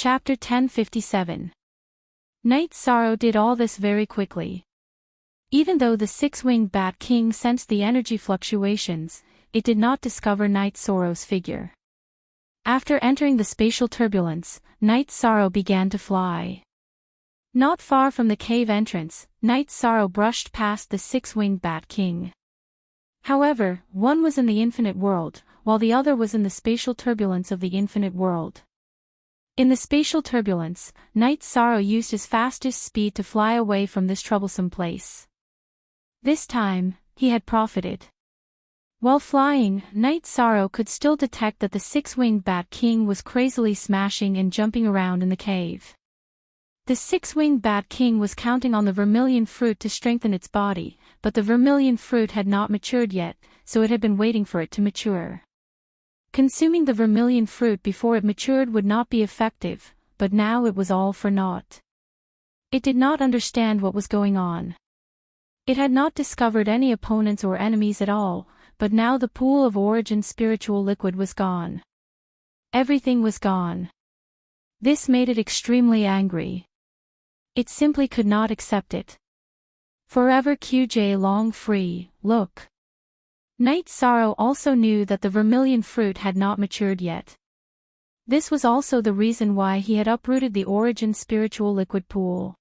Chapter 1057. Night Sorrow did all this very quickly. Even though the six-winged Bat King sensed the energy fluctuations, it did not discover Night Sorrow's figure. After entering the spatial turbulence, Night Sorrow began to fly. Not far from the cave entrance, Night Sorrow brushed past the six-winged Bat King. However, one was in the infinite world, while the other was in the spatial turbulence of the infinite world. In the spatial turbulence, Night Sorrow used his fastest speed to fly away from this troublesome place. This time, he had profited. While flying, Night Sorrow could still detect that the six-winged Bat King was crazily smashing and jumping around in the cave. The six-winged Bat King was counting on the vermilion fruit to strengthen its body, but the vermilion fruit had not matured yet, so it had been waiting for it to mature. Consuming the vermilion fruit before it matured would not be effective, but now it was all for naught. It did not understand what was going on. It had not discovered any opponents or enemies at all, but now the pool of origin spiritual liquid was gone. Everything was gone. This made it extremely angry. It simply could not accept it. Forever QJ long free, look. Night Sorrow also knew that the vermilion fruit had not matured yet. This was also the reason why he had uprooted the origin spiritual liquid pool.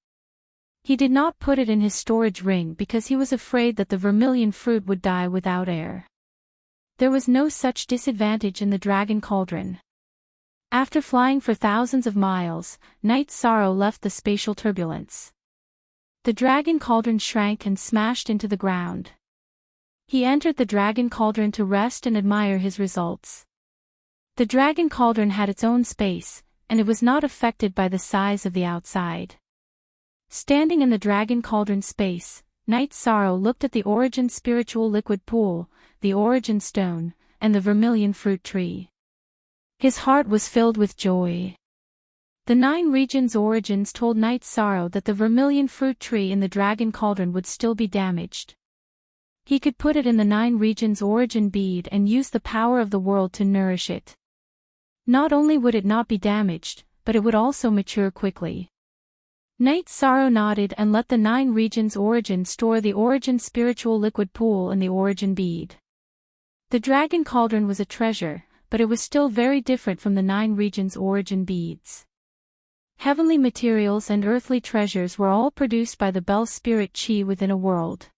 He did not put it in his storage ring because he was afraid that the vermilion fruit would die without air. There was no such disadvantage in the dragon cauldron. After flying for thousands of miles, Night Sorrow left the spatial turbulence. The dragon cauldron shrank and smashed into the ground. He entered the dragon cauldron to rest and admire his results. The dragon cauldron had its own space, and it was not affected by the size of the outside. Standing in the dragon cauldron space, Night Sorrow looked at the origin spiritual liquid pool, the origin stone, and the vermilion fruit tree. His heart was filled with joy. The 9 regions origins told Night Sorrow that the vermilion fruit tree in the dragon cauldron would still be damaged. He could put it in the 9 regions origin bead and use the power of the world to nourish it. Not only would it not be damaged, but it would also mature quickly. Night Sorrow nodded and let the 9 regions origin store the origin spiritual liquid pool in the origin bead. The dragon cauldron was a treasure, but it was still very different from the 9 regions origin beads. Heavenly materials and earthly treasures were all produced by the Bell Spirit Chi within a world.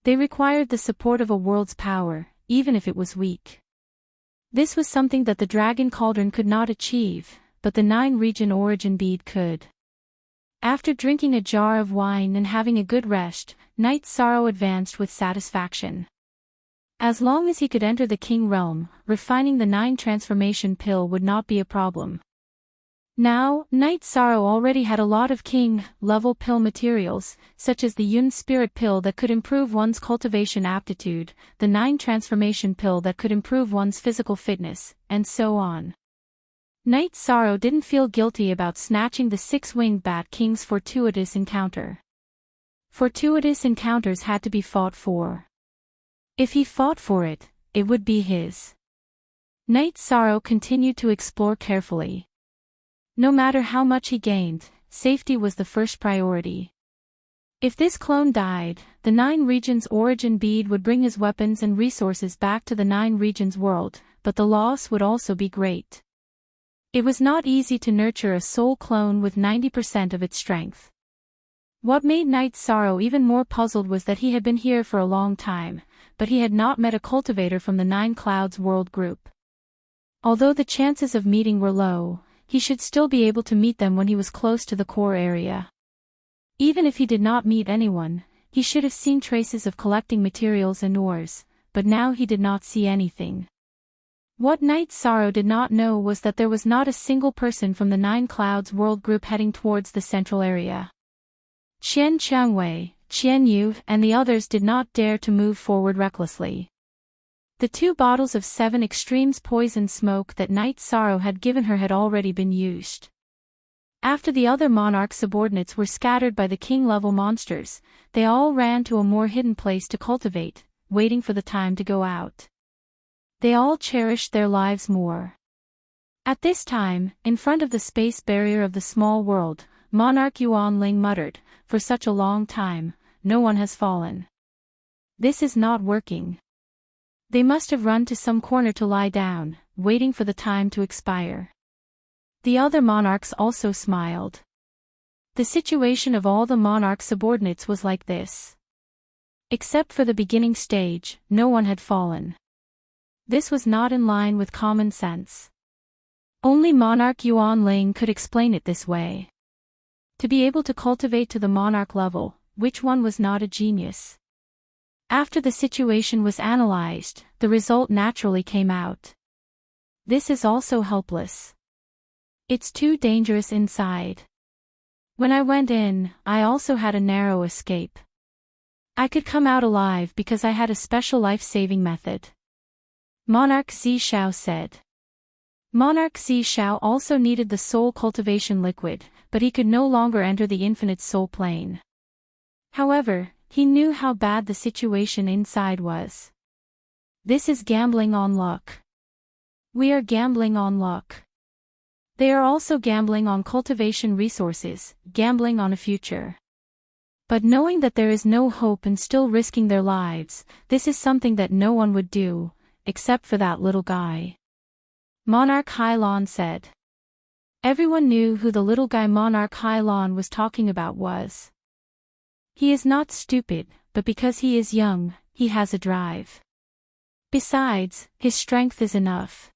They required the support of a world's power, even if it was weak. This was something that the dragon cauldron could not achieve, but the 9 region origin bead could. After drinking a jar of wine and having a good rest, Night Sorrow advanced with satisfaction. As long as he could enter the king realm, refining the 9 transformation pill would not be a problem. Now, Night Sorrow already had a lot of king-level pill materials, such as the Yun Spirit Pill that could improve one's cultivation aptitude, the 9 Transformation Pill that could improve one's physical fitness, and so on. Night Sorrow didn't feel guilty about snatching the 6-winged Bat King's fortuitous encounter. Fortuitous encounters had to be fought for. If he fought for it, it would be his. Night Sorrow continued to explore carefully. No matter how much he gained, safety was the first priority. If this clone died, the 9 regions origin bead would bring his weapons and resources back to the 9 regions world, but the loss would also be great. It was not easy to nurture a soul clone with 90% of its strength. What made Night Sorrow even more puzzled was that he had been here for a long time, but he had not met a cultivator from the 9 Clouds world group. Although the chances of meeting were low, he should still be able to meet them when he was close to the core area. Even if he did not meet anyone, he should have seen traces of collecting materials and ores, but now he did not see anything. What Night Sorrow did not know was that there was not a single person from the 9 Clouds world group heading towards the central area. Qian Changwei, Qian Yu, and the others did not dare to move forward recklessly. The 2 bottles of 7 Extremes poison smoke that Night Sorrow had given her had already been used. After the other monarch subordinates were scattered by the king-level monsters, they all ran to a more hidden place to cultivate, waiting for the time to go out. They all cherished their lives more. At this time, in front of the space barrier of the small world, Monarch Yuan Ling muttered, "For such a long time, no one has fallen. This is not working. They must have run to some corner to lie down, waiting for the time to expire." The other monarchs also smiled. The situation of all the monarch subordinates was like this. Except for the beginning stage, no one had fallen. This was not in line with common sense. Only Monarch Yuan Ling could explain it this way. To be able to cultivate to the monarch level, which one was not a genius? After the situation was analyzed, the result naturally came out. This is also helpless. It's too dangerous inside. When I went in, I also had a narrow escape. I could come out alive because I had a special life-saving method. Monarch Zishao said. Monarch Zishao also needed the soul cultivation liquid, but he could no longer enter the infinite soul plane. However, he knew how bad the situation inside was. This is gambling on luck. We are gambling on luck. They are also gambling on cultivation resources, gambling on a future. But knowing that there is no hope and still risking their lives, this is something that no one would do, except for that little guy. Monarch Hylon said. Everyone knew who the little guy Monarch Hylon was talking about was. He is not stupid, but because he is young, he has a drive. Besides, his strength is enough.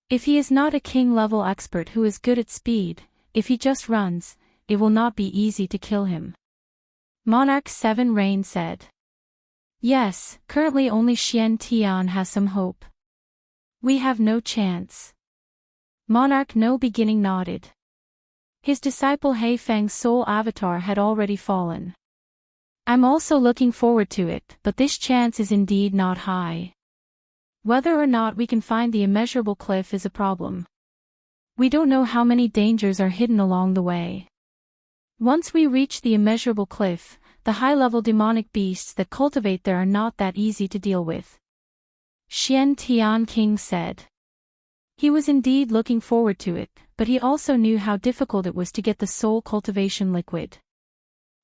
If he is not a king-level expert who is good at speed, if he just runs, it will not be easy to kill him. Monarch 7 Rain said. Yes, currently only Xian Tian has some hope. We have no chance. Monarch No Beginning nodded. His disciple He Feng's soul avatar had already fallen. I'm also looking forward to it, but this chance is indeed not high. Whether or not we can find the immeasurable cliff is a problem. We don't know how many dangers are hidden along the way. Once we reach the immeasurable cliff, the high-level demonic beasts that cultivate there are not that easy to deal with. Xian Tian King said. He was indeed looking forward to it, but he also knew how difficult it was to get the soul cultivation liquid.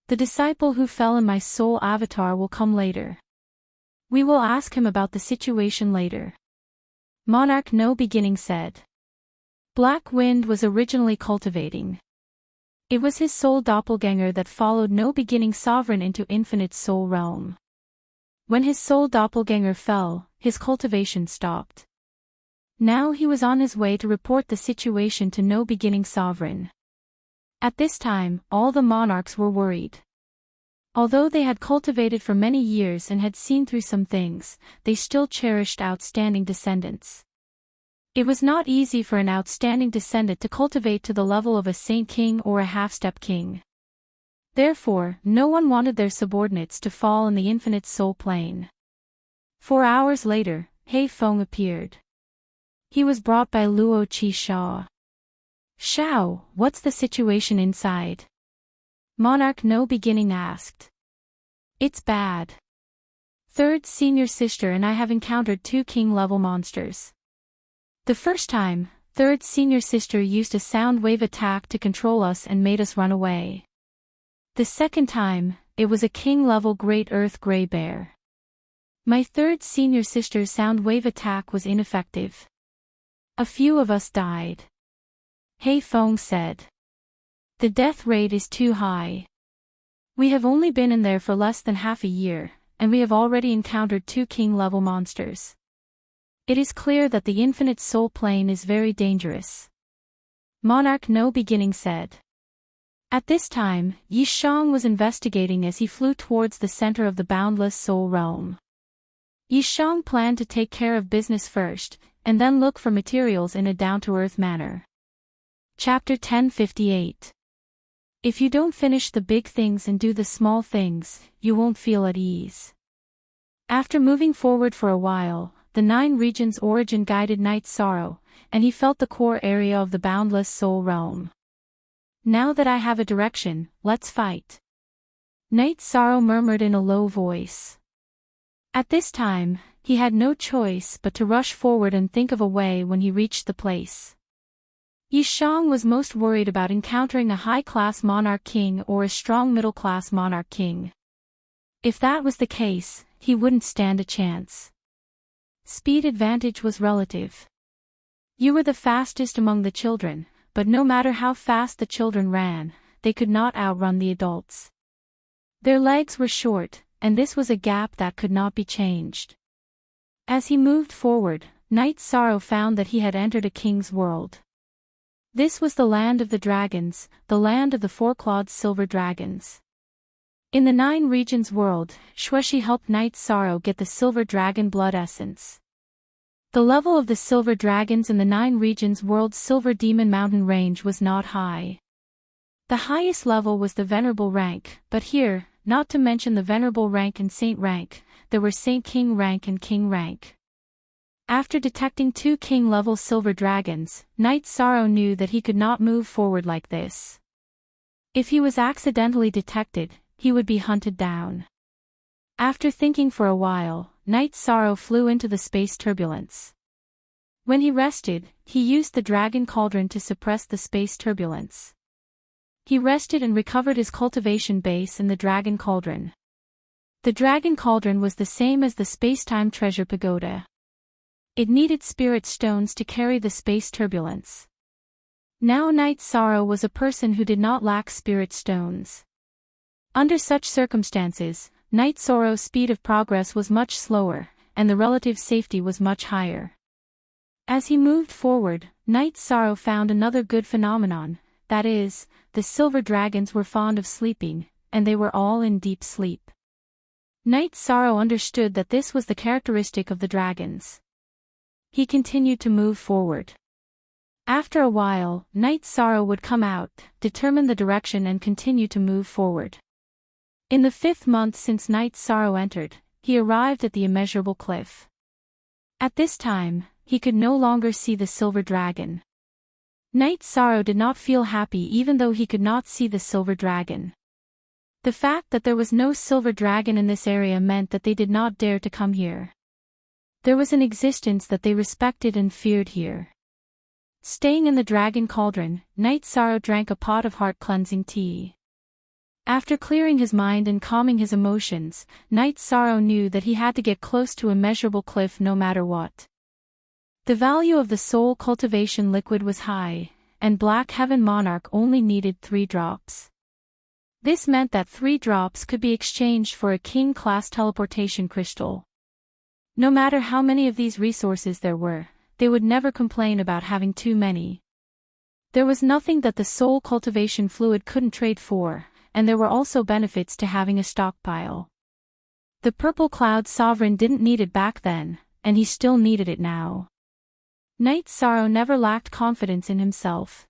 The disciple who fell in my soul avatar will come later. We will ask him about the situation later. Monarch No Beginning said. Black Wind was originally cultivating. It was his soul doppelganger that followed No Beginning sovereign into infinite soul realm. When his soul doppelganger fell, his cultivation stopped. Now he was on his way to report the situation to No Beginning sovereign. At this time, all the monarchs were worried. Although they had cultivated for many years and had seen through some things, they still cherished outstanding descendants. It was not easy for an outstanding descendant to cultivate to the level of a saint king or a half-step king. Therefore, no one wanted their subordinates to fall in the infinite soul plane. 4 hours later, He Feng appeared. He was brought by Luo Qi Sha. Shao, what's the situation inside? Monarch No Beginning asked. It's bad. Third senior sister and I have encountered 2 king-level monsters. The first time, third senior sister used a sound wave attack to control us and made us run away. The second time, it was a king-level Great Earth Grey Bear. My third senior sister's sound wave attack was ineffective. A few of us died. He Feng said. The death rate is too high. We have only been in there for less than half a year, and we have already encountered 2 king-level monsters. It is clear that the infinite soul plane is very dangerous. Monarch No Beginning said. At this time, Yi Shang was investigating as he flew towards the center of the boundless soul realm. Yi Shang planned to take care of business first, and then look for materials in a down-to-earth manner. Chapter 1058. If you don't finish the big things and do the small things, you won't feel at ease. After moving forward for a while, the 9 regions origin guided Night Sorrow, and he felt the core area of the boundless soul realm. Now that I have a direction, let's fight. Night Sorrow murmured in a low voice. At this time, he had no choice but to rush forward and think of a way when he reached the place. Yishang was most worried about encountering a high-class monarch king or a strong middle-class monarch king. If that was the case, he wouldn't stand a chance. Speed advantage was relative. You were the fastest among the children, but no matter how fast the children ran, they could not outrun the adults. Their legs were short, and this was a gap that could not be changed. As he moved forward, Knight Sorrow found that he had entered a king's world. This was the land of the dragons, the land of the four-clawed silver dragons. In the 9 regions world, Shueshi helped Knight Sorrow get the silver dragon blood essence. The level of the silver dragons in the 9 regions world's silver demon mountain range was not high. The highest level was the venerable rank, but here, not to mention the venerable rank and saint rank, there were saint king rank and king rank. After detecting 2 king-level silver dragons, Knight Sorrow knew that he could not move forward like this. If he was accidentally detected, he would be hunted down. After thinking for a while, Knight Sorrow flew into the space turbulence. When he rested, he used the dragon cauldron to suppress the space turbulence. He rested and recovered his cultivation base in the dragon cauldron. The dragon cauldron was the same as the space-time treasure pagoda. It needed spirit stones to carry the space turbulence. Now Knight Sorrow was a person who did not lack spirit stones. Under such circumstances, Knight Sorrow's speed of progress was much slower, and the relative safety was much higher. As he moved forward, Knight Sorrow found another good phenomenon, that is, the silver dragons were fond of sleeping, and they were all in deep sleep. Knight Sorrow understood that this was the characteristic of the dragons. He continued to move forward. After a while, Knight Sorrow would come out, determine the direction and continue to move forward. In the 5th month since Knight Sorrow entered, he arrived at the immeasurable cliff. At this time, he could no longer see the silver dragon. Knight Sorrow did not feel happy even though he could not see the silver dragon. The fact that there was no silver dragon in this area meant that they did not dare to come here. There was an existence that they respected and feared here. Staying in the dragon cauldron, Knight Sorrow drank a pot of heart-cleansing tea. After clearing his mind and calming his emotions, Knight Sorrow knew that he had to get close to immeasurable cliff no matter what. The value of the soul cultivation liquid was high, and Black Heaven Monarch only needed 3 drops. This meant that 3 drops could be exchanged for a king-class teleportation crystal. No matter how many of these resources there were, they would never complain about having too many. There was nothing that the soul cultivation fluid couldn't trade for, and there were also benefits to having a stockpile. The Purple Cloud Sovereign didn't need it back then, and he still needed it now. Knight Sorrow never lacked confidence in himself.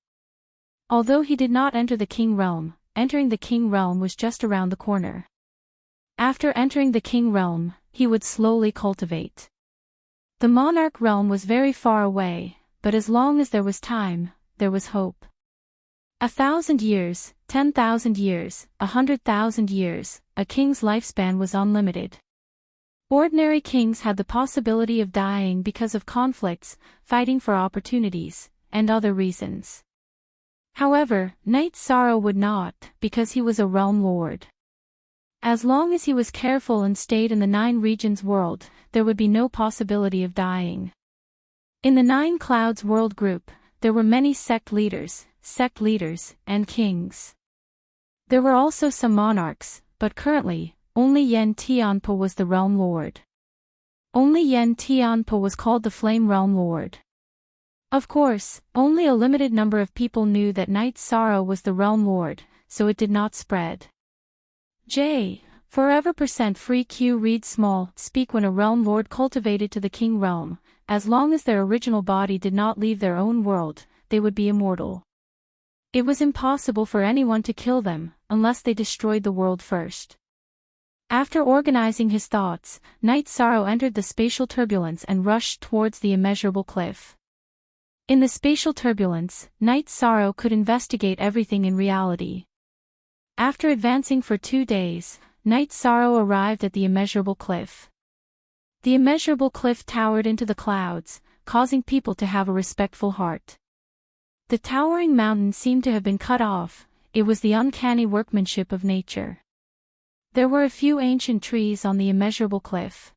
Although he did not enter the King Realm, entering the King Realm was just around the corner. After entering the King Realm, he would slowly cultivate. The Monarch Realm was very far away, but as long as there was time, there was hope. 1,000 years, 10,000 years, 100,000 years, a king's lifespan was unlimited. Ordinary kings had the possibility of dying because of conflicts, fighting for opportunities, and other reasons. However, Knight Sorrow would not, because he was a realm lord. As long as he was careful and stayed in the 9 regions world, there would be no possibility of dying. In the 9 clouds world group, there were many sect leaders, and kings. There were also some monarchs, but currently, only Yen Tianpo was the realm lord. Only Yen Tianpo was called the Flame Realm Lord. Of course, only a limited number of people knew that Knight Sorrow was the realm lord, so it did not spread. Forever % free Q read small, speak when a realm lord cultivated to the king realm, as long as their original body did not leave their own world, they would be immortal. It was impossible for anyone to kill them, unless they destroyed the world first. After organizing his thoughts, Knight Sorrow entered the spatial turbulence and rushed towards the immeasurable cliff. In the spatial turbulence, Knight Sorrow could investigate everything in reality. After advancing for 2 days, Knight Sorrow arrived at the immeasurable cliff. The immeasurable cliff towered into the clouds, causing people to have a respectful heart. The towering mountain seemed to have been cut off. It was the uncanny workmanship of nature. There were a few ancient trees on the immeasurable cliff.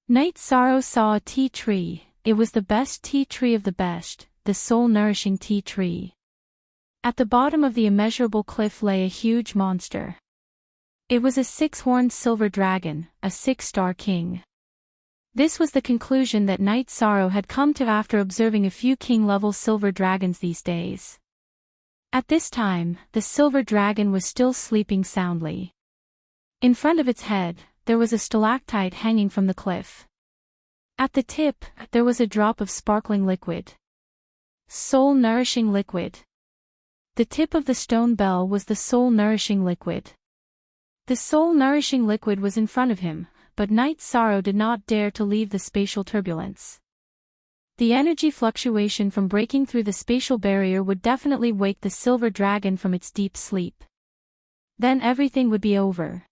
Night Sorrow saw a tea tree. It was the best tea tree of the best, the soul-nourishing tea tree. At the bottom of the immeasurable cliff lay a huge monster. It was a six-horned silver dragon, a six-star king. This was the conclusion that Night Sorrow had come to after observing a few king-level silver dragons these days. At this time, the silver dragon was still sleeping soundly. In front of its head, there was a stalactite hanging from the cliff. At the tip, there was a drop of sparkling liquid. Soul-nourishing liquid. The tip of the stone bell was the soul-nourishing liquid. The soul-nourishing liquid was in front of him, but Night Sorrow did not dare to leave the spatial turbulence. The energy fluctuation from breaking through the spatial barrier would definitely wake the silver dragon from its deep sleep. Then everything would be over.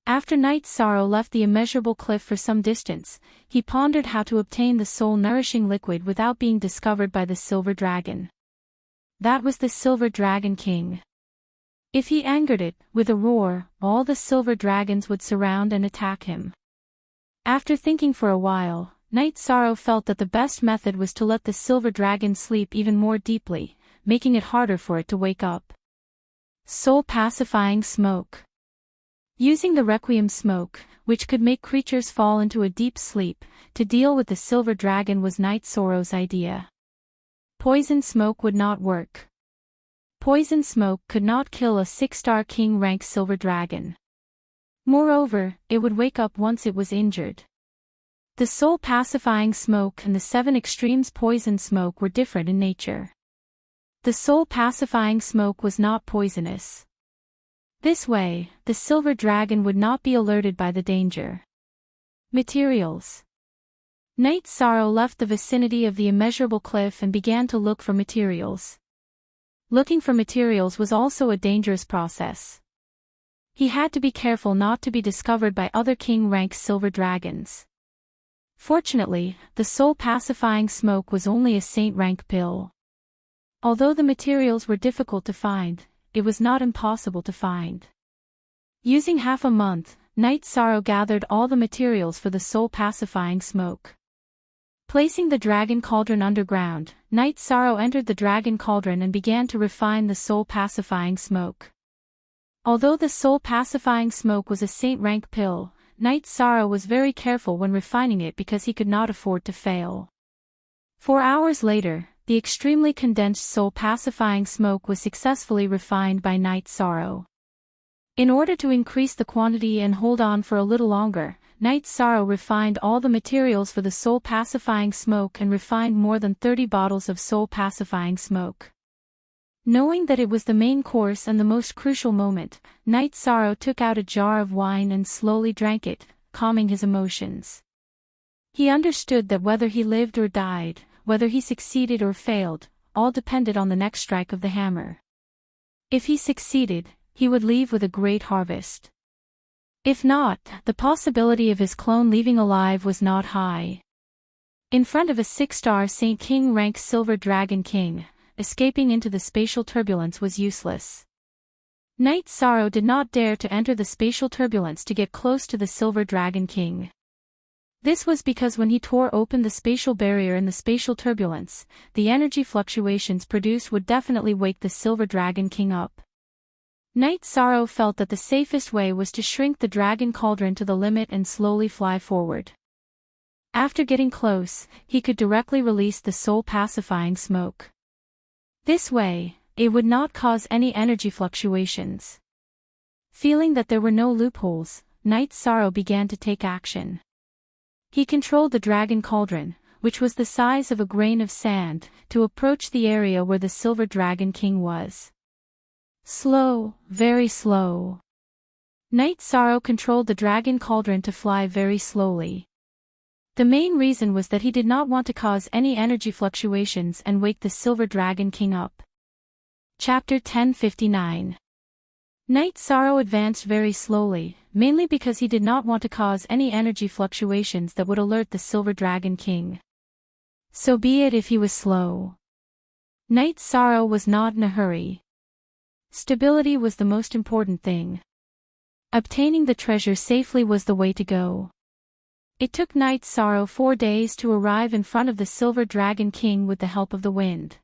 After Night Sorrow left the immeasurable cliff for some distance, he pondered how to obtain the soul-nourishing liquid without being discovered by the silver dragon. That was the silver dragon king. If he angered it, with a roar, all the silver dragons would surround and attack him. After thinking for a while, Night Sorrow felt that the best method was to let the silver dragon sleep even more deeply, making it harder for it to wake up. Soul-pacifying smoke. Using the requiem smoke, which could make creatures fall into a deep sleep, to deal with the silver dragon was Night Sorrow's idea. Poison smoke would not work. Poison smoke could not kill a six-star king-rank silver dragon. Moreover, it would wake up once it was injured. The soul-pacifying smoke and the seven extremes poison smoke were different in nature. The soul-pacifying smoke was not poisonous. This way, the silver dragon would not be alerted by the danger. Materials. Night Sorrow left the vicinity of the immeasurable cliff and began to look for materials. Looking for materials was also a dangerous process. He had to be careful not to be discovered by other king-rank silver dragons. Fortunately, the soul-pacifying smoke was only a saint-rank pill. Although the materials were difficult to find, it was not impossible to find. Using half a month, Night Sorrow gathered all the materials for the soul-pacifying smoke. Placing the dragon cauldron underground, Night Sorrow entered the dragon cauldron and began to refine the soul-pacifying smoke. Although the soul-pacifying smoke was a saint-rank pill, Night Sorrow was very careful when refining it because he could not afford to fail. 4 hours later, the extremely condensed soul-pacifying smoke was successfully refined by Night Sorrow. In order to increase the quantity and hold on for a little longer, Night Sorrow refined all the materials for the soul-pacifying smoke and refined more than 30 bottles of soul-pacifying smoke. Knowing that it was the main course and the most crucial moment, Night Sorrow took out a jar of wine and slowly drank it, calming his emotions. He understood that whether he lived or died, whether he succeeded or failed, all depended on the next strike of the hammer. If he succeeded, he would leave with a great harvest. If not, the possibility of his clone leaving alive was not high. In front of a 6-star Saint King rank silver dragon king, escaping into the spatial turbulence was useless. Night Sorrow did not dare to enter the spatial turbulence to get close to the silver dragon king. This was because when he tore open the spatial barrier in the spatial turbulence, the energy fluctuations produced would definitely wake the silver dragon king up. Night Sorrow felt that the safest way was to shrink the dragon cauldron to the limit and slowly fly forward. After getting close, he could directly release the soul-pacifying smoke. This way, it would not cause any energy fluctuations. Feeling that there were no loopholes, Night Sorrow began to take action. He controlled the dragon cauldron, which was the size of a grain of sand, to approach the area where the silver dragon king was. Slow, very slow. Night Sorrow controlled the dragon cauldron to fly very slowly. The main reason was that he did not want to cause any energy fluctuations and wake the silver dragon king up. Chapter 1059. Night Sorrow advanced very slowly, mainly because he did not want to cause any energy fluctuations that would alert the silver dragon king. So be it if he was slow. Night Sorrow was not in a hurry. Stability was the most important thing. Obtaining the treasure safely was the way to go. It took Night Sorrow 4 days to arrive in front of the Silver Dragon King with the help of the wind.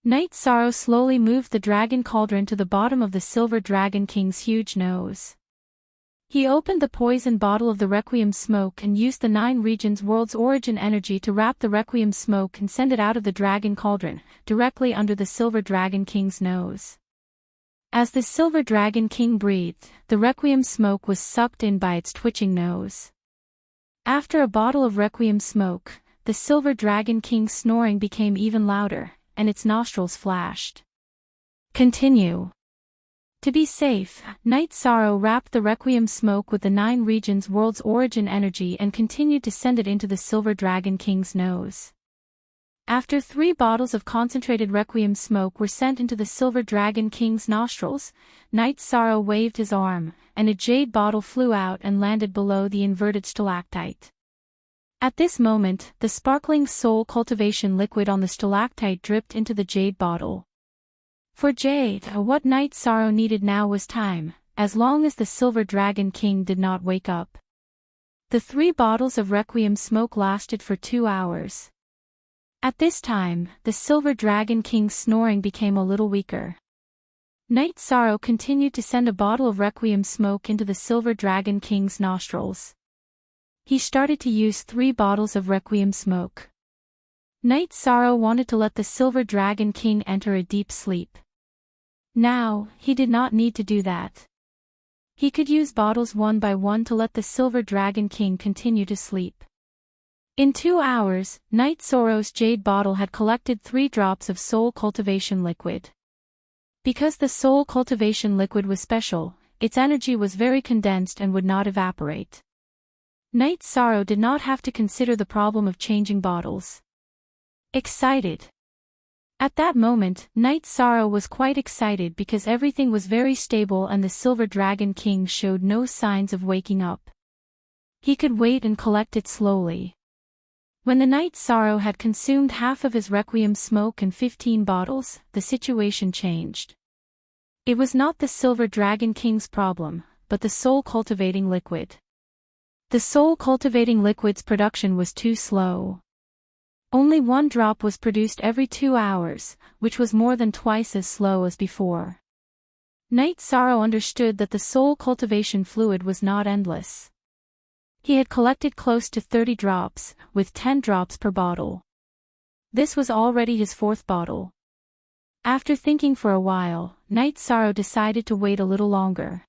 Night Sorrow slowly moved the dragon cauldron to the bottom of the Silver Dragon King's huge nose. He opened the poison bottle of the Requiem smoke and used the 9 regions world's origin energy to wrap the Requiem smoke and send it out of the dragon cauldron, directly under the Silver Dragon King's nose. As the Silver Dragon King breathed, the Requiem smoke was sucked in by its twitching nose. After a bottle of Requiem smoke, the Silver Dragon King's snoring became even louder, and its nostrils flashed. Continue. To be safe, Night Sorrow wrapped the Requiem smoke with the 9 regions world's origin energy and continued to send it into the Silver Dragon King's nose. After 3 bottles of concentrated Requiem smoke were sent into the Silver Dragon King's nostrils, Night Sorrow waved his arm, and a jade bottle flew out and landed below the inverted stalactite. At this moment, the sparkling soul cultivation liquid on the stalactite dripped into the jade bottle. For jade, what Night Sorrow needed now was time, as long as the Silver Dragon King did not wake up. The 3 bottles of Requiem smoke lasted for 2 hours. At this time, the Silver Dragon King's snoring became a little weaker. Night Sorrow continued to send a bottle of Requiem smoke into the Silver Dragon King's nostrils. He started to use 3 bottles of Requiem smoke. Night Sorrow wanted to let the Silver Dragon King enter a deep sleep. Now, he did not need to do that. He could use bottles one by one to let the Silver Dragon King continue to sleep. In 2 hours, Night Sorrow's jade bottle had collected 3 drops of soul cultivation liquid. Because the soul cultivation liquid was special, its energy was very condensed and would not evaporate. Night Sorrow did not have to consider the problem of changing bottles. Excited. At that moment, Night Sorrow was quite excited because everything was very stable and the Silver Dragon King showed no signs of waking up. He could wait and collect it slowly. When the Night Sorrow had consumed half of his Requiem smoke and 15 bottles, the situation changed. It was not the Silver Dragon King's problem, but the soul-cultivating liquid. The soul-cultivating liquid's production was too slow. Only 1 drop was produced every 2 hours, which was more than twice as slow as before. Night Sorrow understood that the soul cultivation fluid was not endless. He had collected close to 30 drops, with 10 drops per bottle. This was already his 4th bottle. After thinking for a while, Night Sorrow decided to wait a little longer.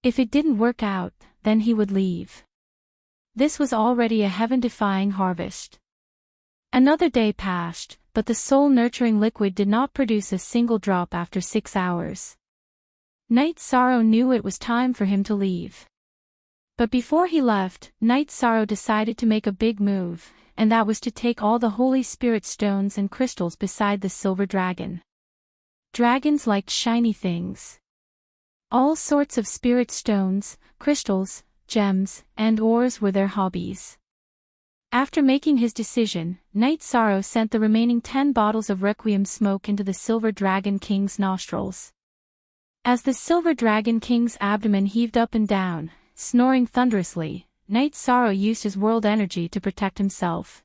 If it didn't work out, then he would leave. This was already a heaven-defying harvest. Another day passed, but the soul-nurturing liquid did not produce a single drop after 6 hours. Night Sorrow knew it was time for him to leave. But before he left, Night Sorrow decided to make a big move, and that was to take all the Holy Spirit stones and crystals beside the Silver Dragon. Dragons liked shiny things. All sorts of spirit stones, crystals, gems, and ores were their hobbies. After making his decision, Night Sorrow sent the remaining 10 bottles of Requiem smoke into the Silver Dragon King's nostrils. As the Silver Dragon King's abdomen heaved up and down, snoring thunderously, Night Sorrow used his world energy to protect himself.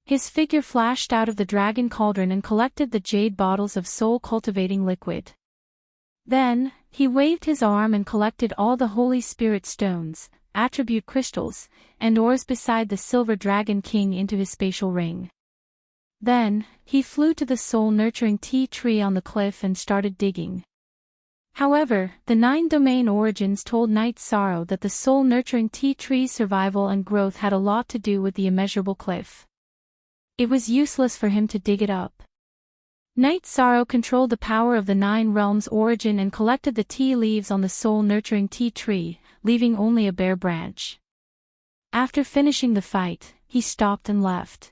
His figure flashed out of the dragon cauldron and collected the jade bottles of soul-cultivating liquid. Then, he waved his arm and collected all the Holy Spirit stones, attribute crystals, and ores beside the Silver Dragon King into his spatial ring. Then, he flew to the soul-nurturing tea tree on the cliff and started digging. However, the 9 domain origins told Night Sorrow that the soul-nurturing tea tree's survival and growth had a lot to do with the immeasurable cliff. It was useless for him to dig it up. Night Sorrow controlled the power of the 9 realms origin and collected the tea leaves on the soul-nurturing tea tree, leaving only a bare branch. After finishing the fight, he stopped and left.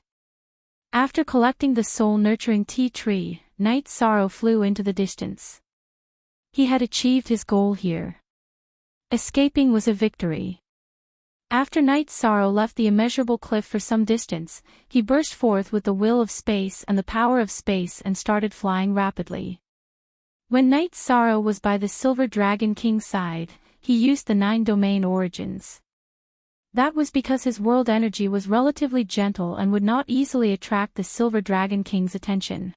After collecting the soul-nurturing tea tree, Night Sorrow flew into the distance. He had achieved his goal here. Escaping was a victory. After Night Sorrow left the immeasurable cliff for some distance, he burst forth with the will of space and the power of space and started flying rapidly. When Night Sorrow was by the Silver Dragon King's side, he used the 9-domain origins. That was because his world energy was relatively gentle and would not easily attract the Silver Dragon King's attention.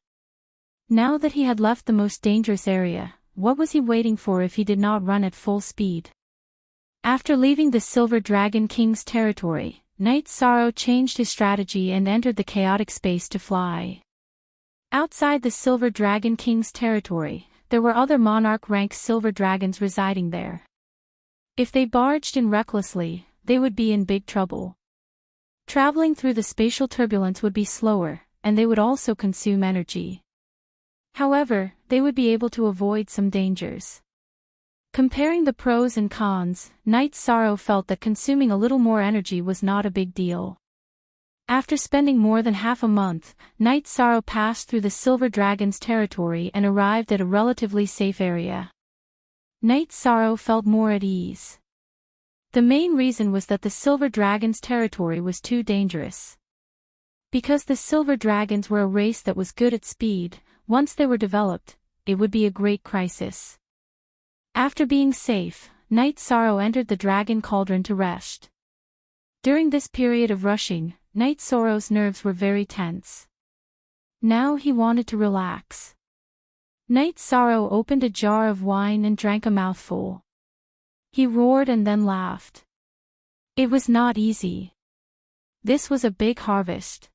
Now that he had left the most dangerous area, what was he waiting for if he did not run at full speed? After leaving the Silver Dragon King's territory, Night Sorrow changed his strategy and entered the chaotic space to fly. Outside the Silver Dragon King's territory, there were other monarch-rank silver dragons residing there. If they barged in recklessly, they would be in big trouble. Traveling through the spatial turbulence would be slower, and they would also consume energy. However, they would be able to avoid some dangers. Comparing the pros and cons, Night Sorrow felt that consuming a little more energy was not a big deal. After spending more than half a month, Night Sorrow passed through the Silver Dragon's territory and arrived at a relatively safe area. Night Sorrow felt more at ease. The main reason was that the Silver Dragon's territory was too dangerous. Because the Silver Dragons were a race that was good at speed, once they were developed, it would be a great crisis. After being safe, Night Sorrow entered the Dragon Cauldron to rest. During this period of rushing, Night Sorrow's nerves were very tense. Now he wanted to relax. Night Sorrow opened a jar of wine and drank a mouthful. He roared and then laughed. It was not easy. This was a big harvest.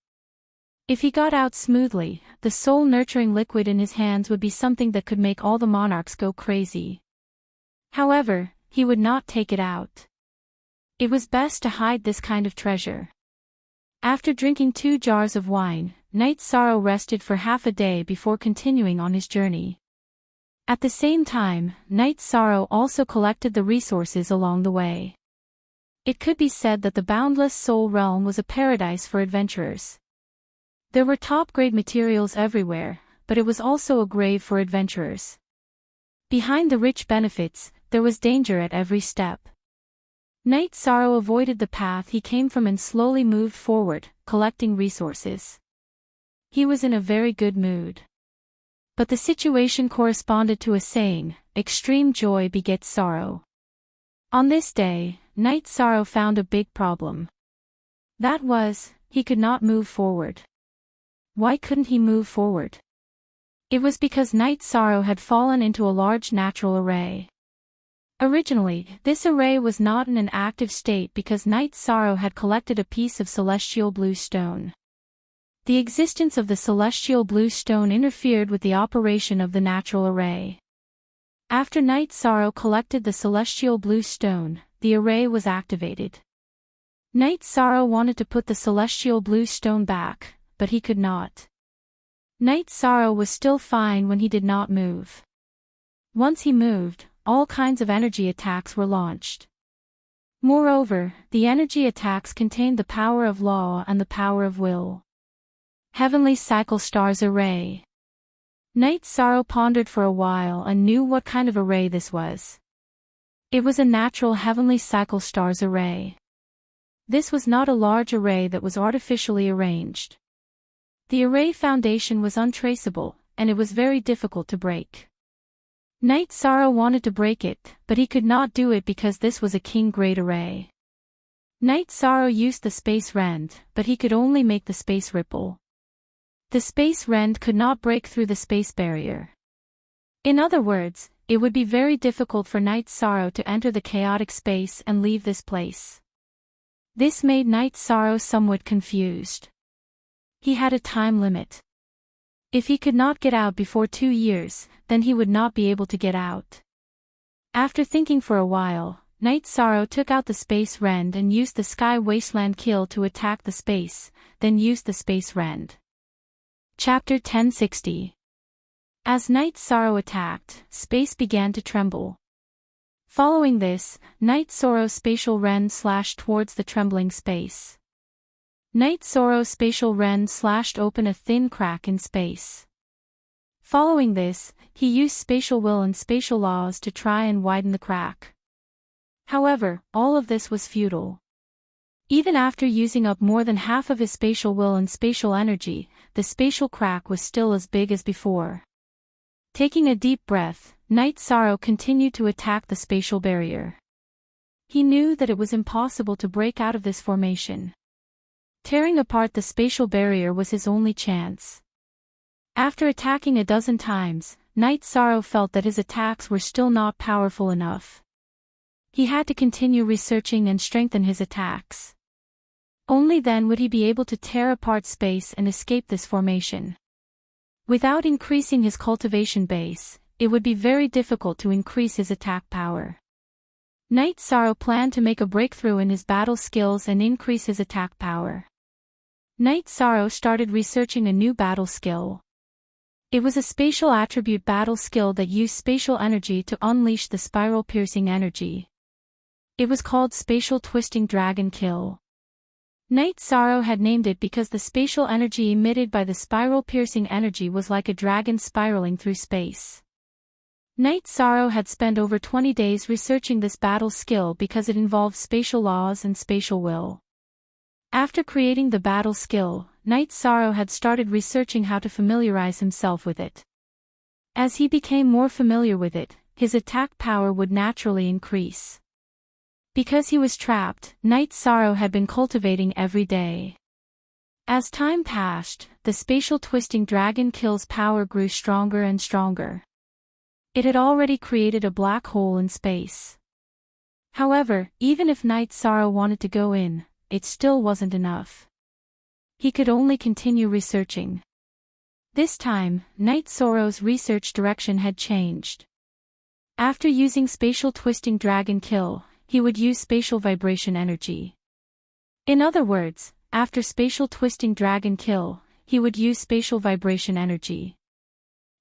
If he got out smoothly, the soul-nurturing liquid in his hands would be something that could make all the monarchs go crazy. However, he would not take it out. It was best to hide this kind of treasure. After drinking 2 jars of wine, Night Sorrow rested for half a day before continuing on his journey. At the same time, Night Sorrow also collected the resources along the way. It could be said that the boundless soul realm was a paradise for adventurers. There were top-grade materials everywhere, but it was also a grave for adventurers. Behind the rich benefits, there was danger at every step. Night Sorrow avoided the path he came from and slowly moved forward, collecting resources. He was in a very good mood. But the situation corresponded to a saying, extreme joy begets sorrow. On this day, Night Sorrow found a big problem. That was, he could not move forward. Why couldn't he move forward? It was because Night Sorrow had fallen into a large natural array. Originally, this array was not in an active state because Night Sorrow had collected a piece of celestial blue stone. The existence of the celestial blue stone interfered with the operation of the natural array. After Night Sorrow collected the celestial blue stone, the array was activated. Night Sorrow wanted to put the celestial blue stone back, but he could not. Night Sorrow was still fine when he did not move. Once he moved, all kinds of energy attacks were launched. Moreover, the energy attacks contained the power of law and the power of will. Heavenly Cycle Stars Array. Night Sorrow pondered for a while and knew what kind of array this was. It was a natural Heavenly Cycle Stars Array. This was not a large array that was artificially arranged. The array foundation was untraceable, and it was very difficult to break. Night Sorrow wanted to break it, but he could not do it because this was a king-grade array. Night Sorrow used the space rend, but he could only make the space ripple. The space rend could not break through the space barrier. In other words, it would be very difficult for Night Sorrow to enter the chaotic space and leave this place. This made Night Sorrow somewhat confused. He had a time limit. If he could not get out before 2 years, then he would not be able to get out. After thinking for a while, Night Sorrow took out the space rend and used the Sky Wasteland Kill to attack the space, then used the space rend. Chapter 1060. As Night Sorrow attacked, space began to tremble. Following this, Night Sorrow's spatial rend slashed towards the trembling space. Night Sorrow's spatial rend slashed open a thin crack in space. Following this, he used spatial will and spatial laws to try and widen the crack. However, all of this was futile. Even after using up more than half of his spatial will and spatial energy, the spatial crack was still as big as before. Taking a deep breath, Night Sorrow continued to attack the spatial barrier. He knew that it was impossible to break out of this formation. Tearing apart the spatial barrier was his only chance. After attacking a dozen times, Night Sorrow felt that his attacks were still not powerful enough. He had to continue researching and strengthen his attacks. Only then would he be able to tear apart space and escape this formation. Without increasing his cultivation base, it would be very difficult to increase his attack power. Night Sorrow planned to make a breakthrough in his battle skills and increase his attack power. Night Sorrow started researching a new battle skill. It was a spatial attribute battle skill that used spatial energy to unleash the spiral-piercing energy. It was called Spatial Twisting Dragon Kill. Night Sorrow had named it because the spatial energy emitted by the spiral-piercing energy was like a dragon spiraling through space. Night Sorrow had spent over 20 days researching this battle skill because it involved spatial laws and spatial will. After creating the battle skill, Night Sorrow had started researching how to familiarize himself with it. As he became more familiar with it, his attack power would naturally increase. Because he was trapped, Night Sorrow had been cultivating every day. As time passed, the spatial twisting dragon kill's power grew stronger and stronger. It had already created a black hole in space. However, even if Night Sorrow wanted to go in, it still wasn't enough. He could only continue researching. This time, Night Sorrow's research direction had changed. After using spatial twisting dragon kill, he would use spatial vibration energy. In other words, after spatial twisting dragon kill, he would use spatial vibration energy.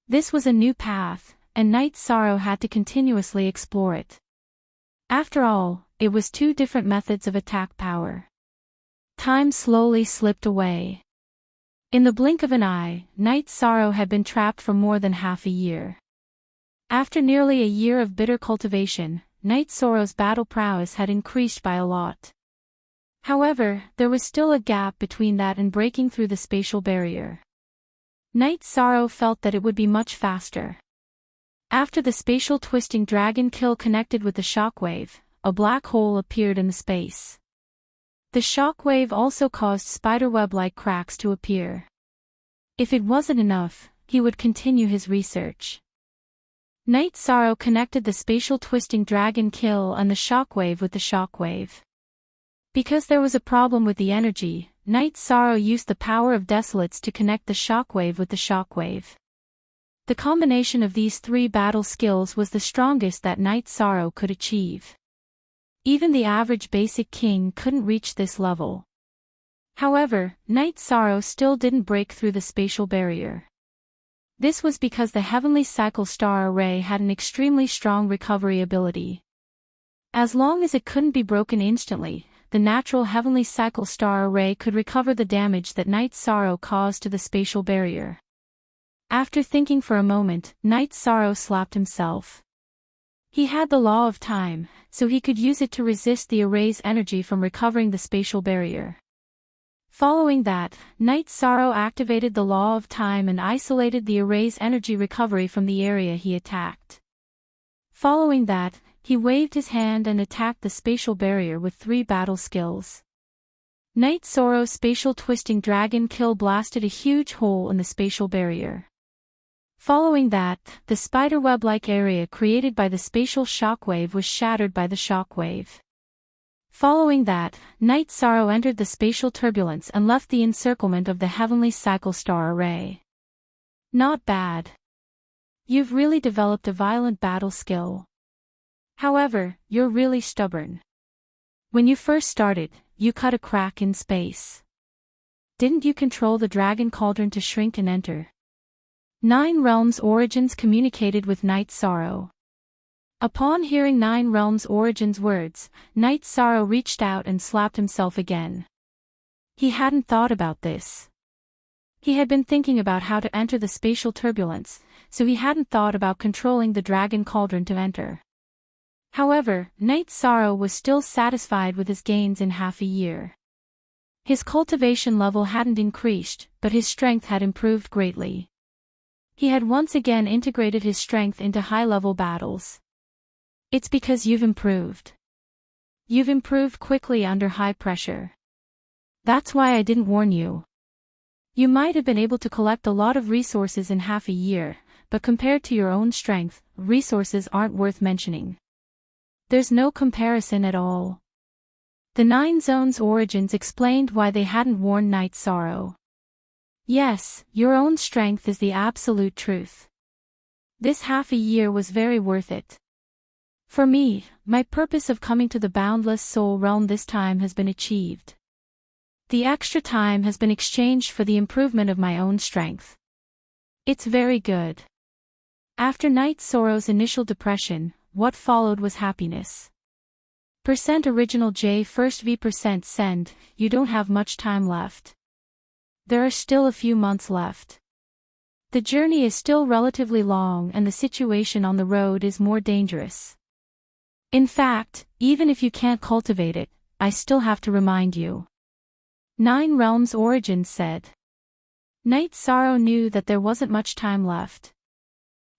This was a new path, and Night Sorrow had to continuously explore it. After all, it was two different methods of attack power. Time slowly slipped away. In the blink of an eye, Night Sorrow had been trapped for more than half a year. After nearly a year of bitter cultivation, Night Sorrow's battle prowess had increased by a lot. However, there was still a gap between that and breaking through the spatial barrier. Night Sorrow felt that it would be much faster. After the spatial twisting dragon kill connected with the shockwave, a black hole appeared in the space. The shockwave also caused spiderweb-like cracks to appear. If it wasn't enough, he would continue his research. Night Sorrow connected the spatial twisting dragon kill and the shockwave with the shockwave. Because there was a problem with the energy, Night Sorrow used the power of desolates to connect the shockwave with the shockwave. The combination of these three battle skills was the strongest that Night Sorrow could achieve. Even the average basic king couldn't reach this level. However, Night Sorrow still didn't break through the spatial barrier. This was because the heavenly cycle star array had an extremely strong recovery ability. As long as it couldn't be broken instantly, the natural heavenly cycle star array could recover the damage that Night Sorrow caused to the spatial barrier. After thinking for a moment, Night Sorrow slapped himself. He had the law of time, so he could use it to resist the array's energy from recovering the spatial barrier. Following that, Night Sorrow activated the law of time and isolated the array's energy recovery from the area he attacked. Following that, he waved his hand and attacked the spatial barrier with three battle skills. Night Sorrow's spatial twisting dragon kill blasted a huge hole in the spatial barrier. Following that, the spiderweb-like area created by the spatial shockwave was shattered by the shockwave. Following that, Night Sorrow entered the spatial turbulence and left the encirclement of the heavenly cycle star array. Not bad. You've really developed a violent battle skill. However, you're really stubborn. When you first started, you cut a crack in space. Didn't you control the dragon cauldron to shrink and enter? 9 Realms Origins communicated with Night Sorrow. Upon hearing 9 Realms Origins words, Night Sorrow reached out and slapped himself again. He hadn't thought about this. He had been thinking about how to enter the spatial turbulence, so he hadn't thought about controlling the dragon cauldron to enter. However, Night Sorrow was still satisfied with his gains in half a year. His cultivation level hadn't increased, but his strength had improved greatly. He had once again integrated his strength into high-level battles. It's because you've improved. You've improved quickly under high pressure. That's why I didn't warn you. You might have been able to collect a lot of resources in half a year, but compared to your own strength, resources aren't worth mentioning. There's no comparison at all. The 9 zones' origins explained why they hadn't warned Night Sorrow. Yes, your own strength is the absolute truth. This half a year was very worth it. For me, my purpose of coming to the boundless soul realm this time has been achieved. The extra time has been exchanged for the improvement of my own strength. It's very good. After Night Sorrow's initial depression, what followed was happiness. Original J first V send, you don't have much time left. There are still a few months left. The journey is still relatively long and the situation on the road is more dangerous. In fact, even if you can't cultivate it, I still have to remind you. 9 Realms Origins said. Night Sorrow knew that there wasn't much time left.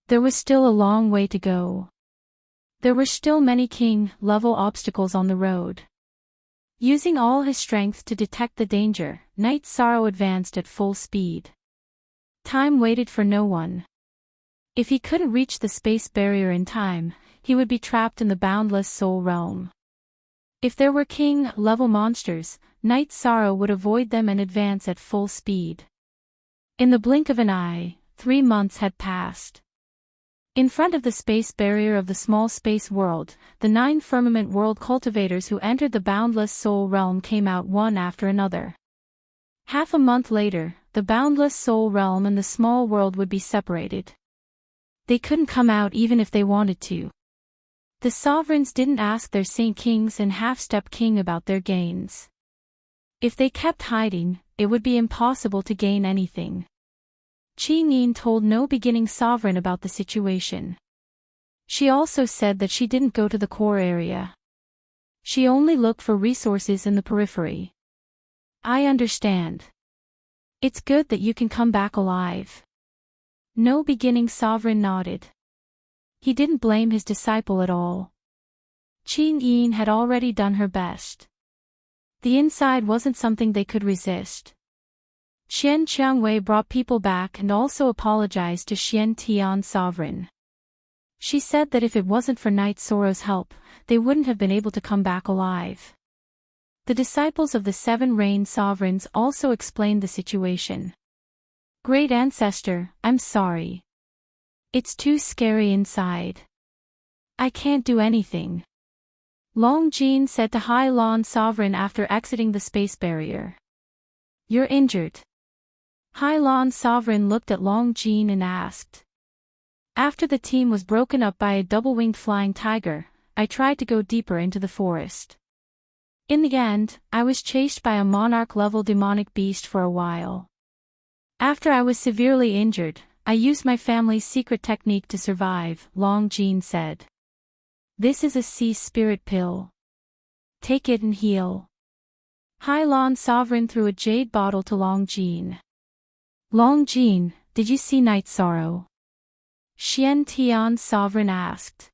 There was still a long way to go. There were still many king-level obstacles on the road. Using all his strength to detect the danger, Night Sorrow advanced at full speed. Time waited for no one. If he couldn't reach the space barrier in time, he would be trapped in the boundless soul realm. If there were king-level monsters, Night Sorrow would avoid them and advance at full speed. In the blink of an eye, 3 months had passed. In front of the space barrier of the small space world, the 9 firmament world cultivators who entered the boundless soul realm came out one after another. Half a month later, the boundless soul realm and the small world would be separated. They couldn't come out even if they wanted to. The sovereigns didn't ask their saint kings and half-step king about their gains. If they kept hiding, it would be impossible to gain anything. Qi Nin told no beginning sovereign about the situation. She also said that she didn't go to the core area. She only looked for resources in the periphery. I understand. It's good that you can come back alive. No beginning sovereign nodded. He didn't blame his disciple at all. Qi Nin had already done her best. The inside wasn't something they could resist. Xian Qiangwei brought people back and also apologized to Xian Tian sovereign. She said that if it wasn't for Night Sorrow's help, they wouldn't have been able to come back alive. The disciples of the 7 Rain sovereigns also explained the situation. Great Ancestor, I'm sorry. It's too scary inside. I can't do anything. Long Jin said to Hai Lan sovereign after exiting the space barrier. You're injured. Hai Lan sovereign looked at Long Jin and asked. After the team was broken up by a double-winged flying tiger, I tried to go deeper into the forest. In the end, I was chased by a monarch-level demonic beast for a while. After I was severely injured, I used my family's secret technique to survive, Long Jin said. This is a sea spirit pill. Take it and heal. Hai Lan sovereign threw a jade bottle to Long Jin. Long Jin, did you see Night Sorrow? Xian Tian sovereign asked.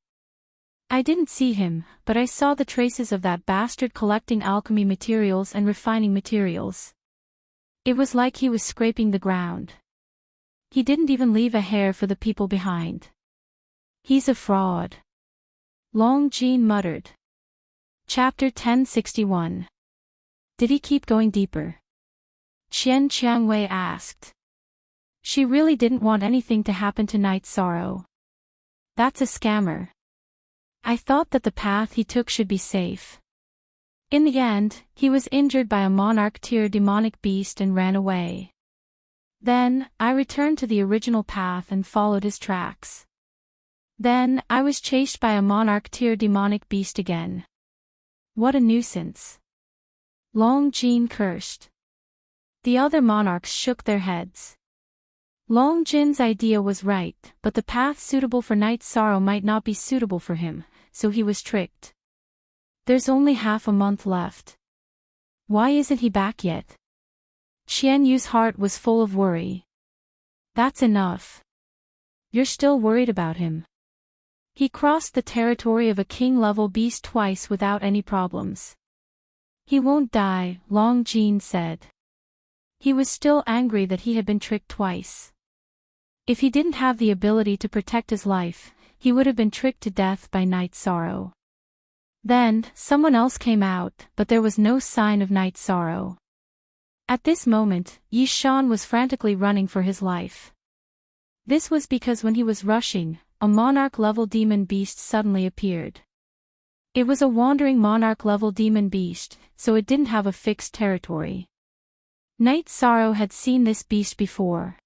I didn't see him, but I saw the traces of that bastard collecting alchemy materials and refining materials. It was like he was scraping the ground. He didn't even leave a hair for the people behind. He's a fraud. Long Jin muttered. Chapter 1061. Did he keep going deeper? Qian Qiangwei asked. She really didn't want anything to happen to Night Sorrow. That's a scammer. I thought that the path he took should be safe. In the end, he was injured by a monarch-tier demonic beast and ran away. Then, I returned to the original path and followed his tracks. Then, I was chased by a monarch-tier demonic beast again. What a nuisance. Long Jin cursed. The other monarchs shook their heads. Long Jin's idea was right, but the path suitable for Night Sorrow might not be suitable for him, so he was tricked. There's only half a month left. Why isn't he back yet? Qian Yu's heart was full of worry. That's enough. You're still worried about him. He crossed the territory of a king-level beast twice without any problems. He won't die, Long Jin said. He was still angry that he had been tricked twice. If he didn't have the ability to protect his life, he would have been tricked to death by Night Sorrow. Then, someone else came out, but there was no sign of Night Sorrow. At this moment, Yi Shan was frantically running for his life. This was because when he was rushing, a monarch-level demon beast suddenly appeared. It was a wandering monarch-level demon beast, so it didn't have a fixed territory. Night Sorrow had seen this beast before.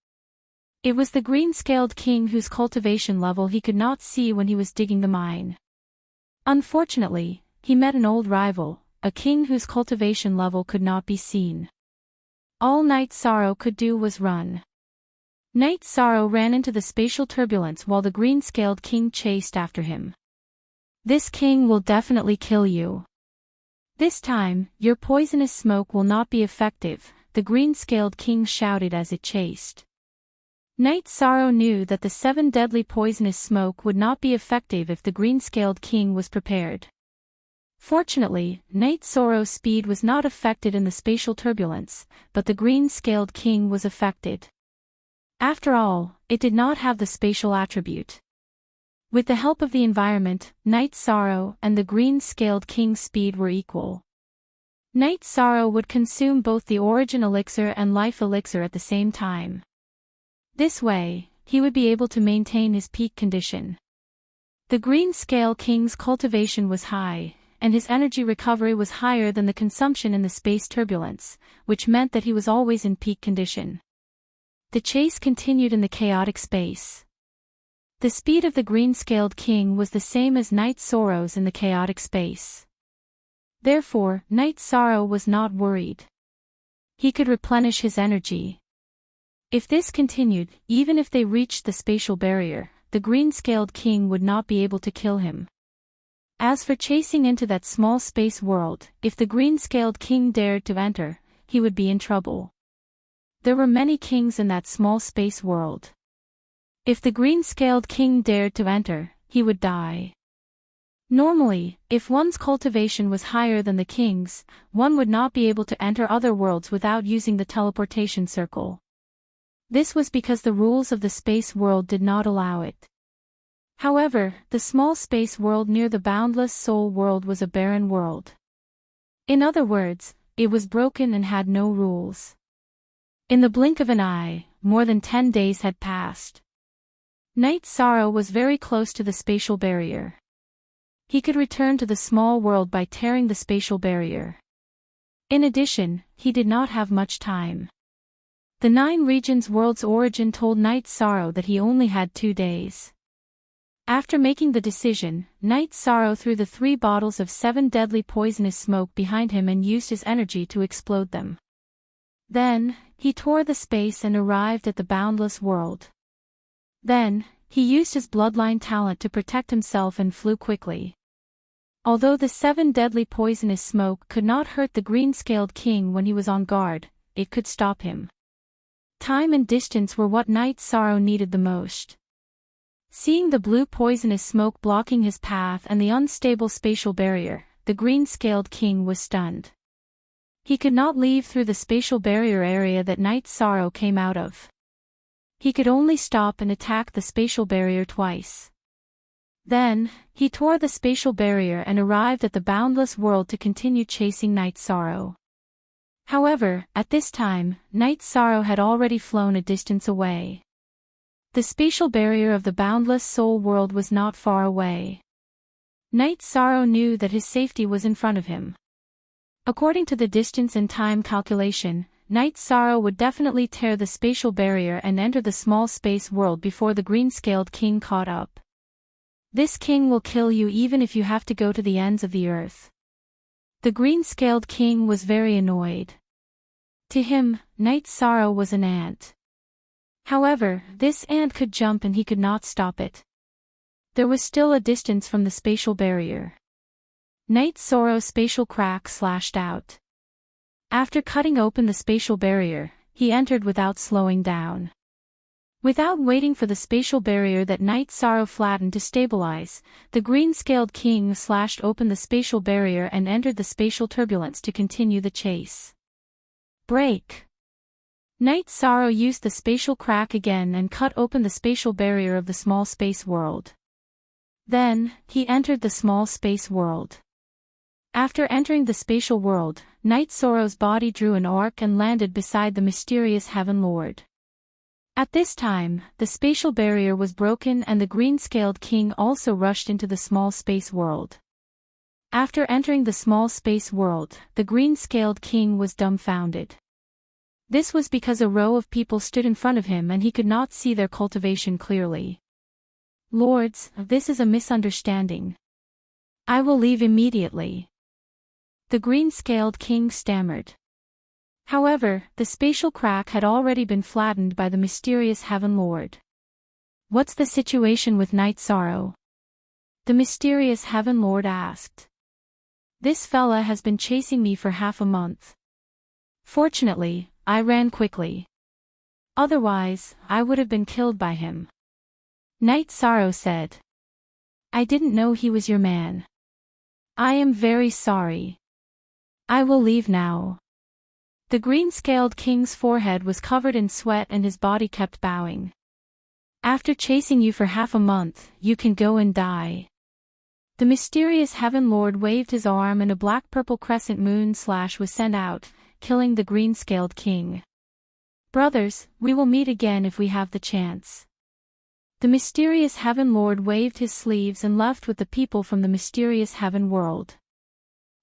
It was the green-scaled king whose cultivation level he could not see when he was digging the mine. Unfortunately, he met an old rival, a king whose cultivation level could not be seen. All Night Sorrow could do was run. Night Sorrow ran into the spatial turbulence while the green-scaled king chased after him. This king will definitely kill you. This time, your poisonous smoke will not be effective, the green-scaled king shouted as it chased. Night Sorrow knew that the 7 deadly poisonous smoke would not be effective if the green-scaled king was prepared. Fortunately, Night Sorrow's speed was not affected in the spatial turbulence, but the green-scaled king was affected. After all, it did not have the spatial attribute. With the help of the environment, Night Sorrow and the green-scaled king's speed were equal. Night Sorrow would consume both the origin elixir and life elixir at the same time. This way, he would be able to maintain his peak condition. The green-scale king's cultivation was high, and his energy recovery was higher than the consumption in the space turbulence, which meant that he was always in peak condition. The chase continued in the chaotic space. The speed of the green-scaled king was the same as Night Sorrow's in the chaotic space. Therefore, Night Sorrow was not worried. He could replenish his energy. If this continued, even if they reached the spatial barrier, the green-scaled king would not be able to kill him. As for chasing into that small space world, if the green-scaled king dared to enter, he would be in trouble. There were many kings in that small space world. If the green-scaled king dared to enter, he would die. Normally, if one's cultivation was higher than the king's, one would not be able to enter other worlds without using the teleportation circle. This was because the rules of the space world did not allow it. However, the small space world near the boundless soul world was a barren world. In other words, it was broken and had no rules. In the blink of an eye, more than 10 days had passed. Night Sorrow was very close to the spatial barrier. He could return to the small world by tearing the spatial barrier. In addition, he did not have much time. The 9 regions world's origin told Night Sorrow that he only had 2 days. After making the decision, Night Sorrow threw the 3 bottles of 7 deadly poisonous smoke behind him and used his energy to explode them. Then, he tore the space and arrived at the boundless world. Then, he used his bloodline talent to protect himself and flew quickly. Although the 7 deadly poisonous smoke could not hurt the green-scaled king when he was on guard, it could stop him. Time and distance were what Night Sorrow needed the most. Seeing the blue poisonous smoke blocking his path and the unstable spatial barrier, the green-scaled king was stunned. He could not leave through the spatial barrier area that Night Sorrow came out of. He could only stop and attack the spatial barrier twice. Then, he tore the spatial barrier and arrived at the boundless world to continue chasing Night Sorrow. However, at this time, Night Sorrow had already flown a distance away. The spatial barrier of the boundless soul world was not far away. Night Sorrow knew that his safety was in front of him. According to the distance and time calculation, Night Sorrow would definitely tear the spatial barrier and enter the small space world before the green-scaled king caught up. This king will kill you even if you have to go to the ends of the earth. The green-scaled king was very annoyed. To him, Night Sorrow was an ant. However, this ant could jump and he could not stop it. There was still a distance from the spatial barrier. Night Sorrow's spatial crack slashed out. After cutting open the spatial barrier, he entered without slowing down. Without waiting for the spatial barrier that Night Sorrow flattened to stabilize, the green-scaled king slashed open the spatial barrier and entered the spatial turbulence to continue the chase. Break. Night Sorrow used the spatial crack again and cut open the spatial barrier of the small space world. Then, he entered the small space world. After entering the spatial world, Night Sorrow's body drew an arc and landed beside the mysterious Heaven Lord. At this time, the spatial barrier was broken and the green-scaled king also rushed into the small space world. After entering the small space world, the green-scaled king was dumbfounded. This was because a row of people stood in front of him and he could not see their cultivation clearly. Lords, this is a misunderstanding. I will leave immediately. The green-scaled king stammered. However, the spatial crack had already been flattened by the mysterious Heaven Lord. What's the situation with Night Sorrow? The mysterious Heaven Lord asked. This fella has been chasing me for half a month. Fortunately, I ran quickly. Otherwise, I would have been killed by him. Night Sorrow said. I didn't know he was your man. I am very sorry. I will leave now. The green-scaled king's forehead was covered in sweat and his body kept bowing. After chasing you for half a month, you can go and die. The mysterious Heaven Lord waved his arm and a black-purple crescent moon slash was sent out, killing the green-scaled king. Brothers, we will meet again if we have the chance. The mysterious Heaven Lord waved his sleeves and left with the people from the mysterious Heaven world.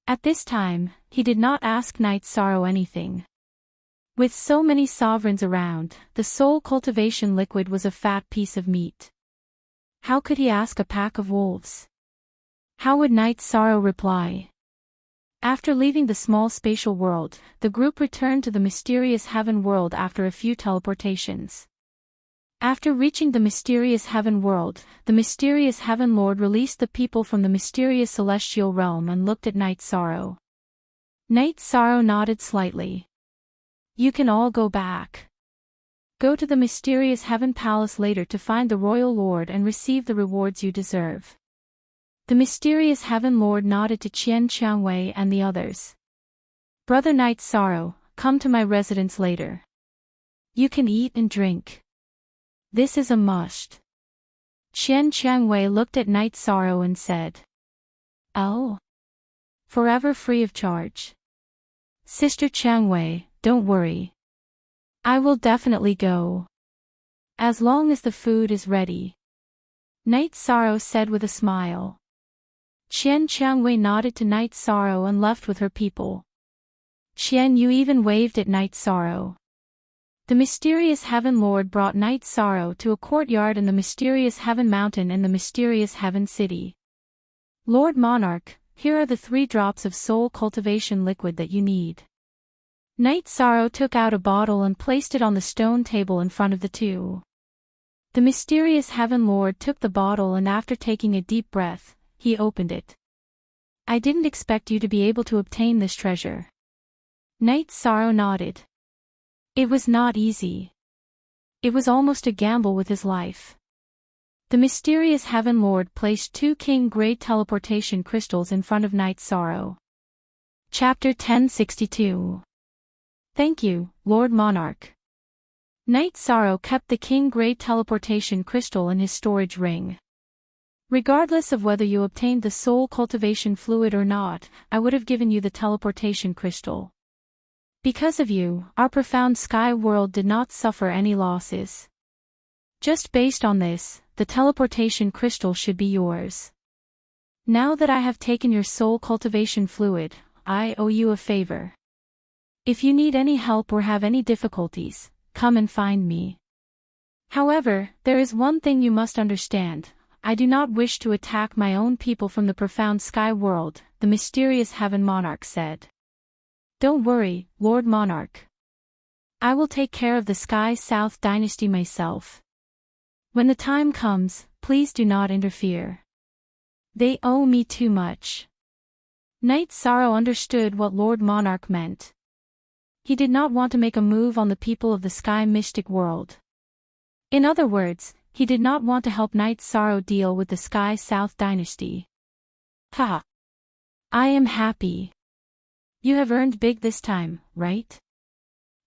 At this time, he did not ask Night Sorrow anything. With so many sovereigns around, the soul cultivation liquid was a fat piece of meat. How could he ask a pack of wolves? How would Night Sorrow reply? After leaving the small spatial world, the group returned to the mysterious Heaven world after a few teleportations. After reaching the mysterious Heaven world, the mysterious Heaven Lord released the people from the mysterious celestial realm and looked at Night Sorrow. Night Sorrow nodded slightly. You can all go back. Go to the mysterious Heaven Palace later to find the Royal Lord and receive the rewards you deserve. The mysterious Heaven Lord nodded to Qian Qiangwei and the others. Brother Night Sorrow, come to my residence later. You can eat and drink. This is a must. Qian Qiangwei looked at Night Sorrow and said. Oh. Forever free of charge. Sister Qiangwei, don't worry. I will definitely go. As long as the food is ready. Night Sorrow said with a smile. Qian Qiangwei nodded to Night Sorrow and left with her people. Qian Yu even waved at Night Sorrow. The mysterious Heaven Lord brought Night Sorrow to a courtyard in the mysterious Heaven Mountain in the mysterious Heaven City. Lord Monarch, here are the 3 drops of soul cultivation liquid that you need. Night Sorrow took out a bottle and placed it on the stone table in front of the two. The mysterious Heaven Lord took the bottle and after taking a deep breath, he opened it. I didn't expect you to be able to obtain this treasure. Night Sorrow nodded. It was not easy. It was almost a gamble with his life. The mysterious Heaven Lord placed 2 King Grade teleportation crystals in front of Night Sorrow. Chapter 1062. Thank you, Lord Monarch. Night Sorrow kept the King Grade teleportation crystal in his storage ring. Regardless of whether you obtained the soul cultivation fluid or not, I would have given you the teleportation crystal. Because of you, our profound sky world did not suffer any losses. Just based on this, the teleportation crystal should be yours. Now that I have taken your soul cultivation fluid, I owe you a favor. If you need any help or have any difficulties, come and find me. However, there is one thing you must understand. I do not wish to attack my own people from the profound sky world, the mysterious Heaven Monarch said. Don't worry, Lord Monarch. I will take care of the Sky South dynasty myself. When the time comes, please do not interfere. They owe me too much. Night Sorrow understood what Lord Monarch meant. he did not want to make a move on the people of the sky mystic world. In other words, he did not want to help Night Sorrow deal with the Sky South dynasty. Ha! I am happy. You have earned big this time, right?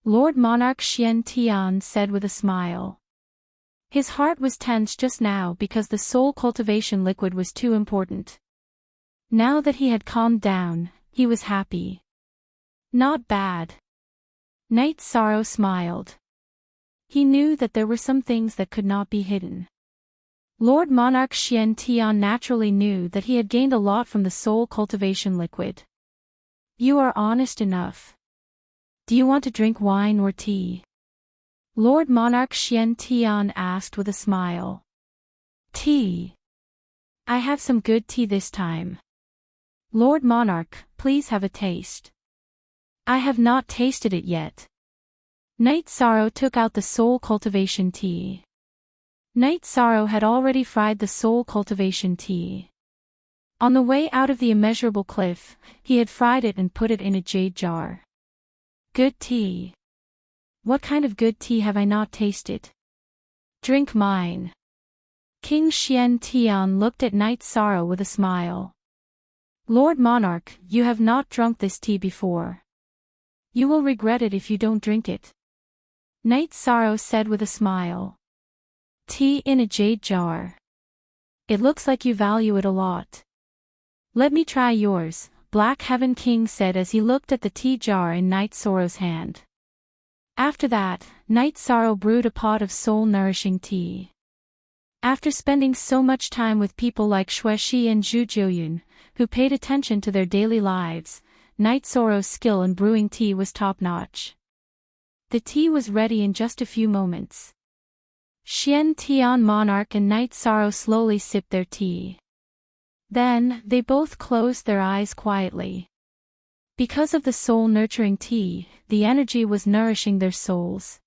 Lord Monarch Xian Tian said with a smile. His heart was tense just now because the soul cultivation liquid was too important. Now that he had calmed down, he was happy. Not bad. Night Sorrow smiled. He knew that there were some things that could not be hidden. Lord Monarch Xian Tian naturally knew that he had gained a lot from the soul cultivation liquid. You are honest enough. Do you want to drink wine or tea? Lord Monarch Xian Tian asked with a smile. Tea. I have some good tea this time. Lord Monarch, please have a taste. I have not tasted it yet. Night Sorrow took out the soul cultivation tea. Night Sorrow had already fried the soul cultivation tea. On the way out of the immeasurable cliff, he had fried it and put it in a jade jar. Good tea. What kind of good tea have I not tasted? Drink mine. King Xian Tian looked at Night Sorrow with a smile. Lord Monarch, you have not drunk this tea before. You will regret it if you don't drink it. Night Sorrow said with a smile. Tea in a jade jar. It looks like you value it a lot. Let me try yours, Black Heaven King said as he looked at the tea jar in Night Sorrow's hand. After that, Night Sorrow brewed a pot of soul-nourishing tea. After spending so much time with people like Xuexi and Zhu Jiuyun, who paid attention to their daily lives, Night Sorrow's skill in brewing tea was top-notch. The tea was ready in just a few moments. Xian Tian Monarch and Night Sorrow slowly sipped their tea. Then, they both closed their eyes quietly. Because of the soul-nurturing tea, the energy was nourishing their souls.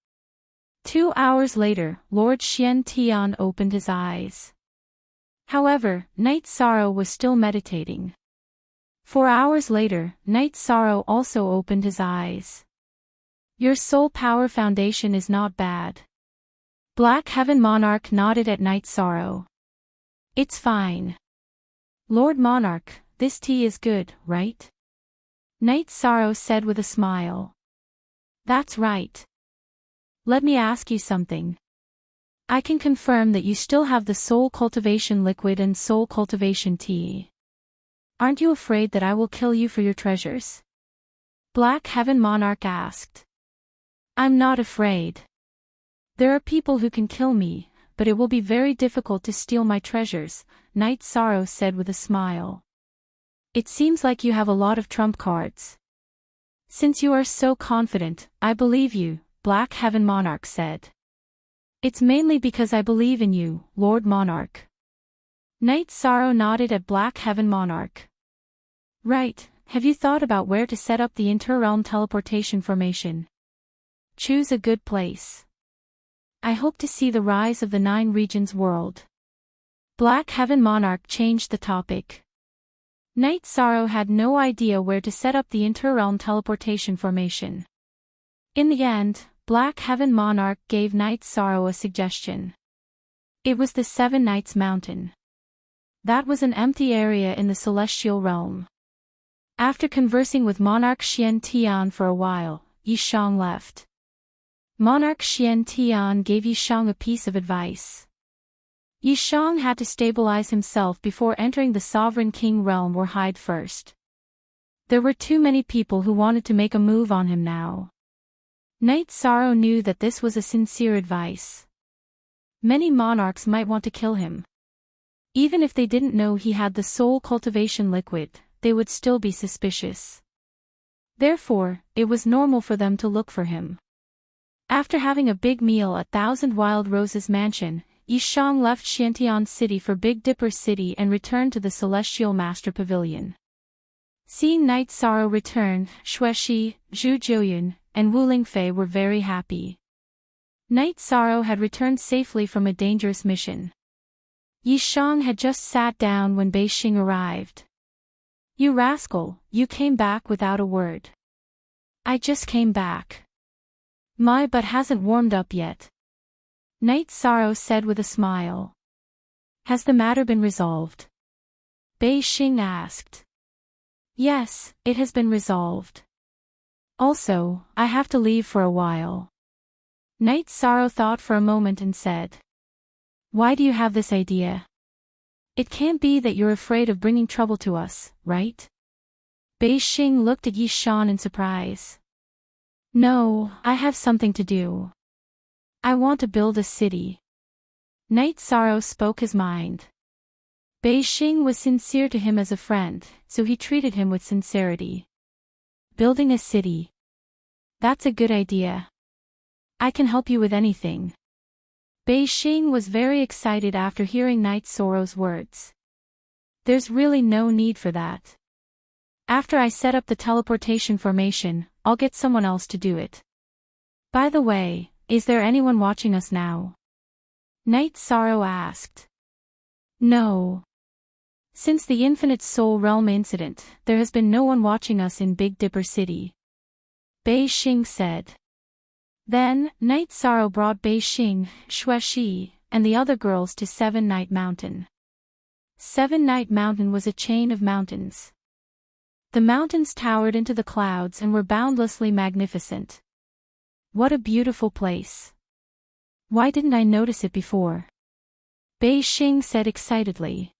2 hours later, Lord Xian Tian opened his eyes. However, Night Sorrow was still meditating. 4 hours later, Night Sorrow also opened his eyes. Your soul power foundation is not bad. Black Heaven Monarch nodded at Night Sorrow. It's fine. Lord Monarch, this tea is good, right? Night Sorrow said with a smile. That's right. Let me ask you something. I can confirm that you still have the soul cultivation liquid and soul cultivation tea. Aren't you afraid that I will kill you for your treasures? Black Heaven Monarch asked. I'm not afraid. There are people who can kill me, but it will be very difficult to steal my treasures, Night Sorrow said with a smile. It seems like you have a lot of trump cards. Since you are so confident, I believe you, Black Heaven Monarch said. It's mainly because I believe in you, Lord Monarch. Night Sorrow nodded at Black Heaven Monarch. Right, have you thought about where to set up the inter-realm teleportation formation? Choose a good place. I hope to see the rise of the 9 regions world. Black Heaven Monarch changed the topic. Night Sorrow had no idea where to set up the inter-realm teleportation formation. In the end, Black Heaven Monarch gave Night Sorrow a suggestion. It was the 7 Nights Mountain. That was an empty area in the celestial realm. After conversing with Monarch Xian Tian for a while, Yishang left. Monarch Xian Tian gave Yishang a piece of advice. Yishang had to stabilize himself before entering the Sovereign King realm or hide first. There were too many people who wanted to make a move on him now. Night Sorrow knew that this was a sincere advice. Many monarchs might want to kill him. Even if they didn't know he had the soul cultivation liquid, they would still be suspicious. Therefore, it was normal for them to look for him. After having a big meal at Thousand Wild Roses Mansion, Yishang left Xiantian City for Big Dipper City and returned to the Celestial Master Pavilion. Seeing Night Sorrow return, Xuexi, Zhu Jiuyun, and Wu Lingfei were very happy. Night Sorrow had returned safely from a dangerous mission. Yishang had just sat down when Bei Xing arrived. You rascal, you came back without a word. I just came back. My butt hasn't warmed up yet. Night Sorrow said with a smile. Has the matter been resolved? Bei Xing asked. Yes, it has been resolved. Also, I have to leave for a while. Night Sorrow thought for a moment and said. Why do you have this idea? It can't be that you're afraid of bringing trouble to us, right? Bei Xing looked at Yi Shan in surprise. No, I have something to do. I want to build a city. Night Sorrow spoke his mind. Bei Xing was sincere to him as a friend, so he treated him with sincerity. Building a city. That's a good idea. I can help you with anything. Bei Xing was very excited after hearing Night Sorrow's words. There's really no need for that. After I set up the teleportation formation, I'll get someone else to do it. By the way, is there anyone watching us now? Night Sorrow asked. No. Since the Infinite Soul Realm incident, there has been no one watching us in Big Dipper City. Bei Xing said. Then, Night Sorrow brought Bei Xing, Xuexi, and the other girls to Seven Night Mountain. Seven Night Mountain was a chain of mountains. The mountains towered into the clouds and were boundlessly magnificent. What a beautiful place. Why didn't I notice it before? Bei Xing said excitedly.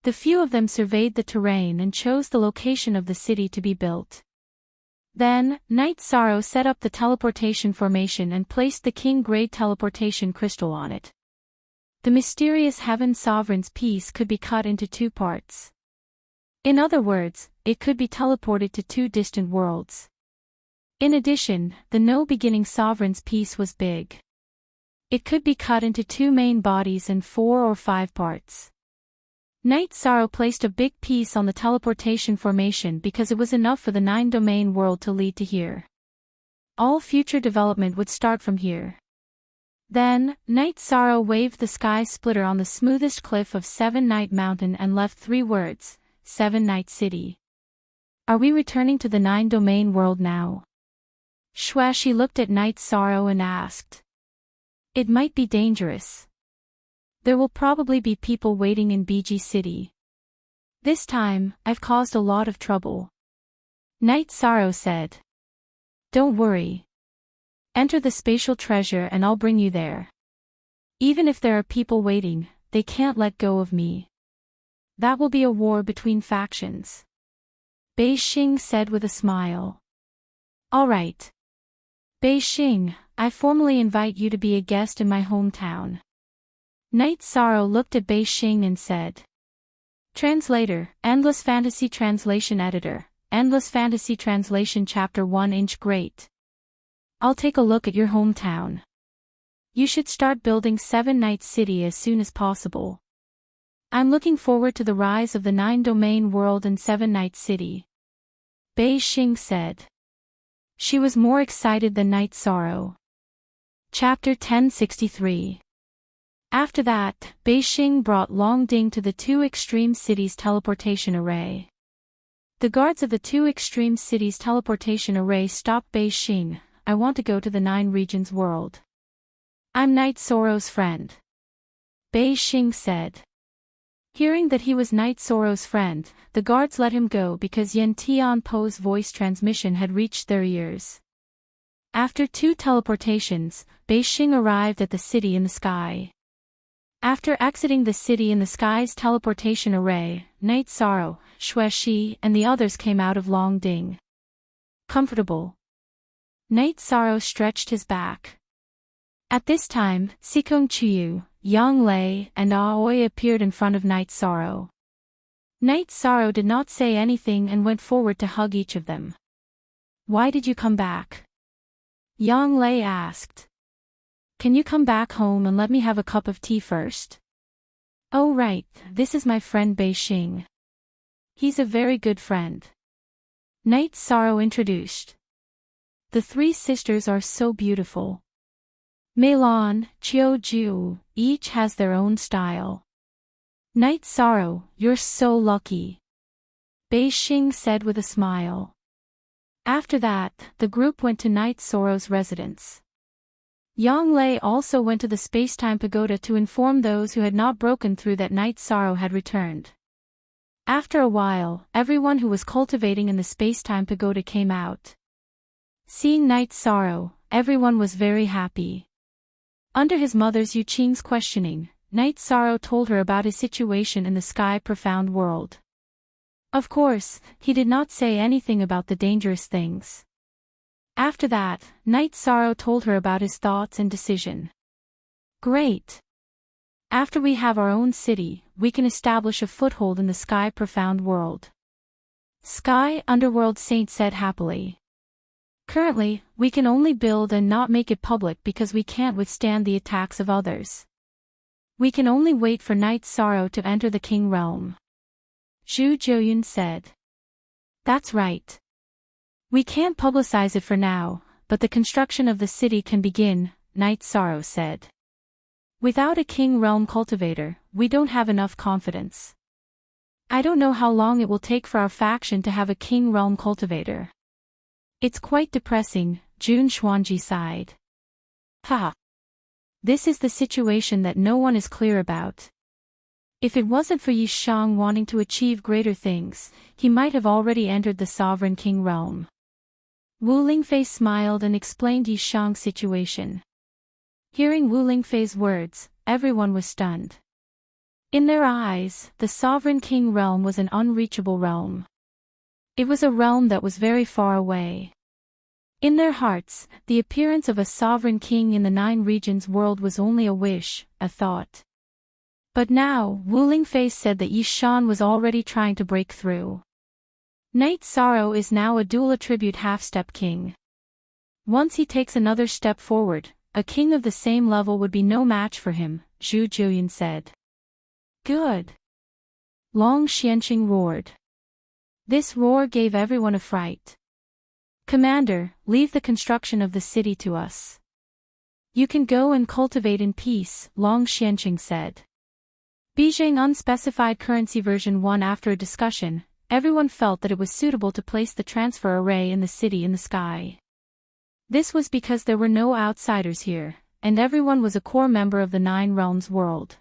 The few of them surveyed the terrain and chose the location of the city to be built. Then, Night Sorrow set up the teleportation formation and placed the King-grade teleportation crystal on it. The mysterious Heaven Sovereign's piece could be cut into two parts. In other words, it could be teleported to two distant worlds. In addition, the No-Beginning Sovereign's piece was big. It could be cut into two main bodies and 4 or 5 parts. Night Sorrow placed a big piece on the teleportation formation because it was enough for the 9-domain world to lead to here. All future development would start from here. Then, Night Sorrow waved the sky splitter on the smoothest cliff of Seven Night Mountain and left 3 words, Seven Night City. Are we returning to the 9-domain world now? Xuexi looked at Night Sorrow and asked. It might be dangerous. There will probably be people waiting in BG City. This time, I've caused a lot of trouble. Night Sorrow said. Don't worry. Enter the spatial treasure and I'll bring you there. Even if there are people waiting, they can't let go of me. That will be a war between factions. Bei Xing said with a smile. All right. Bei Xing, I formally invite you to be a guest in my hometown. Night Sorrow looked at Bei Xing and said. Translator, Endless Fantasy Translation Editor, Endless Fantasy Translation Chapter 1 Inch Great. I'll take a look at your hometown. You should start building Seven Night City as soon as possible. I'm looking forward to the rise of the 9-domain world and Seven Night City. Bei Xing said. She was more excited than Night Sorrow. Chapter 1063. After that, Bei Xing brought Long Ding to the 2 extreme cities teleportation array. The guards of the 2 extreme cities teleportation array stopped Bei Xing. I want to go to the 9 regions world. I'm Night Sorrow's friend. Bei Xing said. Hearing that he was Night Sorrow's friend, the guards let him go because Yen Tianpo's voice transmission had reached their ears. After 2 teleportations, Bei Xing arrived at the city in the sky. After exiting the city in the sky's teleportation array, Night Sorrow, Xuexi, and the others came out of Long Ding. Comfortable. Night Sorrow stretched his back. At this time, Sikong Chiyu, Yang Lei, and Aoi appeared in front of Night Sorrow. Night Sorrow did not say anything and went forward to hug each of them. Why did you come back? Yang Lei asked. Can you come back home and let me have a cup of tea first? Oh right, this is my friend Bei Xing. He's a very good friend. Night Sorrow introduced. The 3 sisters are so beautiful. Meilon, Chiu, each has their own style. Night Sorrow, you're so lucky. Bei Xing said with a smile. After that, the group went to Night Sorrow's residence. Yang Lei also went to the Spacetime Pagoda to inform those who had not broken through that Night Sorrow had returned. After a while, everyone who was cultivating in the Spacetime Pagoda came out. Seeing Night Sorrow, everyone was very happy. Under his mother's Yu Qing's questioning, Night Sorrow told her about his situation in the sky profound world. Of course, he did not say anything about the dangerous things. After that, Night Sorrow told her about his thoughts and decision. Great! After we have our own city, we can establish a foothold in the sky profound world. Sky Underworld Saint said happily. Currently, we can only build and not make it public because we can't withstand the attacks of others. We can only wait for Night Sorrow to enter the King Realm. Zhu Jiuyun said. That's right. We can't publicize it for now, but the construction of the city can begin, Night Sorrow said. Without a King Realm cultivator, we don't have enough confidence. I don't know how long it will take for our faction to have a King Realm cultivator. It's quite depressing, Jun Xuanji sighed. Haha. This is the situation that no one is clear about. If it wasn't for Yi Shang wanting to achieve greater things, he might have already entered the Sovereign King Realm. Wu Lingfei smiled and explained Yi Shang's situation. Hearing Wu Lingfei's words, everyone was stunned. In their eyes, the Sovereign King Realm was an unreachable realm. It was a realm that was very far away. In their hearts, the appearance of a sovereign king in the 9 regions world was only a wish, a thought. But now, Wu Lingfei said that Yi Shan was already trying to break through. Night Sorrow is now a dual attribute half-step king. Once he takes another step forward, a king of the same level would be no match for him, Zhu Jiuyun said. Good. Long Xianqing roared. This roar gave everyone a fright. Commander, leave the construction of the city to us. You can go and cultivate in peace, Long Xianqing said. Beijing Unspecified Currency version 1. After a discussion, everyone felt that it was suitable to place the transfer array in the city in the sky. This was because there were no outsiders here, and everyone was a core member of the 9 realms world.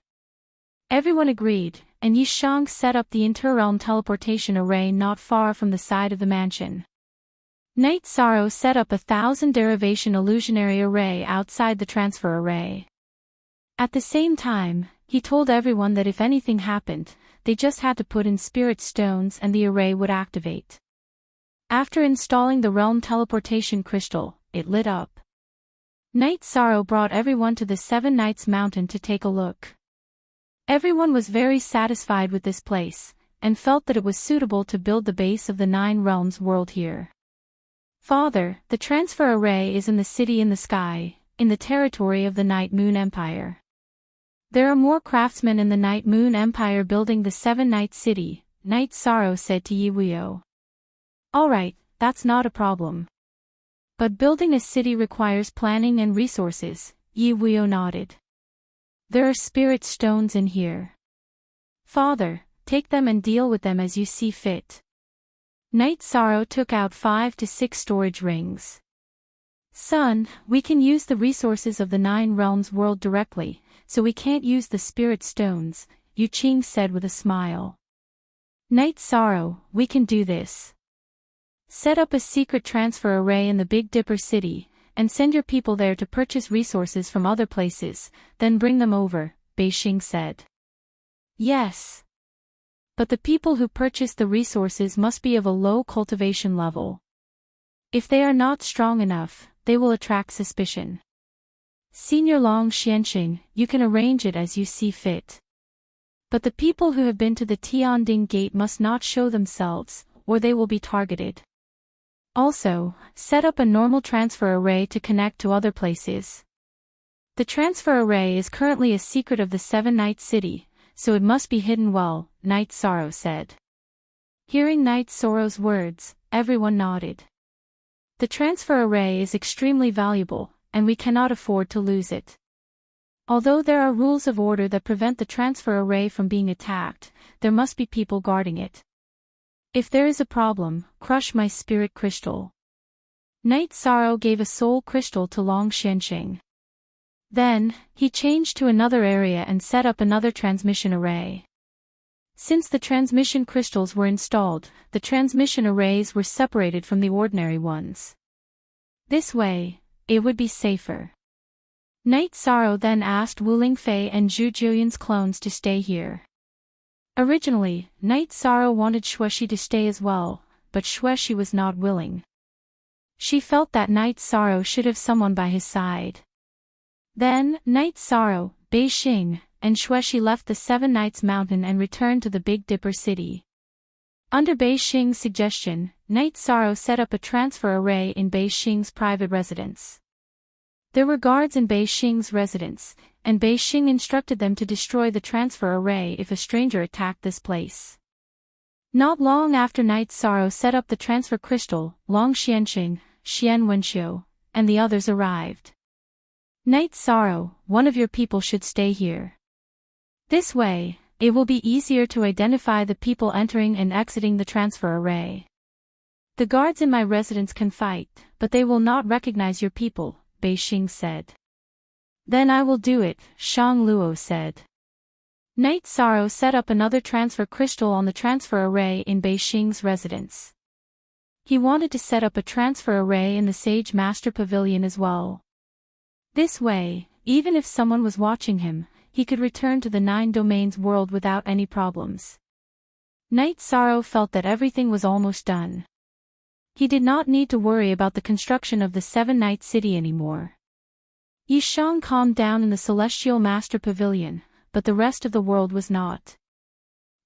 Everyone agreed, and Yi Shang set up the inter-realm teleportation array not far from the side of the mansion. Night Sorrow set up 1,000 derivation illusionary array outside the transfer array. At the same time, he told everyone that if anything happened, they just had to put in spirit stones and the array would activate. After installing the realm teleportation crystal, it lit up. Night Sorrow brought everyone to the 7 Nights Mountain to take a look. Everyone was very satisfied with this place, and felt that it was suitable to build the base of the 9 realms world here. Father, the transfer array is in the city in the sky, in the territory of the Night Moon Empire. There are more craftsmen in the Night Moon Empire building the 7 Night City, Night Sorrow said to Yi Wuyo. Alright, that's not a problem. But building a city requires planning and resources, Yi Wuyo nodded. There are spirit stones in here. Father, take them and deal with them as you see fit. Night Sorrow took out 5 to 6 storage rings. Son, we can use the resources of the 9 realms world directly, so we can't use the spirit stones, Yu Qing said with a smile. Night Sorrow, we can do this. Set up a secret transfer array in the Big Dipper city, and send your people there to purchase resources from other places, then bring them over, Beixing said. Yes. But the people who purchase the resources must be of a low cultivation level. If they are not strong enough, they will attract suspicion. Senior Long Xianqing, you can arrange it as you see fit. But the people who have been to the Tianding Gate must not show themselves, or they will be targeted. Also, set up a normal transfer array to connect to other places. The transfer array is currently a secret of the 7 Night City, so it must be hidden well, Night Sorrow said. Hearing Night Sorrow's words, everyone nodded. The transfer array is extremely valuable, and we cannot afford to lose it. Although there are rules of order that prevent the transfer array from being attacked, there must be people guarding it. If there is a problem, crush my spirit crystal. Night Sorrow gave a soul crystal to Long Xianxing. Then, he changed to another area and set up another transmission array. Since the transmission crystals were installed, the transmission arrays were separated from the ordinary ones. This way, it would be safer. Night Sorrow then asked Wu Lingfei and Zhu Jiuyan's clones to stay here. Originally, Night Sorrow wanted Xueshi to stay as well, but Xueshi was not willing. She felt that Night Sorrow should have someone by his side. Then, Night Sorrow, Bei Xing, and Xueshi left the Seven Nights Mountain and returned to the Big Dipper city. Under Bei Xing's suggestion, Night Sorrow set up a transfer array in Bei Xing's private residence. There were guards in Bei Xing's residence, and Bei Xing instructed them to destroy the transfer array if a stranger attacked this place. Not long after Night Sorrow set up the transfer crystal, Long Xianxing, Xian Wenxiu, and the others arrived. Night Sorrow, one of your people should stay here. This way, it will be easier to identify the people entering and exiting the transfer array. The guards in my residence can fight, but they will not recognize your people, Bei Xing said. Then I will do it, Shang Luo said. Night Sorrow set up another transfer crystal on the transfer array in Bei Xing's residence. He wanted to set up a transfer array in the Sage Master Pavilion as well. This way, even if someone was watching him, he could return to the Nine Domains world without any problems. Night Sorrow felt that everything was almost done. He did not need to worry about the construction of the Seven Night City anymore. Yishang calmed down in the Celestial Master Pavilion, but the rest of the world was not.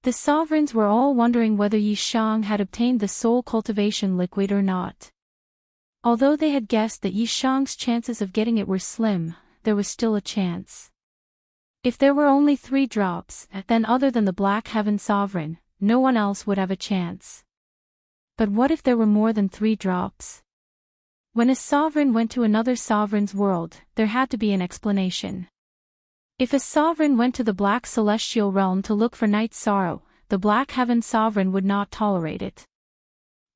The sovereigns were all wondering whether Yishang had obtained the soul cultivation liquid or not. Although they had guessed that Yishang's chances of getting it were slim, there was still a chance. If there were only 3 drops, then other than the Black Heaven Sovereign, no one else would have a chance. But what if there were more than 3 drops? When a sovereign went to another sovereign's world, there had to be an explanation. If a sovereign went to the Black Celestial Realm to look for Night Sorrow, the Black Heaven Sovereign would not tolerate it.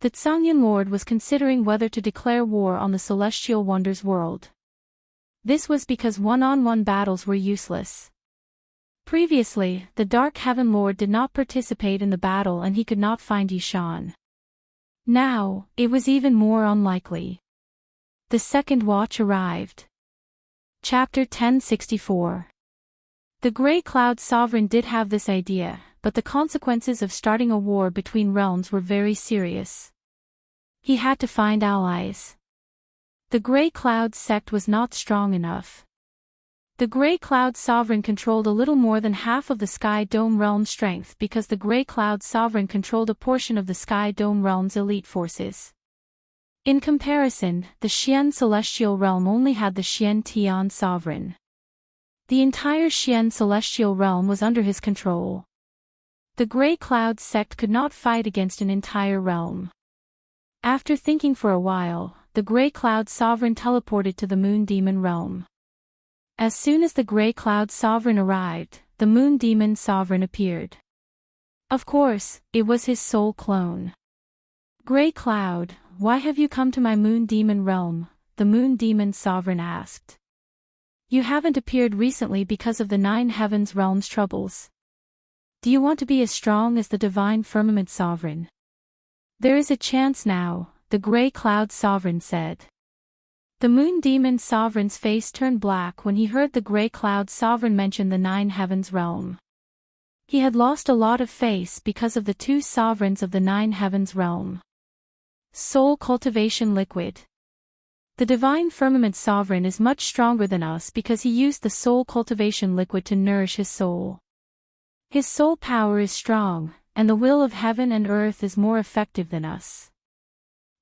The Zhangyan Lord was considering whether to declare war on the Celestial Wonders world. This was because one-on-one battles were useless. Previously, the Dark Heaven Lord did not participate in the battle and he could not find Yishan. Now, it was even more unlikely. The second watch arrived. Chapter 1064. The Grey Cloud Sovereign did have this idea, but the consequences of starting a war between realms were very serious. He had to find allies. The Grey Cloud sect was not strong enough. The Grey Cloud Sovereign controlled a little more than half of the Sky Dome realm strength because the Grey Cloud Sovereign controlled a portion of the Sky Dome realm's elite forces. In comparison, the Xian Celestial Realm only had the Xian Tian Sovereign. The entire Xian Celestial Realm was under his control. The Grey Cloud sect could not fight against an entire realm. After thinking for a while, the Grey Cloud Sovereign teleported to the Moon Demon realm. As soon as the Grey Cloud Sovereign arrived, the Moon Demon Sovereign appeared. Of course, it was his soul clone. Grey Cloud, why have you come to my Moon Demon realm? The Moon Demon Sovereign asked. You haven't appeared recently because of the 9 Heavens realm's troubles. Do you want to be as strong as the Divine Firmament Sovereign? There is a chance now, the Grey Cloud Sovereign said. The Moon Demon Sovereign's face turned black when he heard the Grey Cloud Sovereign mention the 9 Heavens realm. He had lost a lot of face because of the 2 sovereigns of the 9 Heavens realm. Soul cultivation liquid. The Divine Firmament Sovereign is much stronger than us because he used the soul cultivation liquid to nourish his soul. His soul power is strong, and the will of heaven and earth is more effective than us.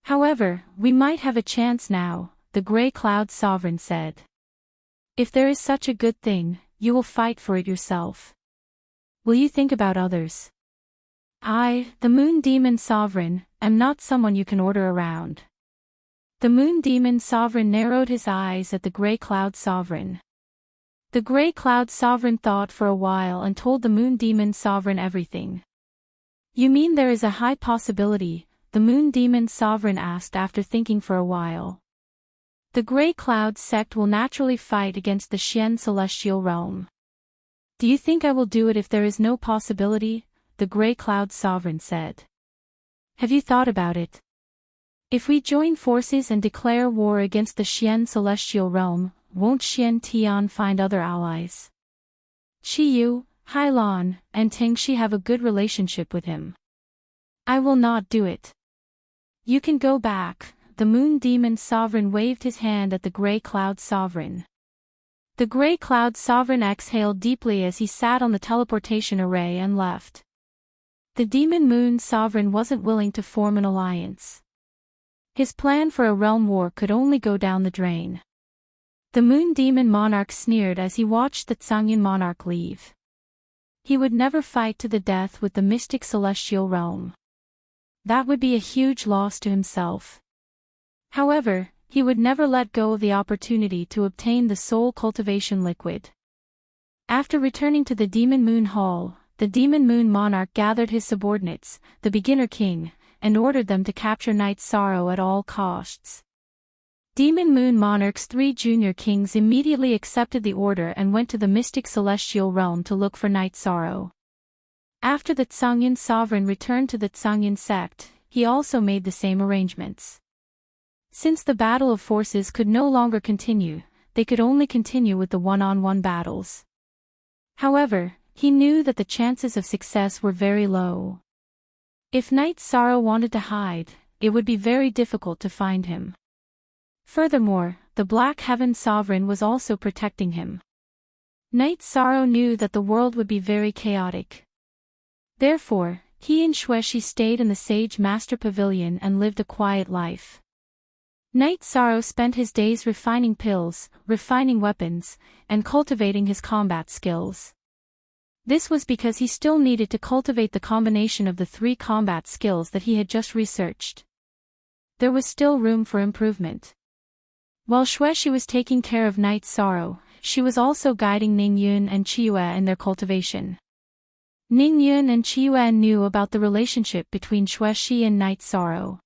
However, we might have a chance now, the Grey Cloud Sovereign said. If there is such a good thing, you will fight for it yourself. Will you think about others? I, the Moon Demon Sovereign, am not someone you can order around. The Moon Demon Sovereign narrowed his eyes at the Grey Cloud Sovereign. The Grey Cloud Sovereign thought for a while and told the Moon Demon Sovereign everything. You mean there is a high possibility, the moon demon sovereign asked after thinking for a while. The gray cloud sect will naturally fight against the Xian celestial realm. Do you think I will do it if there is no possibility? The gray cloud sovereign said. Have you thought about it? If we join forces and declare war against the Xian celestial realm, won't Xian Tian find other allies? Qiyu, Hailan, and Tingxi have a good relationship with him. I will not do it. You can go back. The moon demon sovereign waved his hand at the gray cloud sovereign. The gray cloud sovereign exhaled deeply as he sat on the teleportation array and left. The demon moon sovereign wasn't willing to form an alliance. His plan for a realm war could only go down the drain. The moon demon monarch sneered as he watched the Tsangyan monarch leave. He would never fight to the death with the mystic celestial realm. That would be a huge loss to himself. However, he would never let go of the opportunity to obtain the soul cultivation liquid. After returning to the Demon Moon Hall, the Demon Moon Monarch gathered his subordinates, the Beginner King, and ordered them to capture Night Sorrow at all costs. Demon Moon Monarch's 3 junior kings immediately accepted the order and went to the mystic celestial realm to look for Night Sorrow. After the Tsangyan sovereign returned to the Tsangyan sect, he also made the same arrangements. Since the battle of forces could no longer continue, they could only continue with the one-on-one battles. However, he knew that the chances of success were very low. If Night Sorrow wanted to hide, it would be very difficult to find him. Furthermore, the Black Heaven Sovereign was also protecting him. Night Sorrow knew that the world would be very chaotic. Therefore, he and Xuexi stayed in the Sage Master Pavilion and lived a quiet life. Night Sorrow spent his days refining pills, refining weapons, and cultivating his combat skills. This was because he still needed to cultivate the combination of the 3 combat skills that he had just researched. There was still room for improvement. While Xuexi was taking care of Night Sorrow, she was also guiding Ningyun and Qiyue in their cultivation. Ningyun and Qiyue knew about the relationship between Xuexi and Night Sorrow.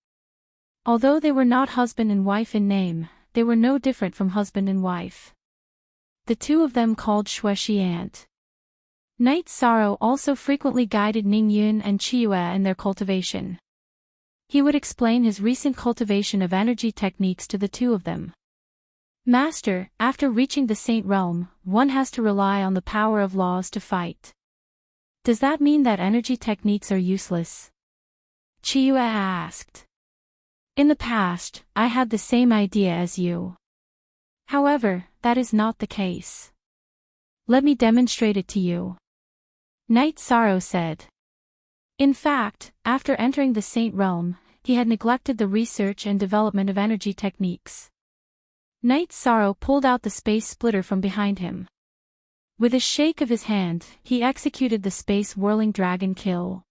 Although they were not husband and wife in name, they were no different from husband and wife. The two of them called Xuexi aunt. Night Sorrow also frequently guided Ningyun and Qiyue in their cultivation. He would explain his recent cultivation of energy techniques to the two of them. Master, after reaching the Saint Realm, one has to rely on the power of laws to fight. Does that mean that energy techniques are useless? Qiyue asked. In the past, I had the same idea as you. However, that is not the case. Let me demonstrate it to you. Night Sorrow said. In fact, after entering the Saint Realm, he had neglected the research and development of energy techniques. Night Sorrow pulled out the space splitter from behind him. With a shake of his hand, he executed the space whirling dragon kill.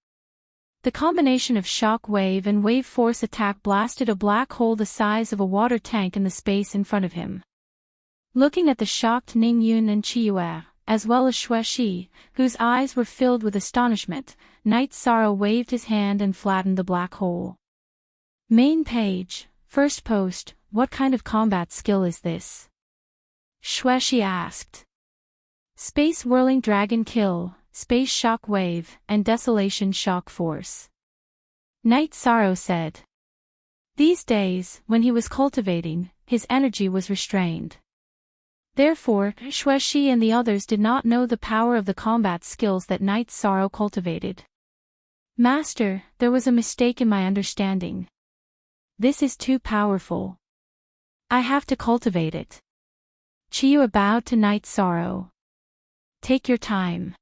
The combination of shock wave and wave force attack blasted a black hole the size of a water tank in the space in front of him. Looking at the shocked Ningyun and Qiyue, as well as Xuexi, whose eyes were filled with astonishment, Night Sorrow waved his hand and flattened the black hole. Main page, first post, what kind of combat skill is this? Xuexi asked. Space whirling dragon kill, space shock wave, and desolation shock force. Night Sorrow said. These days, when he was cultivating, his energy was restrained. Therefore, Xuexi and the others did not know the power of the combat skills that Night Sorrow cultivated. Master, there was a mistake in my understanding. This is too powerful. I have to cultivate it. Qiyue bowed to Night Sorrow. Take your time.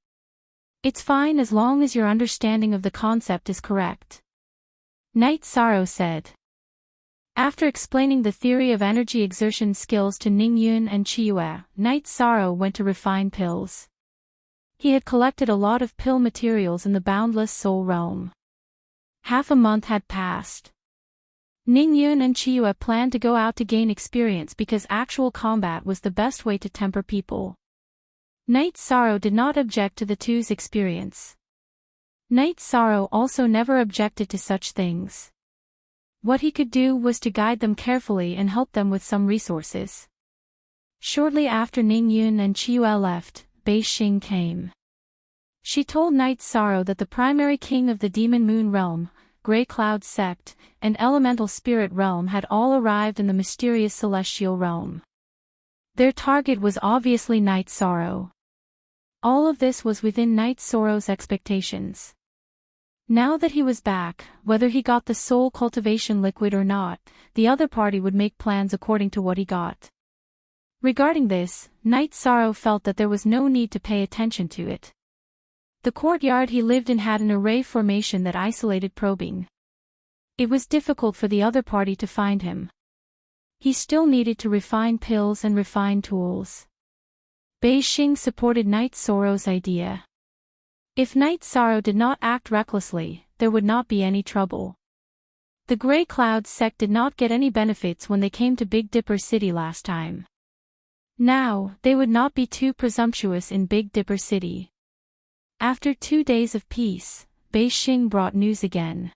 It's fine as long as your understanding of the concept is correct. Night Sorrow said. After explaining the theory of energy exertion skills to Ningyun and Qiyue, Night Sorrow went to refine pills. He had collected a lot of pill materials in the boundless soul realm. Half a month had passed. Ningyun and Qiyue planned to go out to gain experience because actual combat was the best way to temper people. Night Sorrow did not object to the two's experience. Night Sorrow also never objected to such things. What he could do was to guide them carefully and help them with some resources. Shortly after Ning Yun and Qiyu left, Bei Xing came. She told Night Sorrow that the primary king of the Demon Moon Realm, Grey Cloud Sect, and Elemental Spirit Realm had all arrived in the mysterious Celestial Realm. Their target was obviously Night Sorrow. All of this was within Night Sorrow's expectations. Now that he was back, whether he got the soul cultivation liquid or not, the other party would make plans according to what he got. Regarding this, Night Sorrow felt that there was no need to pay attention to it. The courtyard he lived in had an array formation that isolated probing. It was difficult for the other party to find him. He still needed to refine pills and refine tools. Bei Xing supported Night Sorrow's idea. If Night Sorrow did not act recklessly, there would not be any trouble. The Grey Cloud Sect did not get any benefits when they came to Big Dipper City last time. Now, they would not be too presumptuous in Big Dipper City. After 2 days of peace, Bei Xing brought news again.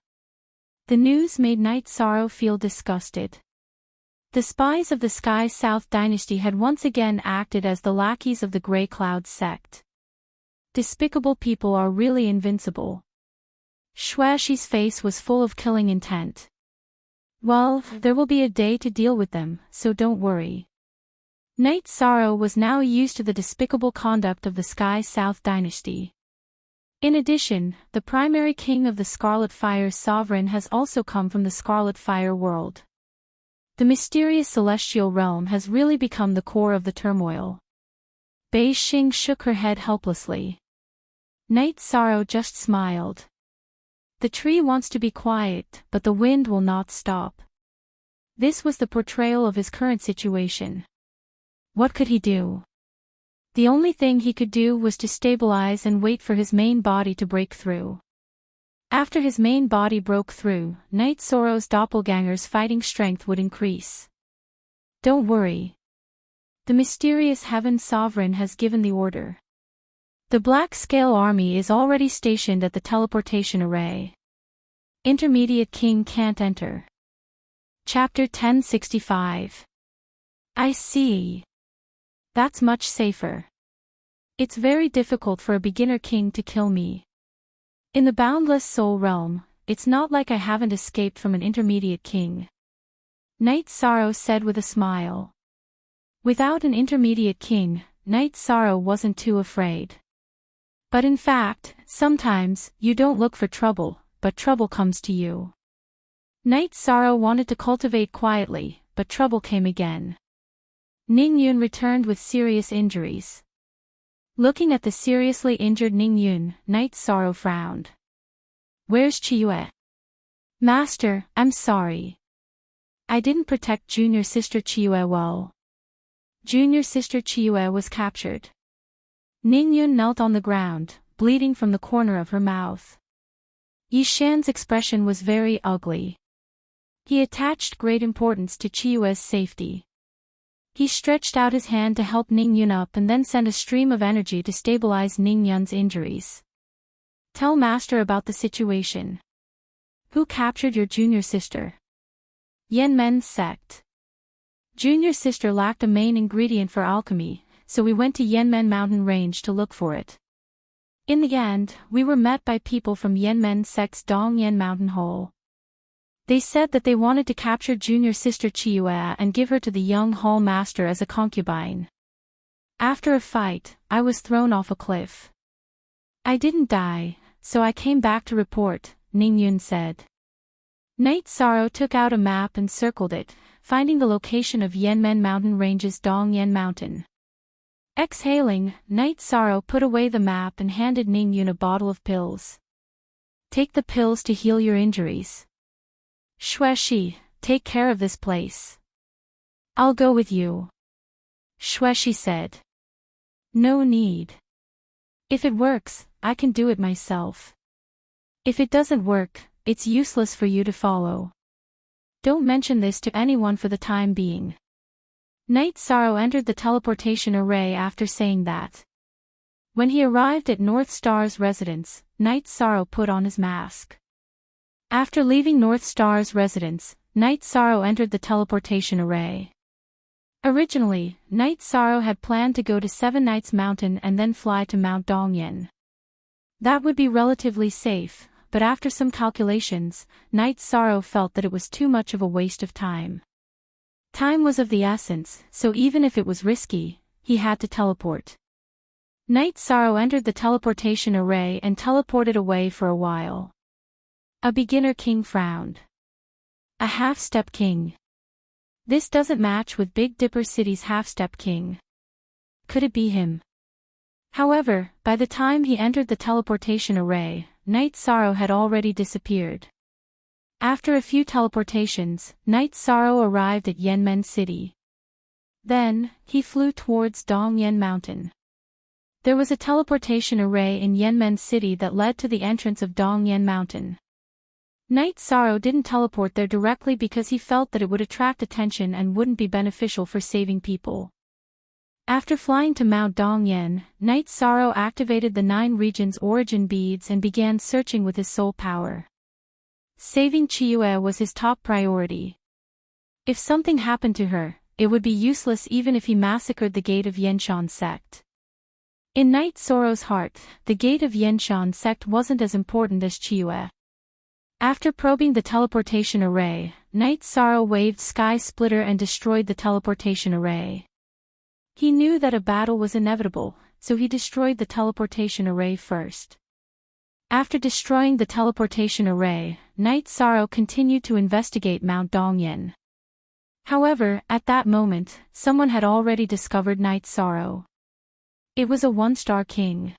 The news made Night Sorrow feel disgusted. The spies of the Sky South dynasty had once again acted as the lackeys of the Grey Cloud Sect. Despicable people are really invincible. Xuexi's face was full of killing intent. Well, there will be a day to deal with them, so don't worry. Night Sorrow was now used to the despicable conduct of the Sky South dynasty. In addition, the primary king of the Scarlet Fire Sovereign has also come from the Scarlet Fire world. The mysterious celestial realm has really become the core of the turmoil. Bei Xing shook her head helplessly. Night Sorrow just smiled. The tree wants to be quiet, but the wind will not stop. This was the portrayal of his current situation. What could he do? The only thing he could do was to stabilize and wait for his main body to break through. After his main body broke through, Night Sorrow's doppelganger's fighting strength would increase. Don't worry. The mysterious Heaven Sovereign has given the order. The Black Scale Army is already stationed at the teleportation array. Intermediate King can't enter. Chapter 1065. I see. That's much safer. It's very difficult for a beginner king to kill me. In the boundless soul realm, it's not like I haven't escaped from an intermediate king. Night Sorrow said with a smile. Without an intermediate king, Night Sorrow wasn't too afraid. But in fact, sometimes, you don't look for trouble, but trouble comes to you. Night Sorrow wanted to cultivate quietly, but trouble came again. Ning Yun returned with serious injuries. Looking at the seriously injured Ning Yun, Night Sorrow frowned. Where's Qiyu? Master, I'm sorry. I didn't protect junior sister Qiyu well. Junior sister Qiyu was captured. Ning Yun knelt on the ground, bleeding from the corner of her mouth. Yi Shan's expression was very ugly. He attached great importance to Qiyue's safety. He stretched out his hand to help Ning Yun up and then sent a stream of energy to stabilize Ning Yun's injuries. Tell Master about the situation. Who captured your junior sister? Yanmen's sect. Junior sister lacked a main ingredient for alchemy, so we went to Yanmen mountain range to look for it. In the end, we were met by people from Yanmen sect's Dongyan mountain hole. They said that they wanted to capture junior sister Qiyu and give her to the young hall master as a concubine. After a fight, I was thrown off a cliff. I didn't die, so I came back to report, Ning Yun said. Night Sorrow took out a map and circled it, finding the location of Yanmen mountain range's Dongyan mountain. Exhaling, Night Sorrow put away the map and handed Ning Yun a bottle of pills. Take the pills to heal your injuries. Xuexi, take care of this place. I'll go with you. Xuexi said. No need. If it works, I can do it myself. If it doesn't work, it's useless for you to follow. Don't mention this to anyone for the time being. Night Sorrow entered the teleportation array after saying that. When he arrived at North Star's residence, Night Sorrow put on his mask. After leaving North Star's residence, Night Sorrow entered the teleportation array. Originally, Night Sorrow had planned to go to Seven Nights Mountain and then fly to Mount Dongyan. That would be relatively safe, but after some calculations, Night Sorrow felt that it was too much of a waste of time. Time was of the essence, so even if it was risky, he had to teleport. Night Sorrow entered the teleportation array and teleported away for a while. A beginner king frowned. A half-step king. This doesn't match with Big Dipper City's half-step king. Could it be him? However, by the time he entered the teleportation array, Night Sorrow had already disappeared. After a few teleportations, Night Sorrow arrived at Yenmen City. Then, he flew towards Dongyan Mountain. There was a teleportation array in Yenmen City that led to the entrance of Dongyan Mountain. Night Sorrow didn't teleport there directly because he felt that it would attract attention and wouldn't be beneficial for saving people. After flying to Mount Dongyan, Night Sorrow activated the 9 regions' origin beads and began searching with his soul power. Saving Chiyue was his top priority. If something happened to her, it would be useless even if he massacred the gate of Yenshan sect. In Night Sorrow's heart, the gate of Yenshan sect wasn't as important as Chiyue. After probing the teleportation array, Night Sorrow waved Sky Splitter and destroyed the teleportation array. He knew that a battle was inevitable, so he destroyed the teleportation array first. After destroying the teleportation array, Night Sorrow continued to investigate Mount Dongyan. However, at that moment, someone had already discovered Night Sorrow. It was a 1-star king.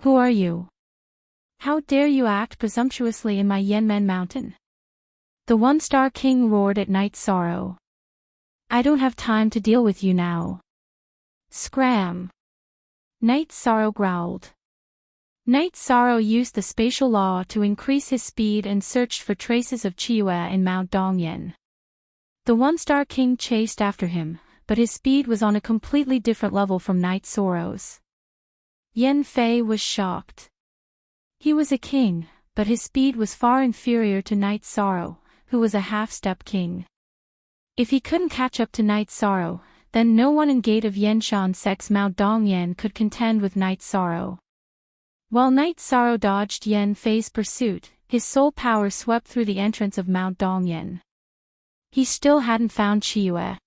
Who are you? How dare you act presumptuously in my Yenmen Mountain? The 1-star king roared at Night Sorrow. I don't have time to deal with you now. Scram! Night Sorrow growled. Night Sorrow used the spatial law to increase his speed and searched for traces of Chiyue in Mount Dongyan. The 1-star king chased after him, but his speed was on a completely different level from Night Sorrow's. Yen Fei was shocked. He was a king, but his speed was far inferior to Night Sorrow, who was a half-step king. If he couldn't catch up to Night Sorrow, then no one in Gate of Yenshan sect's Mount Dongyan could contend with Night Sorrow. While Night Sorrow dodged Yen Fei's pursuit, his soul power swept through the entrance of Mount Dongyan. He still hadn't found Chiyue.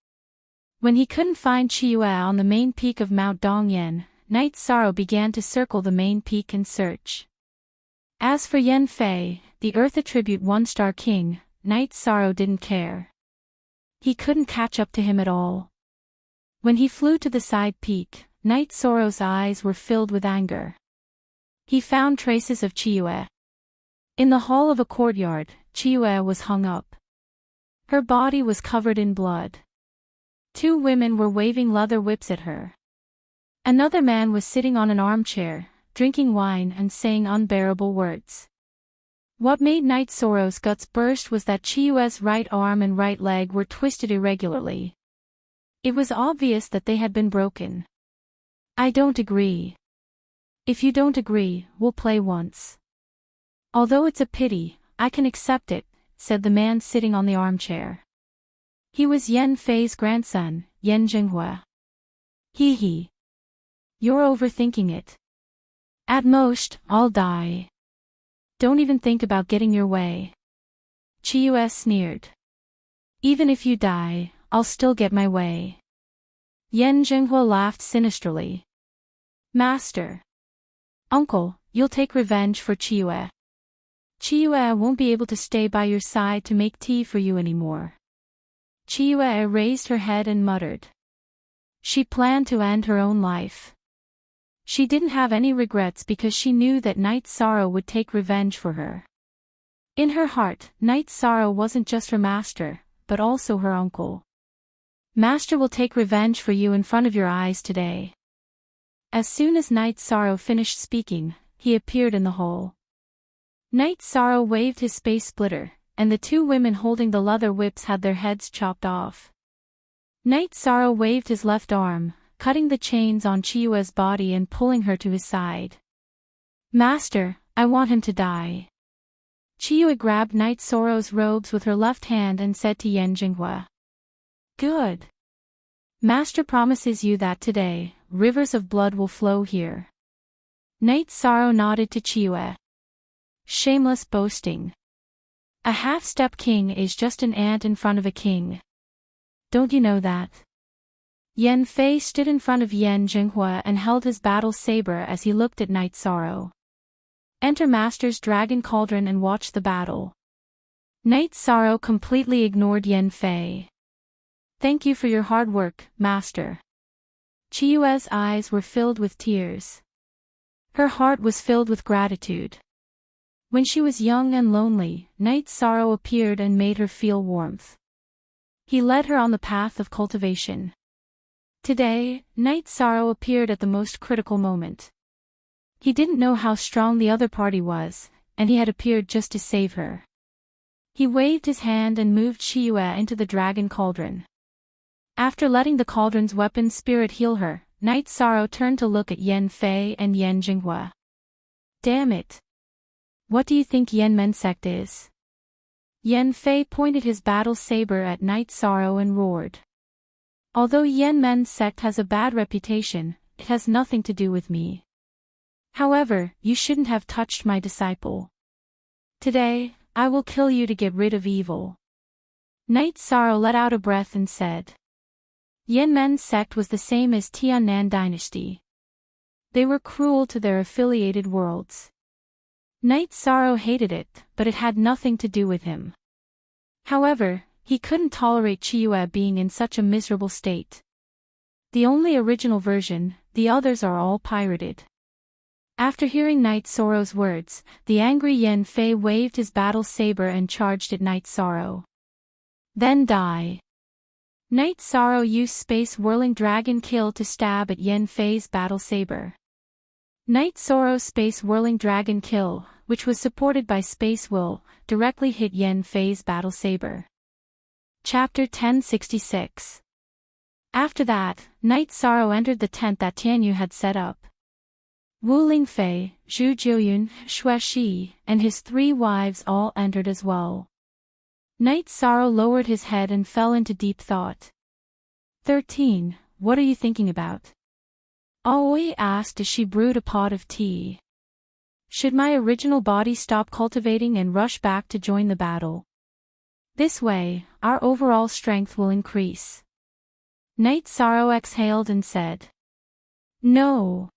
When he couldn't find Chiyue on the main peak of Mount Dongyan, Night Sorrow began to circle the main peak in search. As for Yen Fei, the Earth Attribute 1-star king, Night Sorrow didn't care. He couldn't catch up to him at all. When he flew to the side peak, Night Sorrow's eyes were filled with anger. He found traces of Chiyue. In the hall of a courtyard, Chiyue was hung up. Her body was covered in blood. 2 women were waving leather whips at her. Another man was sitting on an armchair, drinking wine and saying unbearable words. What made Night Sorrow's guts burst was that Chiyue's right arm and right leg were twisted irregularly. It was obvious that they had been broken. I don't agree. If you don't agree, we'll play once. Although it's a pity, I can accept it, said the man sitting on the armchair. He was Yen Fei's grandson, Yen Jinghua. Hee. You're overthinking it. At most, I'll die. Don't even think about getting your way. Chiyue sneered. Even if you die, I'll still get my way. Yen Jinghua laughed sinisterly. Master. Uncle, you'll take revenge for Chiyue. Chiyue won't be able to stay by your side to make tea for you anymore. Chiyue raised her head and muttered. She planned to end her own life. She didn't have any regrets because she knew that Night Sorrow would take revenge for her. In her heart, Night Sorrow wasn't just her master, but also her uncle. Master will take revenge for you in front of your eyes today. As soon as Night Sorrow finished speaking, he appeared in the hall. Night Sorrow waved his space splitter, and the 2 women holding the leather whips had their heads chopped off. Night Sorrow waved his left arm, cutting the chains on Chiyue's body and pulling her to his side. Master, I want him to die. Chiyue grabbed Night Sorrow's robes with her left hand and said to Yan Jinghua. Good. Master promises you that today, rivers of blood will flow here. Night Sorrow nodded to Chiyue. Shameless boasting. A half-step king is just an ant in front of a king. Don't you know that? Yan Fei stood in front of Yan Jinghua and held his battle saber as he looked at Night Sorrow. Enter Master's dragon cauldron and watch the battle. Night Sorrow completely ignored Yan Fei. Thank you for your hard work, Master. Chiyue's eyes were filled with tears. Her heart was filled with gratitude. When she was young and lonely, Night Sorrow appeared and made her feel warmth. He led her on the path of cultivation. Today, Night Sorrow appeared at the most critical moment. He didn't know how strong the other party was, and he had appeared just to save her. He waved his hand and moved Chiyue into the dragon cauldron. After letting the cauldron's weapon spirit heal her, Night Sorrow turned to look at Yan Fei and Yan Jinghua. Damn it! What do you think Yan Men sect is? Yan Fei pointed his battle saber at Night Sorrow and roared. Although Yan Men sect has a bad reputation, it has nothing to do with me. However, you shouldn't have touched my disciple. Today, I will kill you to get rid of evil. Night Sorrow let out a breath and said. Yan Men's sect was the same as Tiannan dynasty. They were cruel to their affiliated worlds. Night Sorrow hated it, but it had nothing to do with him. However, he couldn't tolerate Chiyue being in such a miserable state. The only original version, the others are all pirated. After hearing Night Sorrow's words, the angry Yan Fei waved his battle saber and charged at Night Sorrow. Then die. Night Sorrow used Space Whirling Dragon Kill to stab at Yan Fei's battle saber. Night Sorrow's Space Whirling Dragon Kill, which was supported by Space Will, directly hit Yan Fei's battle saber. Chapter 1066. After that, Night Sorrow entered the tent that Tianyu had set up. Wu Lingfei, Zhu Jiuyun, Xue Shi, and his 3 wives all entered as well. Night Sorrow lowered his head and fell into deep thought. 13. What are you thinking about? Aoi asked as she brewed a pot of tea. Should my original body stop cultivating and rush back to join the battle? This way, our overall strength will increase. Night Sorrow exhaled and said. No.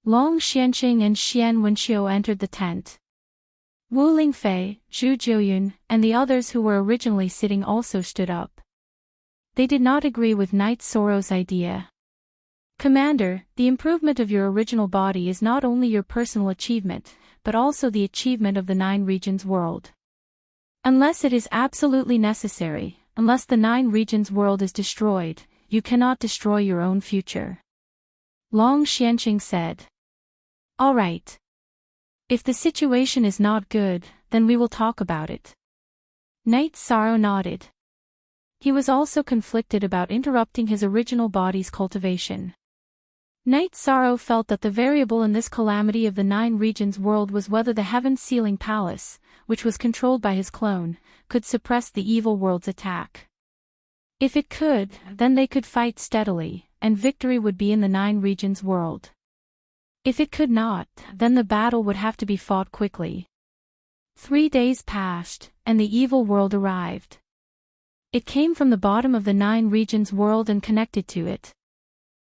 Long Xianqing and Xian Wenqiu entered the tent. Wu Lingfei, Zhu Jiuyun, and the others who were originally sitting also stood up. They did not agree with Night Sorrow's idea. Commander, the improvement of your original body is not only your personal achievement, but also the achievement of the 9 regions world. Unless it is absolutely necessary, unless the 9 regions world is destroyed, you cannot destroy your own future. Long Xianqing said. All right. If the situation is not good, then we will talk about it. Night Sorrow nodded. He was also conflicted about interrupting his original body's cultivation. Night Sorrow felt that the variable in this calamity of the 9 regions world was whether the Heaven Sealing Palace, which was controlled by his clone, could suppress the evil world's attack. If it could, then they could fight steadily, and victory would be in the 9 regions world. If it could not, then the battle would have to be fought quickly. 3 days passed, and the evil world arrived. It came from the bottom of the 9 regions world and connected to it.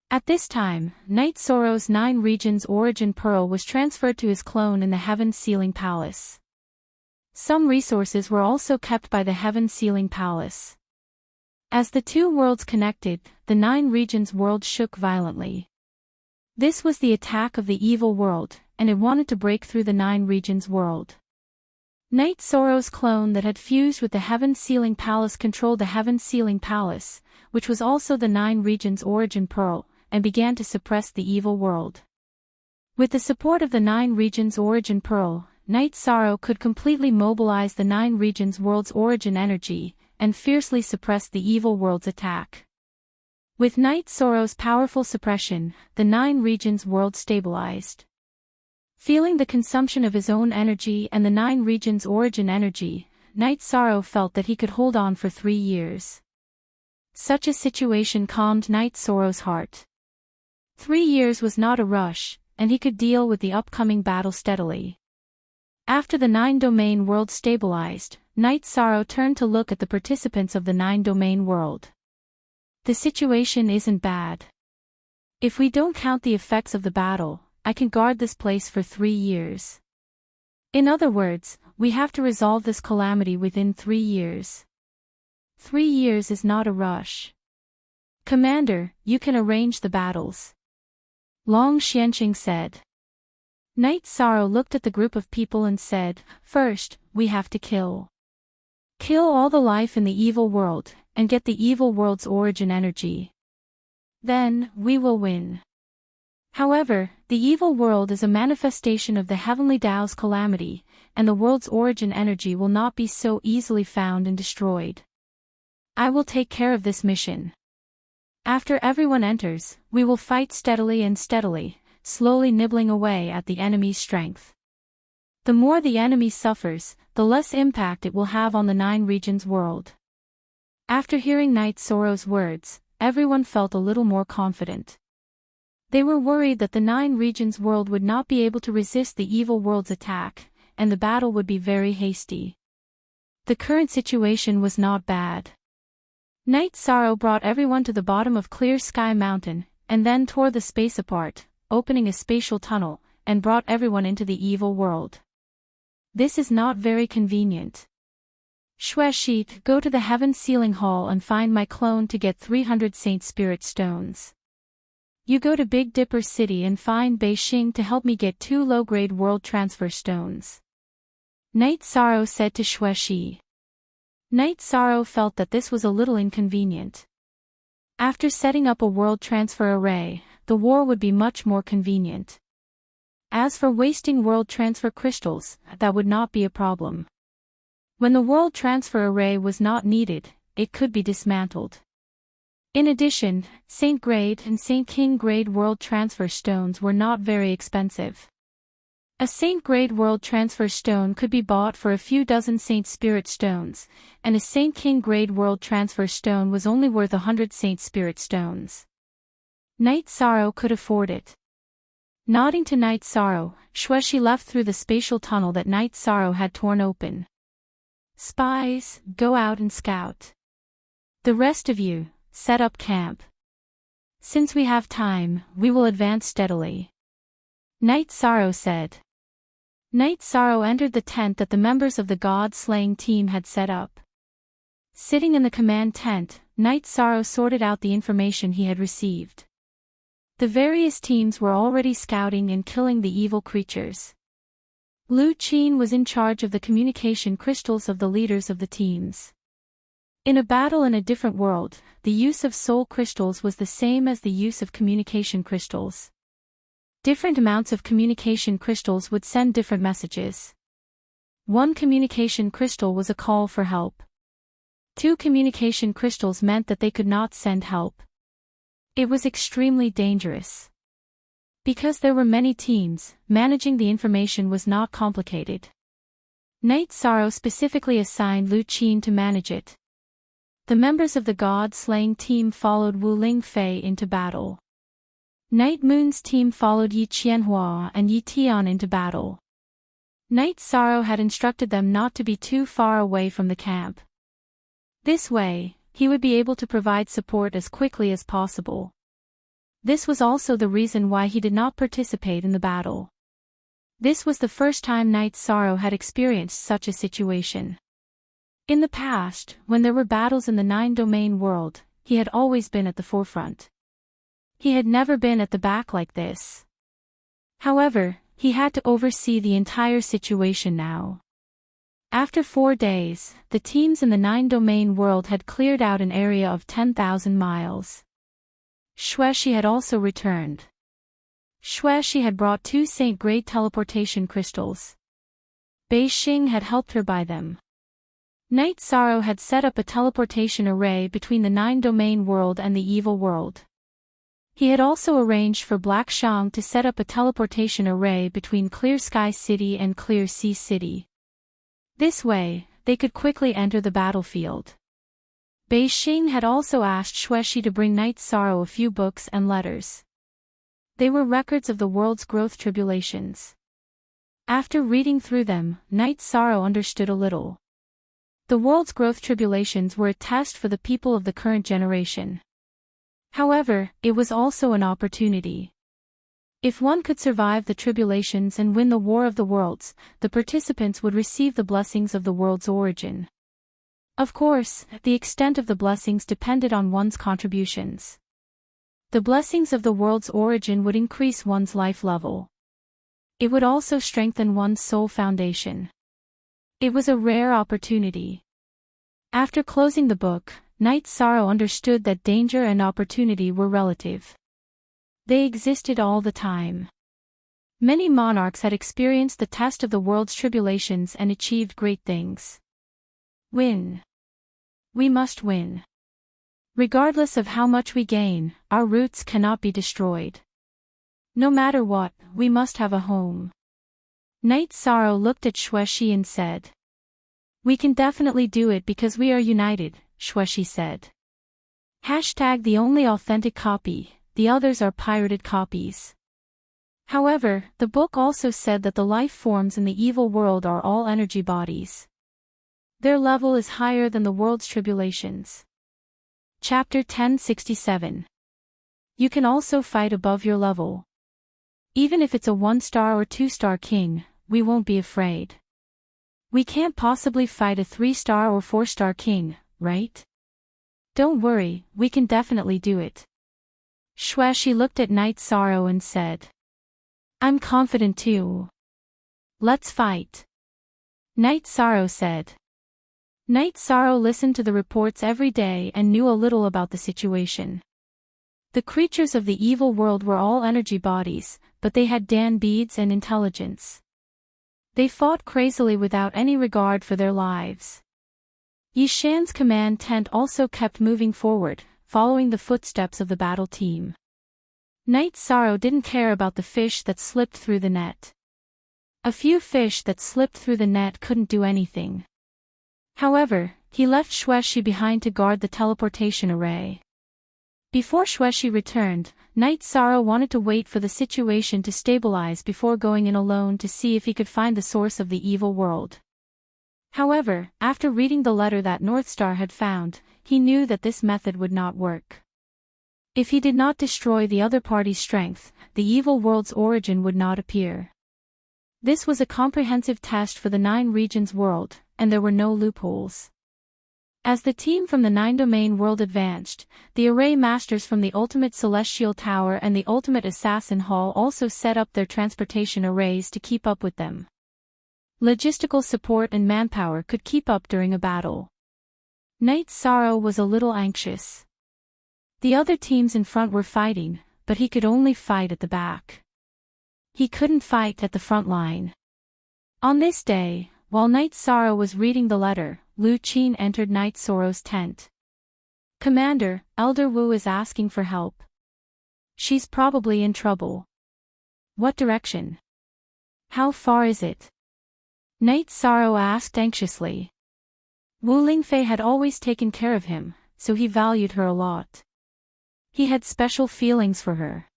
At this time, Night Sorrow's 9 regions origin pearl was transferred to his clone in the Heaven Sealing Palace. Some resources were also kept by the Heaven Sealing Palace. As the 2 worlds connected, the 9 regions world shook violently. This was the attack of the evil world, and it wanted to break through the 9 regions world. Night Sorrow's clone that had fused with the Heaven Sealing Palace controlled the Heaven Sealing Palace, which was also the 9 regions origin pearl, and began to suppress the evil world. With the support of the 9 regions origin pearl, Night Sorrow could completely mobilize the 9 regions world's origin energy, and fiercely suppress the evil world's attack. With Night Sorrow's powerful suppression, the 9 regions world stabilized. Feeling the consumption of his own energy and the 9 regions' origin energy, Night Sorrow felt that he could hold on for 3 years. Such a situation calmed Night Sorrow's heart. 3 years was not a rush, and he could deal with the upcoming battle steadily. After the 9-domain world stabilized, Night Sorrow turned to look at the participants of the 9-domain world. The situation isn't bad. If we don't count the effects of the battle, I can guard this place for 3 years. In other words, we have to resolve this calamity within 3 years. 3 years is not a rush. Commander, you can arrange the battles. Long Xianqing said. Night Sorrow looked at the group of people and said, "First, we have to kill. Kill all the life in the evil world, and get the evil world's origin energy. Then, we will win." However, the evil world is a manifestation of the heavenly Tao's calamity, and the world's origin energy will not be so easily found and destroyed. I will take care of this mission. After everyone enters, we will fight steadily and steadily, slowly nibbling away at the enemy's strength. The more the enemy suffers, the less impact it will have on the 9 regions world. After hearing Night Sorrow's words, everyone felt a little more confident. They were worried that the 9 regions world would not be able to resist the evil world's attack, and the battle would be very hasty. The current situation was not bad. Night Sorrow brought everyone to the bottom of Clear Sky Mountain, and then tore the space apart, opening a spatial tunnel, and brought everyone into the evil world. This is not very convenient. Xuexi, go to the Heaven Sealing Hall and find my clone to get 300 Saint Spirit Stones. You go to Big Dipper City and find Beixing to help me get 2 low-grade world transfer stones. Night Sorrow said to Xuexi. Night Sorrow felt that this was a little inconvenient. After setting up a world transfer array, the war would be much more convenient. As for wasting world transfer crystals, that would not be a problem. When the world transfer array was not needed, it could be dismantled. In addition, Saint Grade and Saint King Grade world transfer stones were not very expensive. A Saint Grade world transfer stone could be bought for a few dozen Saint Spirit stones, and a Saint King Grade world transfer stone was only worth 100 Saint Spirit stones. Night Sorrow could afford it. Nodding to Night Sorrow, Xuexi left through the spatial tunnel that Night Sorrow had torn open. Spies, go out and scout. The rest of you, set up camp. Since we have time, we will advance steadily. Night Sorrow said. Night Sorrow entered the tent that the members of the God-slaying team had set up. Sitting in the command tent, Night Sorrow sorted out the information he had received. The various teams were already scouting and killing the evil creatures. Lu Qin was in charge of the communication crystals of the leaders of the teams. In a battle in a different world, the use of soul crystals was the same as the use of communication crystals. Different amounts of communication crystals would send different messages. 1 communication crystal was a call for help. 2 communication crystals meant that they could not send help. It was extremely dangerous. Because there were many teams, managing the information was not complicated. Night Sorrow specifically assigned Lu Qin to manage it. The members of the God-slaying team followed Wu Lingfei into battle. Night Moon's team followed Yi Qianhua and Yi Tian into battle. Night Sorrow had instructed them not to be too far away from the camp. This way, he would be able to provide support as quickly as possible. This was also the reason why he did not participate in the battle. This was the first time Night Sorrow had experienced such a situation. In the past, when there were battles in the 9-domain world, he had always been at the forefront. He had never been at the back like this. However, he had to oversee the entire situation now. After 4 days, the teams in the 9-domain world had cleared out an area of 10,000 miles. Xuexi had also returned. Xuexi had brought 2 Saint Grade teleportation crystals. Beixing had helped her buy them. Night Sorrow had set up a teleportation array between the 9-domain world and the evil world. He had also arranged for Black Shang to set up a teleportation array between Clear Sky City and Clear Sea City. This way, they could quickly enter the battlefield. Bei Xing had also asked Xuexi to bring Night Sorrow a few books and letters. They were records of the world's growth tribulations. After reading through them, Night Sorrow understood a little. The world's growth tribulations were a test for the people of the current generation. However, it was also an opportunity. If one could survive the tribulations and win the War of the Worlds, the participants would receive the blessings of the world's origin. Of course, the extent of the blessings depended on one's contributions. The blessings of the world's origin would increase one's life level. It would also strengthen one's soul foundation. It was a rare opportunity. After closing the book, Night Sorrow understood that danger and opportunity were relative. They existed all the time. Many monarchs had experienced the test of the world's tribulations and achieved great things. Win. We must win. Regardless of how much we gain, our roots cannot be destroyed. No matter what, we must have a home. Night Sorrow looked at Xuexi and said. We can definitely do it because we are united, Xuexi said. #the only authentic copy, the others are pirated copies. However, the book also said that the life forms in the evil world are all energy bodies. Their level is higher than the world's tribulations. Chapter 1067. You can also fight above your level. Even if it's a 1-star or 2-star king, we won't be afraid. We can't possibly fight a 3-star or 4-star king, right? Don't worry, we can definitely do it. Xuexi looked at Night Sorrow and said. I'm confident too. Let's fight. Night Sorrow said. Night Sorrow listened to the reports every day and knew a little about the situation. The creatures of the evil world were all energy bodies, but they had Dan beads and intelligence. They fought crazily without any regard for their lives. Yishan's command tent also kept moving forward, following the footsteps of the battle team. Night Sorrow didn't care about the fish that slipped through the net. A few fish that slipped through the net couldn't do anything. However, he left Xuexi behind to guard the teleportation array. Before Xuexi returned, Night Sorrow wanted to wait for the situation to stabilize before going in alone to see if he could find the source of the evil world. However, after reading the letter that Northstar had found, he knew that this method would not work. If he did not destroy the other party's strength, the evil world's origin would not appear. This was a comprehensive test for the 9 regions world, and there were no loopholes. As the team from the 9-domain world advanced, the array masters from the Ultimate Celestial Tower and the Ultimate Assassin Hall also set up their transportation arrays to keep up with them. Logistical support and manpower could keep up during a battle. Night Sorrow was a little anxious. The other teams in front were fighting, but he could only fight at the back. He couldn't fight at the front line. On this day, while Night Sorrow was reading the letter, Lu Qin entered Night Sorrow's tent. Commander, Elder Wu is asking for help. She's probably in trouble. What direction? How far is it? Night Sorrow asked anxiously. Wu Lingfei had always taken care of him, so he valued her a lot. He had special feelings for her.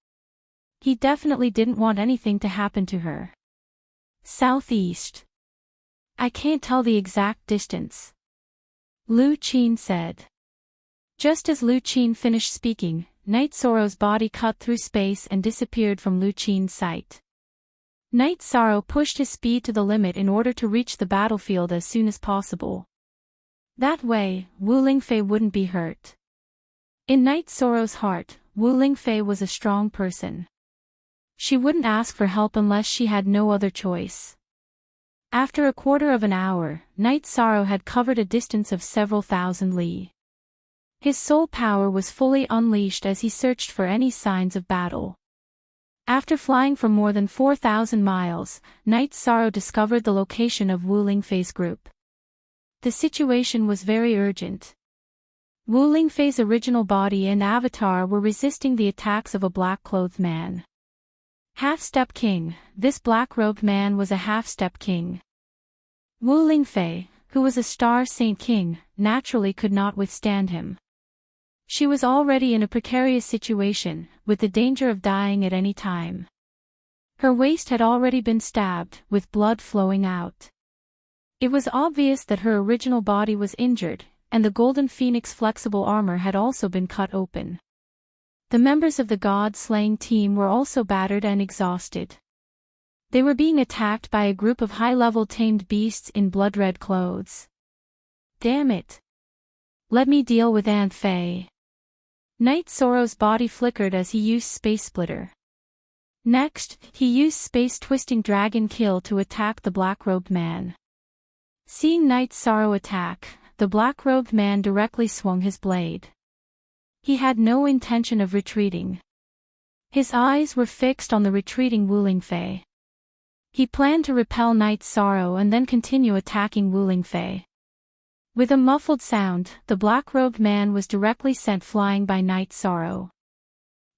He definitely didn't want anything to happen to her. Southeast. I can't tell the exact distance. Lu Qin said. Just as Lu Qin finished speaking, Night Sorrow's body cut through space and disappeared from Lu Qin's sight. Night Sorrow pushed his speed to the limit in order to reach the battlefield as soon as possible. That way, Wu Lingfei wouldn't be hurt. In Night Sorrow's heart, Wu Lingfei was a strong person. She wouldn't ask for help unless she had no other choice. After a quarter of an hour, Night Sorrow had covered a distance of several thousand li. His soul power was fully unleashed as he searched for any signs of battle. After flying for more than 4,000 miles, Night Sorrow discovered the location of Wu Lingfei's group. The situation was very urgent. Wu Lingfei's original body and avatar were resisting the attacks of a black-clothed man. Half-step king. This black-robed man was a half-step king. Wu Lingfei, who was a star saint king, naturally could not withstand him. She was already in a precarious situation, with the danger of dying at any time. Her waist had already been stabbed, with blood flowing out. It was obvious that her original body was injured, and the Golden Phoenix flexible armor had also been cut open. The members of the god-slaying team were also battered and exhausted. They were being attacked by a group of high-level tamed beasts in blood-red clothes. Damn it! Let me deal with Aunt Faye. Knight Sorrow's body flickered as he used Space Splitter. Next, he used Space Twisting Dragon Kill to attack the black-robed man. Seeing Knight Sorrow attack, the black-robed man directly swung his blade. He had no intention of retreating. His eyes were fixed on the retreating Wu Lingfei. He planned to repel Knight Sorrow and then continue attacking Wu Lingfei. With a muffled sound, the black-robed man was directly sent flying by Knight Sorrow.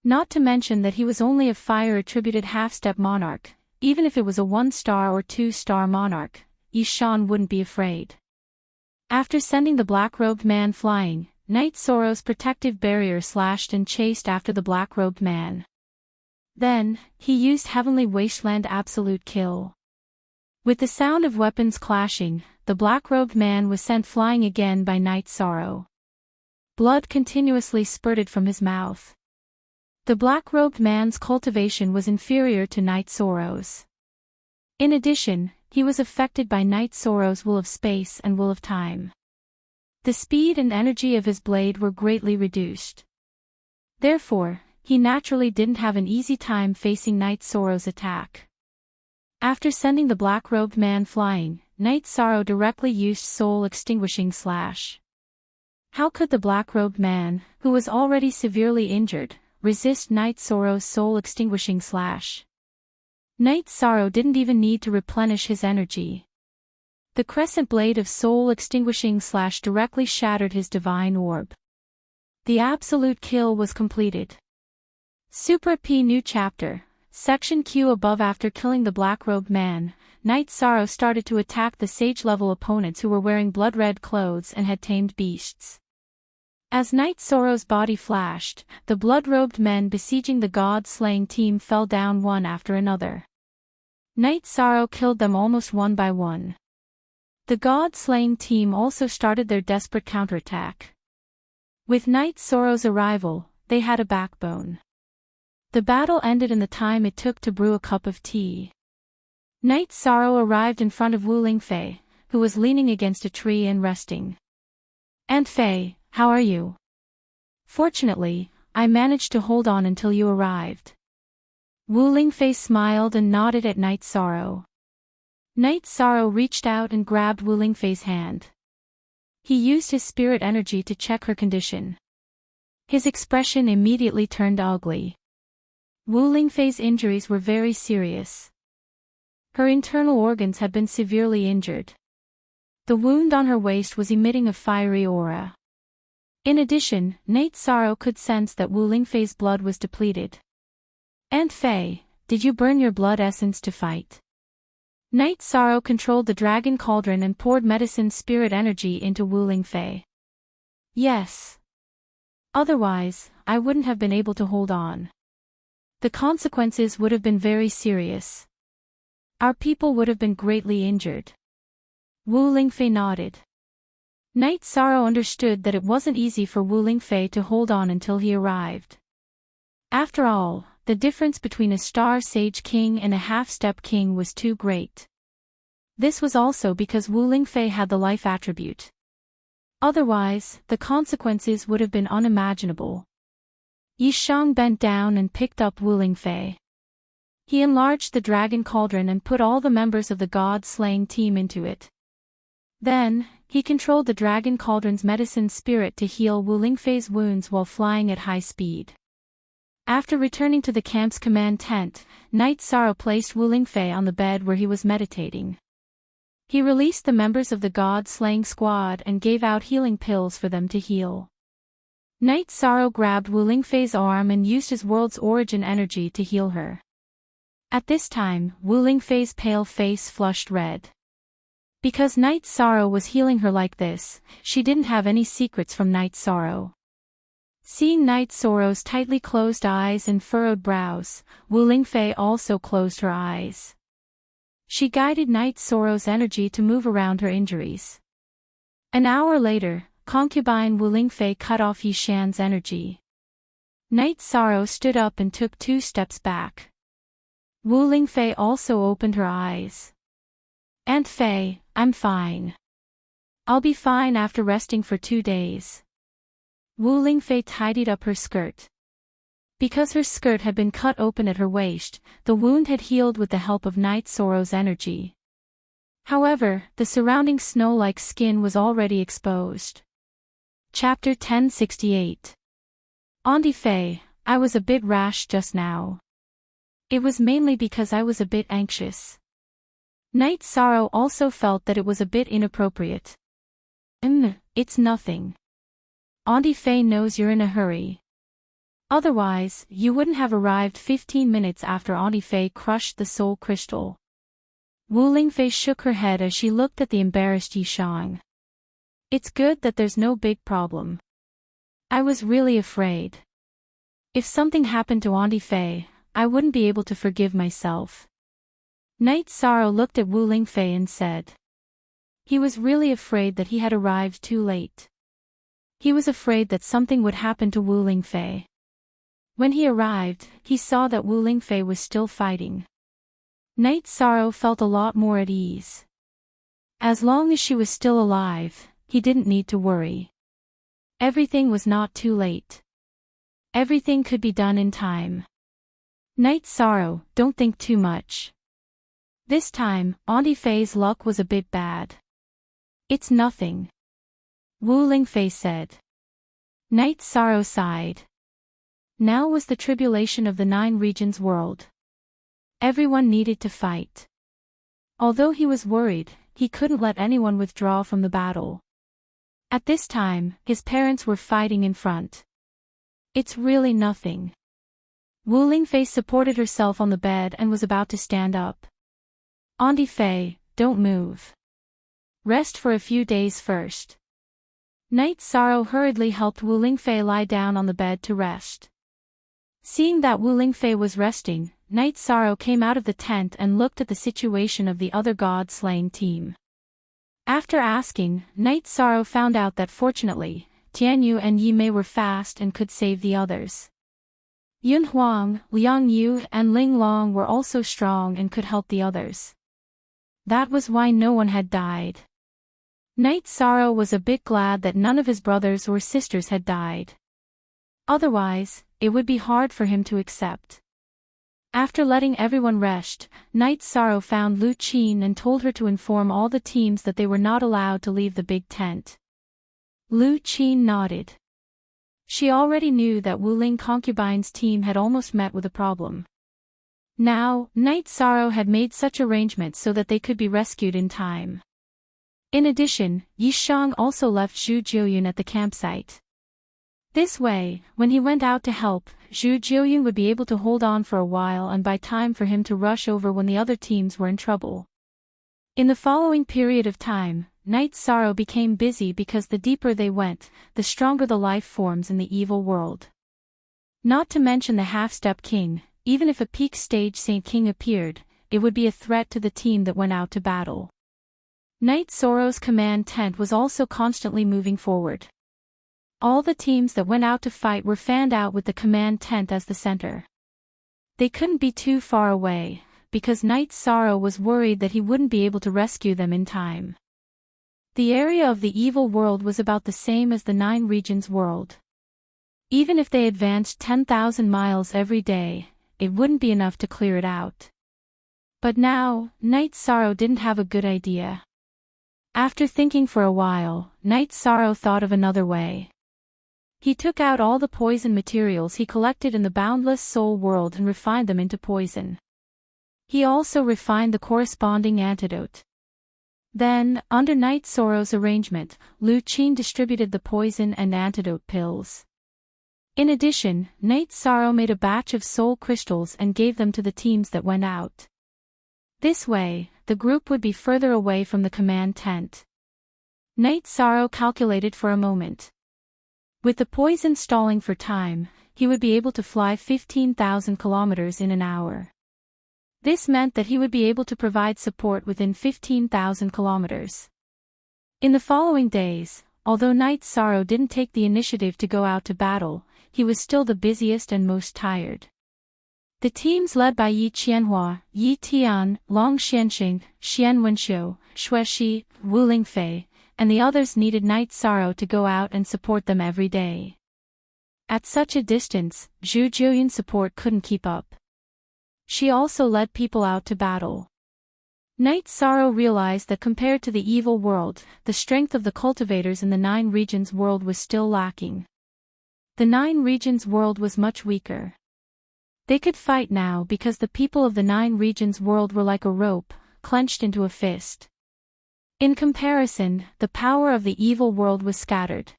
Not to mention that he was only a fire-attributed half-step monarch. Even if it was a 1-star or 2-star monarch, Yishan wouldn't be afraid. After sending the black-robed man flying, Knight Sorrow's protective barrier slashed and chased after the black-robed man. Then, he used Heavenly Wasteland Absolute Kill. With the sound of weapons clashing, the black-robed man was sent flying again by Knight Sorrow. Blood continuously spurted from his mouth. The black-robed man's cultivation was inferior to Knight Sorrow's. In addition, he was affected by Knight Sorrow's will of space and will of time. The speed and energy of his blade were greatly reduced. Therefore, he naturally didn't have an easy time facing Knight Sorrow's attack. After sending the black-robed man flying, Knight Sorrow directly used Soul Extinguishing Slash. How could the black-robed man, who was already severely injured, resist Knight Sorrow's Soul Extinguishing Slash? Knight Sorrow didn't even need to replenish his energy. The crescent blade of Soul Extinguishing Slash directly shattered his divine orb. The absolute kill was completed. Supra P. New Chapter, Section Q above. After killing the black-robed man, Knight Sorrow started to attack the sage-level opponents who were wearing blood-red clothes and had tamed beasts. As Knight Sorrow's body flashed, the blood-robed men besieging the god-slaying team fell down one after another. Knight Sorrow killed them almost one by one. The god-slaying team also started their desperate counterattack. With Knight Sorrow's arrival, they had a backbone. The battle ended in the time it took to brew a cup of tea. Knight Sorrow arrived in front of Wu Lingfei, who was leaning against a tree and resting. "Aunt Fei, how are you?" "Fortunately, I managed to hold on until you arrived." Wu Lingfei smiled and nodded at Knight Sorrow. Knight Sorrow reached out and grabbed Wu Lingfei's hand. He used his spirit energy to check her condition. His expression immediately turned ugly. Wu Lingfei's injuries were very serious. Her internal organs had been severely injured. The wound on her waist was emitting a fiery aura. In addition, Knight Sorrow could sense that Wu Lingfei's blood was depleted. "Aunt Fei, did you burn your blood essence to fight?" Knight Sorrow controlled the dragon cauldron and poured medicine spirit energy into Wu Lingfei. "Yes. Otherwise, I wouldn't have been able to hold on. The consequences would have been very serious. Our people would have been greatly injured." Wu Lingfei nodded. Knight Sorrow understood that it wasn't easy for Wu Lingfei to hold on until he arrived. After all, the difference between a star sage king and a half-step king was too great. This was also because Wu Lingfei had the life attribute. Otherwise, the consequences would have been unimaginable. Yishang bent down and picked up Wu Lingfei. He enlarged the dragon cauldron and put all the members of the god-slaying team into it. Then, he controlled the dragon cauldron's medicine spirit to heal Wu Lingfei's wounds while flying at high speed. After returning to the camp's command tent, Knight Sorrow placed Wu Lingfei on the bed where he was meditating. He released the members of the god-slaying squad and gave out healing pills for them to heal. Night Sorrow grabbed Wu Lingfei's arm and used his world's origin energy to heal her. At this time, Wu Lingfei's pale face flushed red. Because Night Sorrow was healing her like this, she didn't have any secrets from Night Sorrow. Seeing Night Sorrow's tightly closed eyes and furrowed brows, Wu Lingfei also closed her eyes. She guided Night Sorrow's energy to move around her injuries. An hour later, concubine Wu Lingfei cut off Yishan's energy. Night Sorrow stood up and took 2 steps back. Wu Lingfei also opened her eyes. Aunt Fei, I'm fine. I'll be fine after resting for 2 days. Wu Lingfei tidied up her skirt. Because her skirt had been cut open at her waist, the wound had healed with the help of Night Sorrow's energy. However, the surrounding snow-like skin was already exposed. Chapter 1068. Auntie Fei, I was a bit rash just now. It was mainly because I was a bit anxious. Night Sorrow also felt that it was a bit inappropriate. It's nothing. Auntie Fei knows you're in a hurry. Otherwise, you wouldn't have arrived 15 minutes after Auntie Fei crushed the soul crystal. Wu Lingfei shook her head as she looked at the embarrassed Yishang. It's good that there's no big problem. I was really afraid. If something happened to Auntie Fei, I wouldn't be able to forgive myself. Night Sorrow looked at Wu Lingfei and said. He was really afraid that he had arrived too late. He was afraid that something would happen to Wu Lingfei. When he arrived, he saw that Wu Lingfei was still fighting. Night Sorrow felt a lot more at ease. As long as she was still alive, he didn't need to worry. Everything was not too late. Everything could be done in time. Night Sorrow, don't think too much. This time, Auntie Fei's luck was a bit bad. It's nothing. Wu Lingfei said. Night Sorrow sighed. Now was the tribulation of the 9 regions world. Everyone needed to fight. Although he was worried, he couldn't let anyone withdraw from the battle. At this time, his parents were fighting in front. It's really nothing. Wu Lingfei supported herself on the bed and was about to stand up. Auntie Fei, don't move. Rest for a few days first. Night Sorrow hurriedly helped Wu Lingfei lie down on the bed to rest. Seeing that Wu Lingfei was resting, Night Sorrow came out of the tent and looked at the situation of the other god-slaying team. After asking, Night Sorrow found out that fortunately, Tianyu and Yi Mei were fast and could save the others. Yun Huang, Liang Yu and Ling Long were also strong and could help the others. That was why no one had died. Night Sorrow was a bit glad that none of his brothers or sisters had died. Otherwise, it would be hard for him to accept. After letting everyone rest, Night Sorrow found Lu Qin and told her to inform all the teams that they were not allowed to leave the big tent. Lu Qin nodded. She already knew that Wu Ling concubine's team had almost met with a problem. Now, Night Sorrow had made such arrangements so that they could be rescued in time. In addition, Yishang also left Zhu Jiuyun at the campsite. This way, when he went out to help, Zhu Jiuyun would be able to hold on for a while and buy time for him to rush over when the other teams were in trouble. In the following period of time, Night Sorrow became busy because the deeper they went, the stronger the life forms in the evil world. Not to mention the half-step king, even if a peak stage Saint King appeared, it would be a threat to the team that went out to battle. Night Sorrow's command tent was also constantly moving forward. All the teams that went out to fight were fanned out with the command tent as the center. They couldn't be too far away, because Night Sorrow was worried that he wouldn't be able to rescue them in time. The area of the evil world was about the same as the 9 regions world. Even if they advanced 10,000 miles every day, it wouldn't be enough to clear it out. But now, Night Sorrow didn't have a good idea. After thinking for a while, Night Sorrow thought of another way. He took out all the poison materials he collected in the boundless soul world and refined them into poison. He also refined the corresponding antidote. Then, under Night Sorrow's arrangement, Lu Qin distributed the poison and antidote pills. In addition, Night Sorrow made a batch of soul crystals and gave them to the teams that went out. This way, the group would be further away from the command tent. Night Sorrow calculated for a moment. With the poison stalling for time, he would be able to fly 15,000 kilometers in an hour. This meant that he would be able to provide support within 15,000 kilometers. In the following days, although Night Sorrow didn't take the initiative to go out to battle, he was still the busiest and most tired. The teams led by Yi Qianhua, Yi Tian, Long Xianxing, Xian Wenxiu, Xuexi, Wu Lingfei, and the others needed Night Sorrow to go out and support them every day. At such a distance, Zhu Jiuyun's support couldn't keep up. She also led people out to battle. Night Sorrow realized that compared to the evil world, the strength of the cultivators in the Nine Regions world was still lacking. The Nine Regions world was much weaker. They could fight now because the people of the Nine Regions world were like a rope, clenched into a fist. In comparison, the power of the evil world was scattered.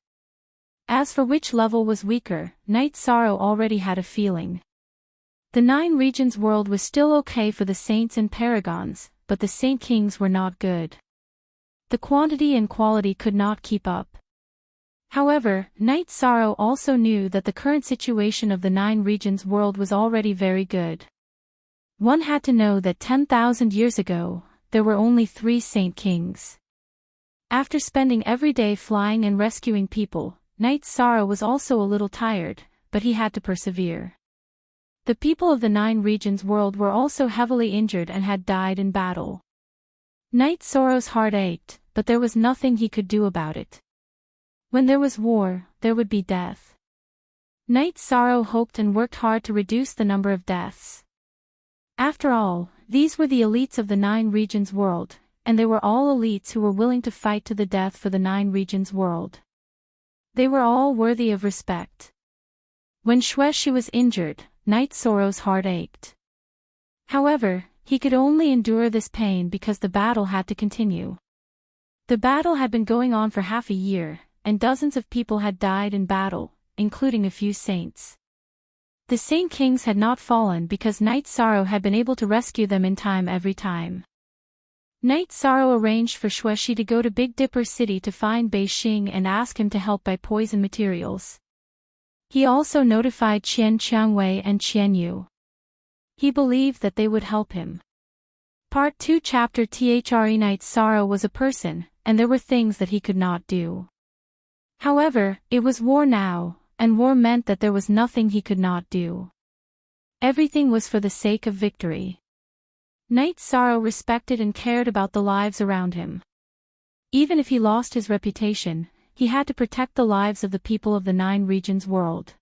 As for which level was weaker, Night Sorrow already had a feeling. The Nine Regions world was still okay for the saints and paragons, but the Saint Kings were not good. The quantity and quality could not keep up. However, Night Sorrow also knew that the current situation of the Nine Regions world was already very good. One had to know that 10,000 years ago, there were only 3 Saint Kings. After spending every day flying and rescuing people, Night Sorrow was also a little tired, but he had to persevere. The people of the Nine Regions world were also heavily injured and had died in battle. Night Sorrow's heart ached, but there was nothing he could do about it. When there was war, there would be death. Night Sorrow hoped and worked hard to reduce the number of deaths. After all, these were the elites of the Nine Regions world, and they were all elites who were willing to fight to the death for the Nine Regions world. They were all worthy of respect. When Xuexi was injured, Night Sorrow's heart ached. However, he could only endure this pain because the battle had to continue. The battle had been going on for half a year, and dozens of people had died in battle, including a few saints. The Saint Kings had not fallen because Night Sorrow had been able to rescue them in time every time. Night Sorrow arranged for Xuexi to go to Big Dipper City to find Beixing and ask him to help buy poison materials. He also notified Qian Qiangwei and Qian Yu. He believed that they would help him. Part 2 Chapter 3 Night Sorrow was a person, and there were things that he could not do. However, it was war now, and war meant that there was nothing he could not do. Everything was for the sake of victory. Night Sorrow respected and cared about the lives around him. Even if he lost his reputation, he had to protect the lives of the people of the Nine Regions world.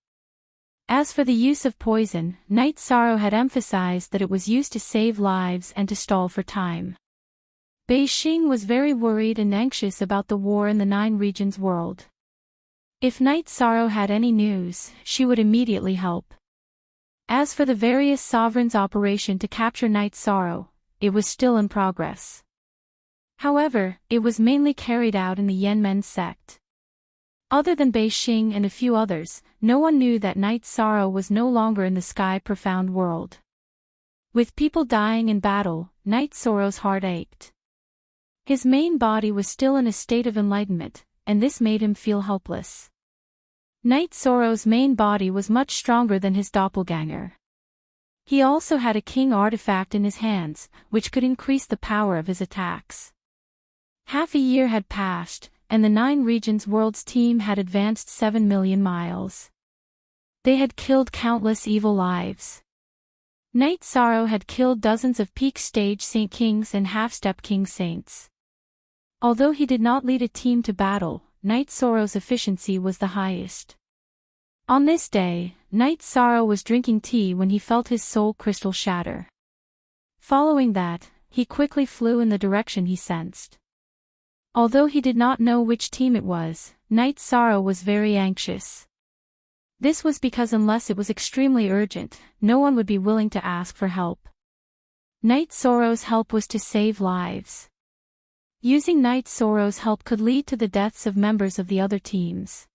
As for the use of poison, Night Sorrow had emphasized that it was used to save lives and to stall for time. Beixing was very worried and anxious about the war in the Nine Regions world. If Night Sorrow had any news, she would immediately help. As for the various sovereigns' operation to capture Night Sorrow, it was still in progress. However, it was mainly carried out in the Yanmen sect. Other than Beixing and a few others, no one knew that Night Sorrow was no longer in the sky profound world. With people dying in battle, Night Sorrow's heart ached. His main body was still in a state of enlightenment, and this made him feel helpless. Night Sorrow's main body was much stronger than his doppelganger. He also had a king artifact in his hands, which could increase the power of his attacks. Half a year had passed, and the Nine Regions world's team had advanced 7 million miles. They had killed countless evil lives. Night Sorrow had killed dozens of peak stage Saint Kings and half-step King Saints. Although he did not lead a team to battle, Night Sorrow's efficiency was the highest. On this day, Night Sorrow was drinking tea when he felt his soul crystal shatter. Following that, he quickly flew in the direction he sensed. Although he did not know which team it was, Night Sorrow was very anxious. This was because unless it was extremely urgent, no one would be willing to ask for help. Night Sorrow's help was to save lives. Using Night Sorrow's help could lead to the deaths of members of the other teams.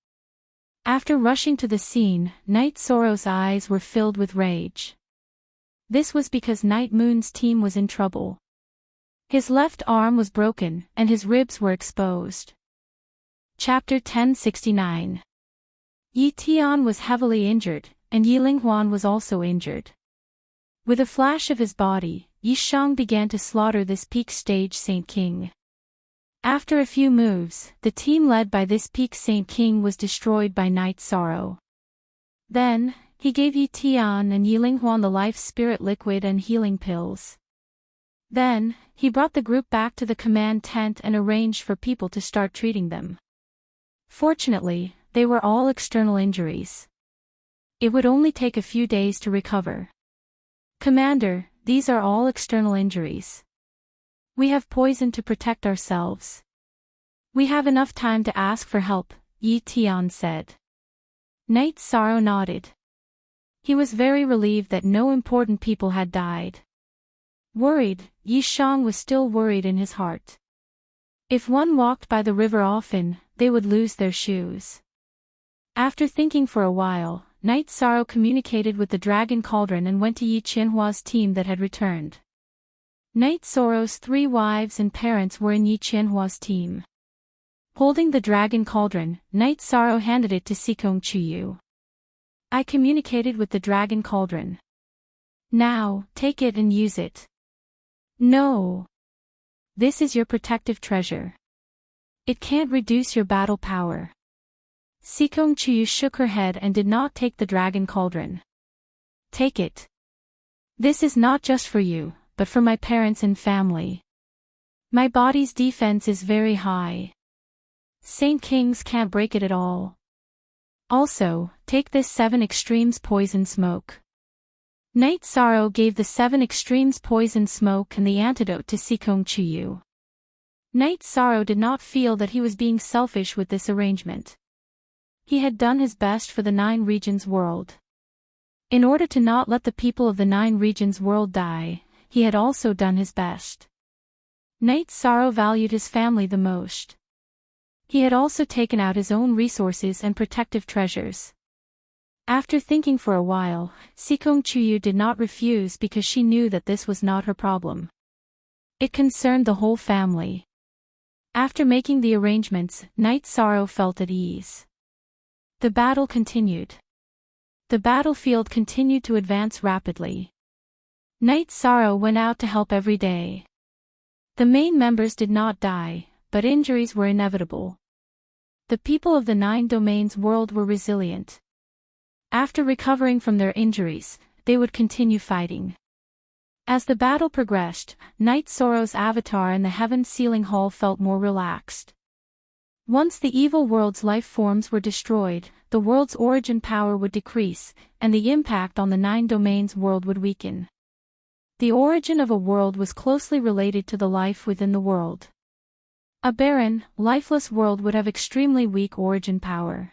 After rushing to the scene, Night Sorrow's eyes were filled with rage. This was because Night Moon's team was in trouble. His left arm was broken, and his ribs were exposed. Chapter 1069. Yi Tian was heavily injured, and Yi Linghuan was also injured. With a flash of his body, Yi Shang began to slaughter this peak stage Saint King. After a few moves, the team led by this peak Saint King was destroyed by Night Sorrow. Then, he gave Yi Tian and Yi Linghuan the life spirit liquid and healing pills. Then, he brought the group back to the command tent and arranged for people to start treating them. Fortunately, they were all external injuries. It would only take a few days to recover. Commander, these are all external injuries. We have poison to protect ourselves. We have enough time to ask for help, Yi Tian said. Night Sorrow nodded. He was very relieved that no important people had died. Worried, Yi Shang was still worried in his heart. If one walked by the river often, they would lose their shoes. After thinking for a while, Night Sorrow communicated with the Dragon Cauldron and went to Yi Qianhua's team that had returned. Night Sorrow's 3 wives and parents were in Yi Qianhua's team. Holding the Dragon Cauldron, Night Sorrow handed it to Sikong Chuyu. I communicated with the Dragon Cauldron. Now, take it and use it. No. This is your protective treasure. It can't reduce your battle power. Sikong Chuyu shook her head and did not take the Dragon Cauldron. Take it. This is not just for you, but for my parents and family. My body's defense is very high. Saint Kings can't break it at all. Also, take this 7 extremes poison smoke. Night Sorrow gave the 7 extremes poison smoke and the antidote to Sikong Chuyu. Night Sorrow did not feel that he was being selfish with this arrangement. He had done his best for the 9 regions world. In order to not let the people of the 9 regions world die, he had also done his best. Night Sorrow valued his family the most. He had also taken out his own resources and protective treasures. After thinking for a while, Sikong Chuyu did not refuse because she knew that this was not her problem. It concerned the whole family. After making the arrangements, Night Sorrow felt at ease. The battle continued. The battlefield continued to advance rapidly. Night Sorrow went out to help every day. The main members did not die, but injuries were inevitable. The people of the 9 domains world were resilient. After recovering from their injuries, they would continue fighting. As the battle progressed, Night Sorrow's avatar in the Heaven Sealing Hall felt more relaxed. Once the evil world's life forms were destroyed, the world's origin power would decrease, and the impact on the 9 domains world would weaken. The origin of a world was closely related to the life within the world. A barren, lifeless world would have extremely weak origin power.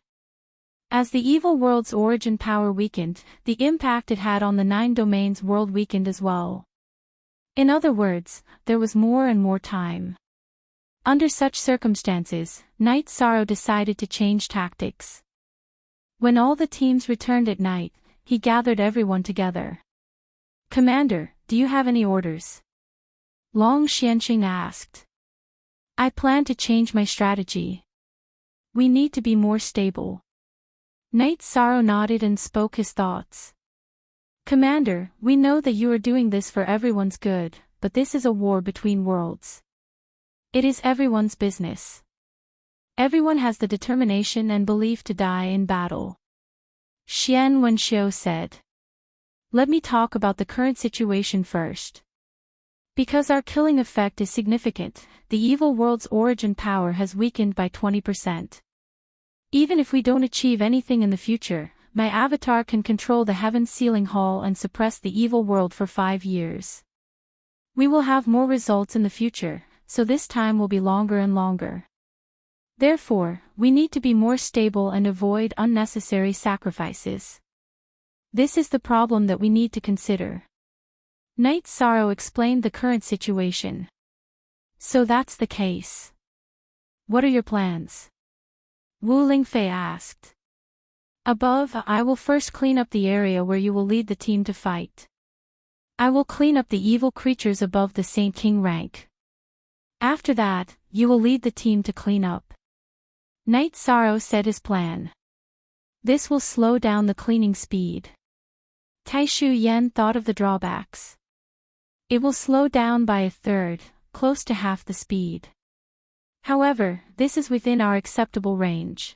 As the evil world's origin power weakened, the impact it had on the 9 domains world weakened as well. In other words, there was more and more time. Under such circumstances, Night Sorrow decided to change tactics. When all the teams returned at night, he gathered everyone together. Commander, do you have any orders? Long Xianxing asked. I plan to change my strategy. We need to be more stable. Night Sorrow nodded and spoke his thoughts. Commander, we know that you are doing this for everyone's good, but this is a war between worlds. It is everyone's business. Everyone has the determination and belief to die in battle. Xian Wenxiu said. Let me talk about the current situation first. Because our killing effect is significant, the evil world's origin power has weakened by 20%. Even if we don't achieve anything in the future, my avatar can control the Heaven Sealing Hall and suppress the evil world for 5 years. We will have more results in the future, so this time will be longer and longer. Therefore, we need to be more stable and avoid unnecessary sacrifices. This is the problem that we need to consider. Night Sorrow explained the current situation. So that's the case. What are your plans? Wu Lingfei asked. Above, I will first clean up the area where you will lead the team to fight. I will clean up the evil creatures above the Saint King rank. After that, you will lead the team to clean up. Knight Sorrow said his plan. This will slow down the cleaning speed. Taishu Yen thought of the drawbacks. It will slow down by a third, close to half the speed. However, this is within our acceptable range.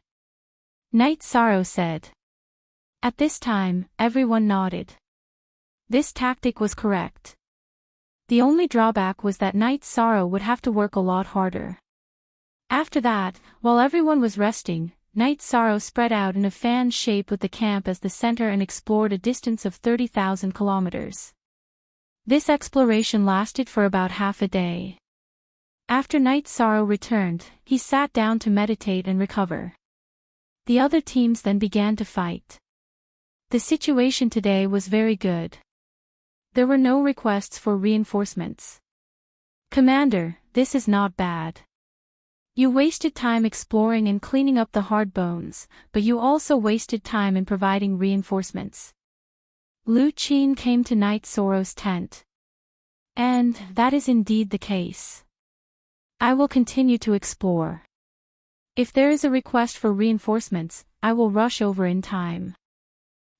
Knight Sorrow said. At this time, everyone nodded. This tactic was correct. The only drawback was that Knight Sorrow would have to work a lot harder. After that, while everyone was resting, Knight Sorrow spread out in a fan shape with the camp as the center and explored a distance of 30,000 kilometers. This exploration lasted for about half a day. After Knight Sorrow returned, he sat down to meditate and recover. The other teams then began to fight. The situation today was very good. There were no requests for reinforcements. Commander, this is not bad. You wasted time exploring and cleaning up the hard bones, but you also wasted time in providing reinforcements. Lu Qin came to Knight Sorrow's tent. And that is indeed the case. I will continue to explore. If there is a request for reinforcements, I will rush over in time.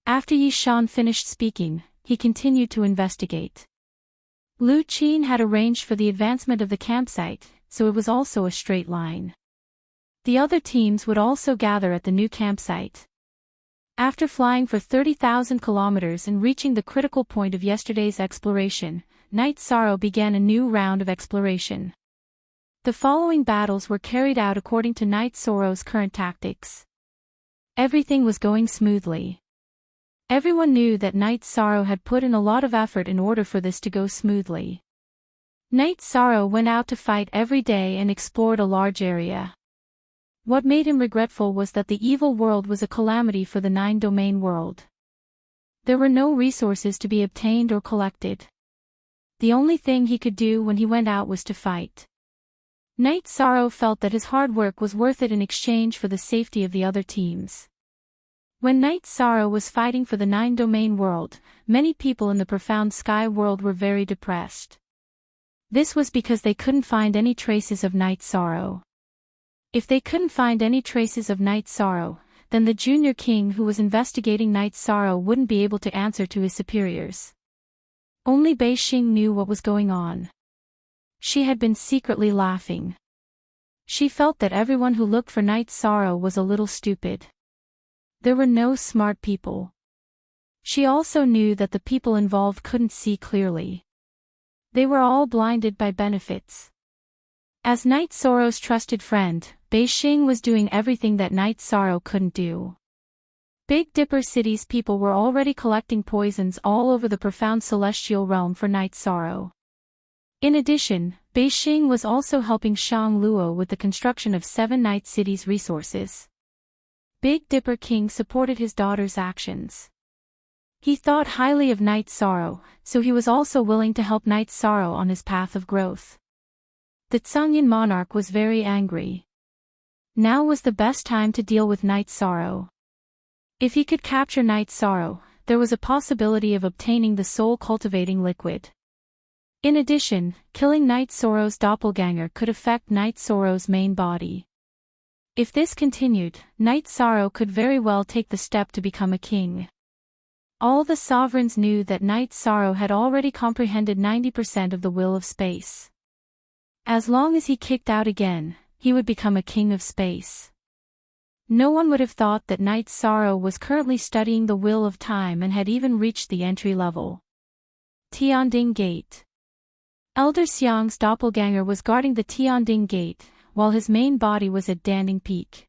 After Yi Shan finished speaking, he continued to investigate. Lu Qin had arranged for the advancement of the campsite, so it was also a straight line. The other teams would also gather at the new campsite. After flying for 30,000 kilometers and reaching the critical point of yesterday's exploration, Knight Sorrow began a new round of exploration. The following battles were carried out according to Knight Sorrow's current tactics. Everything was going smoothly. Everyone knew that Knight Sorrow had put in a lot of effort in order for this to go smoothly. Knight Sorrow went out to fight every day and explored a large area. What made him regretful was that the evil world was a calamity for the 9-domain world. There were no resources to be obtained or collected. The only thing he could do when he went out was to fight. Knight Sorrow felt that his hard work was worth it in exchange for the safety of the other teams. When Knight Sorrow was fighting for the 9-domain world, many people in the profound sky world were very depressed. This was because they couldn't find any traces of Knight Sorrow. If they couldn't find any traces of Knight Sorrow, then the junior king who was investigating Knight Sorrow wouldn't be able to answer to his superiors. Only Bei Xing knew what was going on. She had been secretly laughing. She felt that everyone who looked for Knight Sorrow was a little stupid. There were no smart people. She also knew that the people involved couldn't see clearly. They were all blinded by benefits. As Knight Sorrow's trusted friend, Bei Xing was doing everything that Knight Sorrow couldn't do. Big Dipper City's people were already collecting poisons all over the profound celestial realm for Knight Sorrow. In addition, Bei Xing was also helping Shang Luo with the construction of 7 Night Cities' resources. Big Dipper King supported his daughter's actions. He thought highly of Knight Sorrow, so he was also willing to help Knight Sorrow on his path of growth. The Tsangyan monarch was very angry. Now was the best time to deal with Knight Sorrow. If he could capture Knight Sorrow, there was a possibility of obtaining the soul-cultivating liquid. In addition, killing Knight Sorrow's doppelganger could affect Knight Sorrow's main body. If this continued, Knight Sorrow could very well take the step to become a king. All the sovereigns knew that Knight Sorrow had already comprehended 90% of the will of space. As long as he kicked out again, he would become a king of space. No one would have thought that Knight Sorrow was currently studying the will of time and had even reached the entry level. Tianding Gate. Elder Xiang's doppelganger was guarding the Tianding Gate, while his main body was at Danding Peak.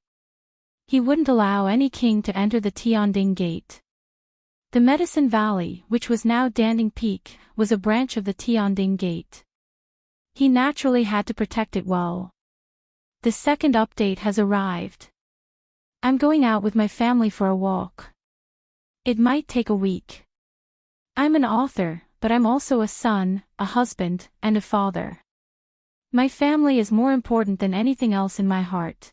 He wouldn't allow any king to enter the Tianding Gate. The Medicine Valley, which was now Danding Peak, was a branch of the Tianding Gate. He naturally had to protect it well. The second update has arrived. I'm going out with my family for a walk. It might take a week. I'm an author, but I'm also a son, a husband, and a father. My family is more important than anything else in my heart.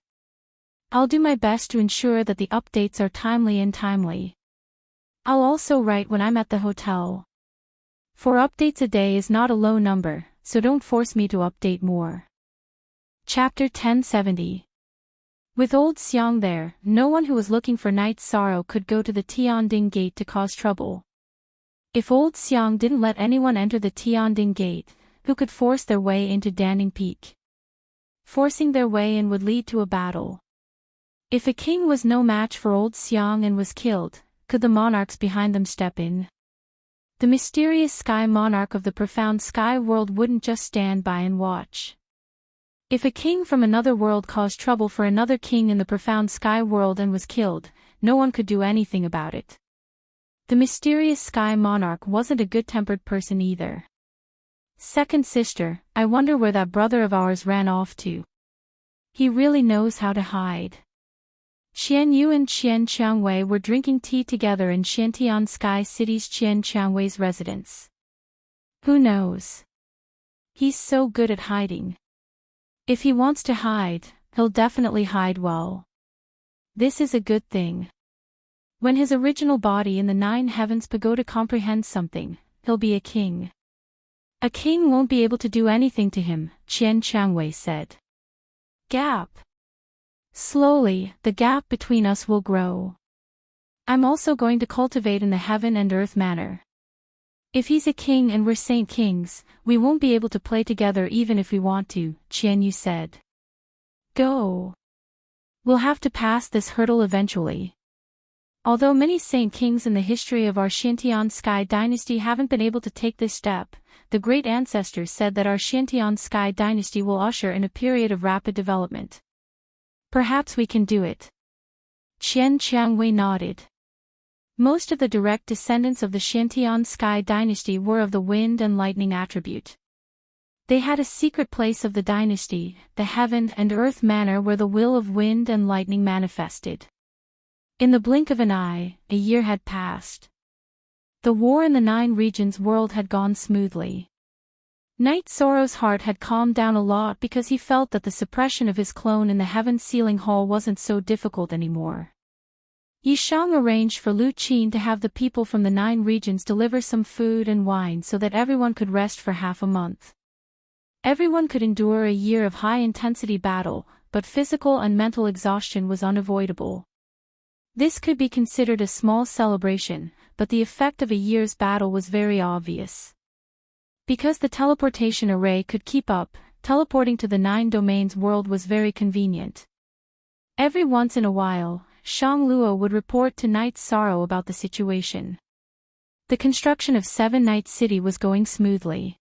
I'll do my best to ensure that the updates are timely. I'll also write when I'm at the hotel. 4 updates a day is not a low number, so don't force me to update more. Chapter 1070. With old Xiang there, no one who was looking for Night Sorrow could go to the Tianding Gate to cause trouble. If old Xiang didn't let anyone enter the Tianding Gate, who could force their way into Danning Peak? Forcing their way in would lead to a battle. If a king was no match for old Xiang and was killed, could the monarchs behind them step in? The mysterious sky monarch of the profound sky world wouldn't just stand by and watch. If a king from another world caused trouble for another king in the profound sky world and was killed, no one could do anything about it. The mysterious sky monarch wasn't a good-tempered person either. Second sister, I wonder where that brother of ours ran off to. He really knows how to hide. Qian Yu and Qian Qiangwei were drinking tea together in Xiantian Sky City's Qian Qiangwei's residence. Who knows? He's so good at hiding. If he wants to hide, he'll definitely hide well. This is a good thing. When his original body in the 9 heavens pagoda comprehends something, he'll be a king. A king won't be able to do anything to him, Qian Qiangwei said. Gap. Slowly, the gap between us will grow. I'm also going to cultivate in the heaven and earth manner. If he's a king and we're saint kings, we won't be able to play together even if we want to, Qian Yu said. Go. We'll have to pass this hurdle eventually. Although many saint kings in the history of our Xiantian Sky dynasty haven't been able to take this step, the great ancestors said that our Xiantian Sky dynasty will usher in a period of rapid development. Perhaps we can do it. Qian Qiangwei nodded. Most of the direct descendants of the Xiantian Sky dynasty were of the wind and lightning attribute. They had a secret place of the dynasty, the heaven and earth manor where the will of wind and lightning manifested. In the blink of an eye, a year had passed. The war in the 9 regions world had gone smoothly. Night Sorrow's heart had calmed down a lot because he felt that the suppression of his clone in the Heaven Sealing Hall wasn't so difficult anymore. Yi Shang arranged for Lu Qin to have the people from the 9 regions deliver some food and wine so that everyone could rest for half a month. Everyone could endure a year of high-intensity battle, but physical and mental exhaustion was unavoidable. This could be considered a small celebration, but the effect of a year's battle was very obvious. Because the teleportation array could keep up, teleporting to the 9 domains world was very convenient. Every once in a while, Shang Luo would report to Night Sorrow about the situation. The construction of 7 Night City was going smoothly.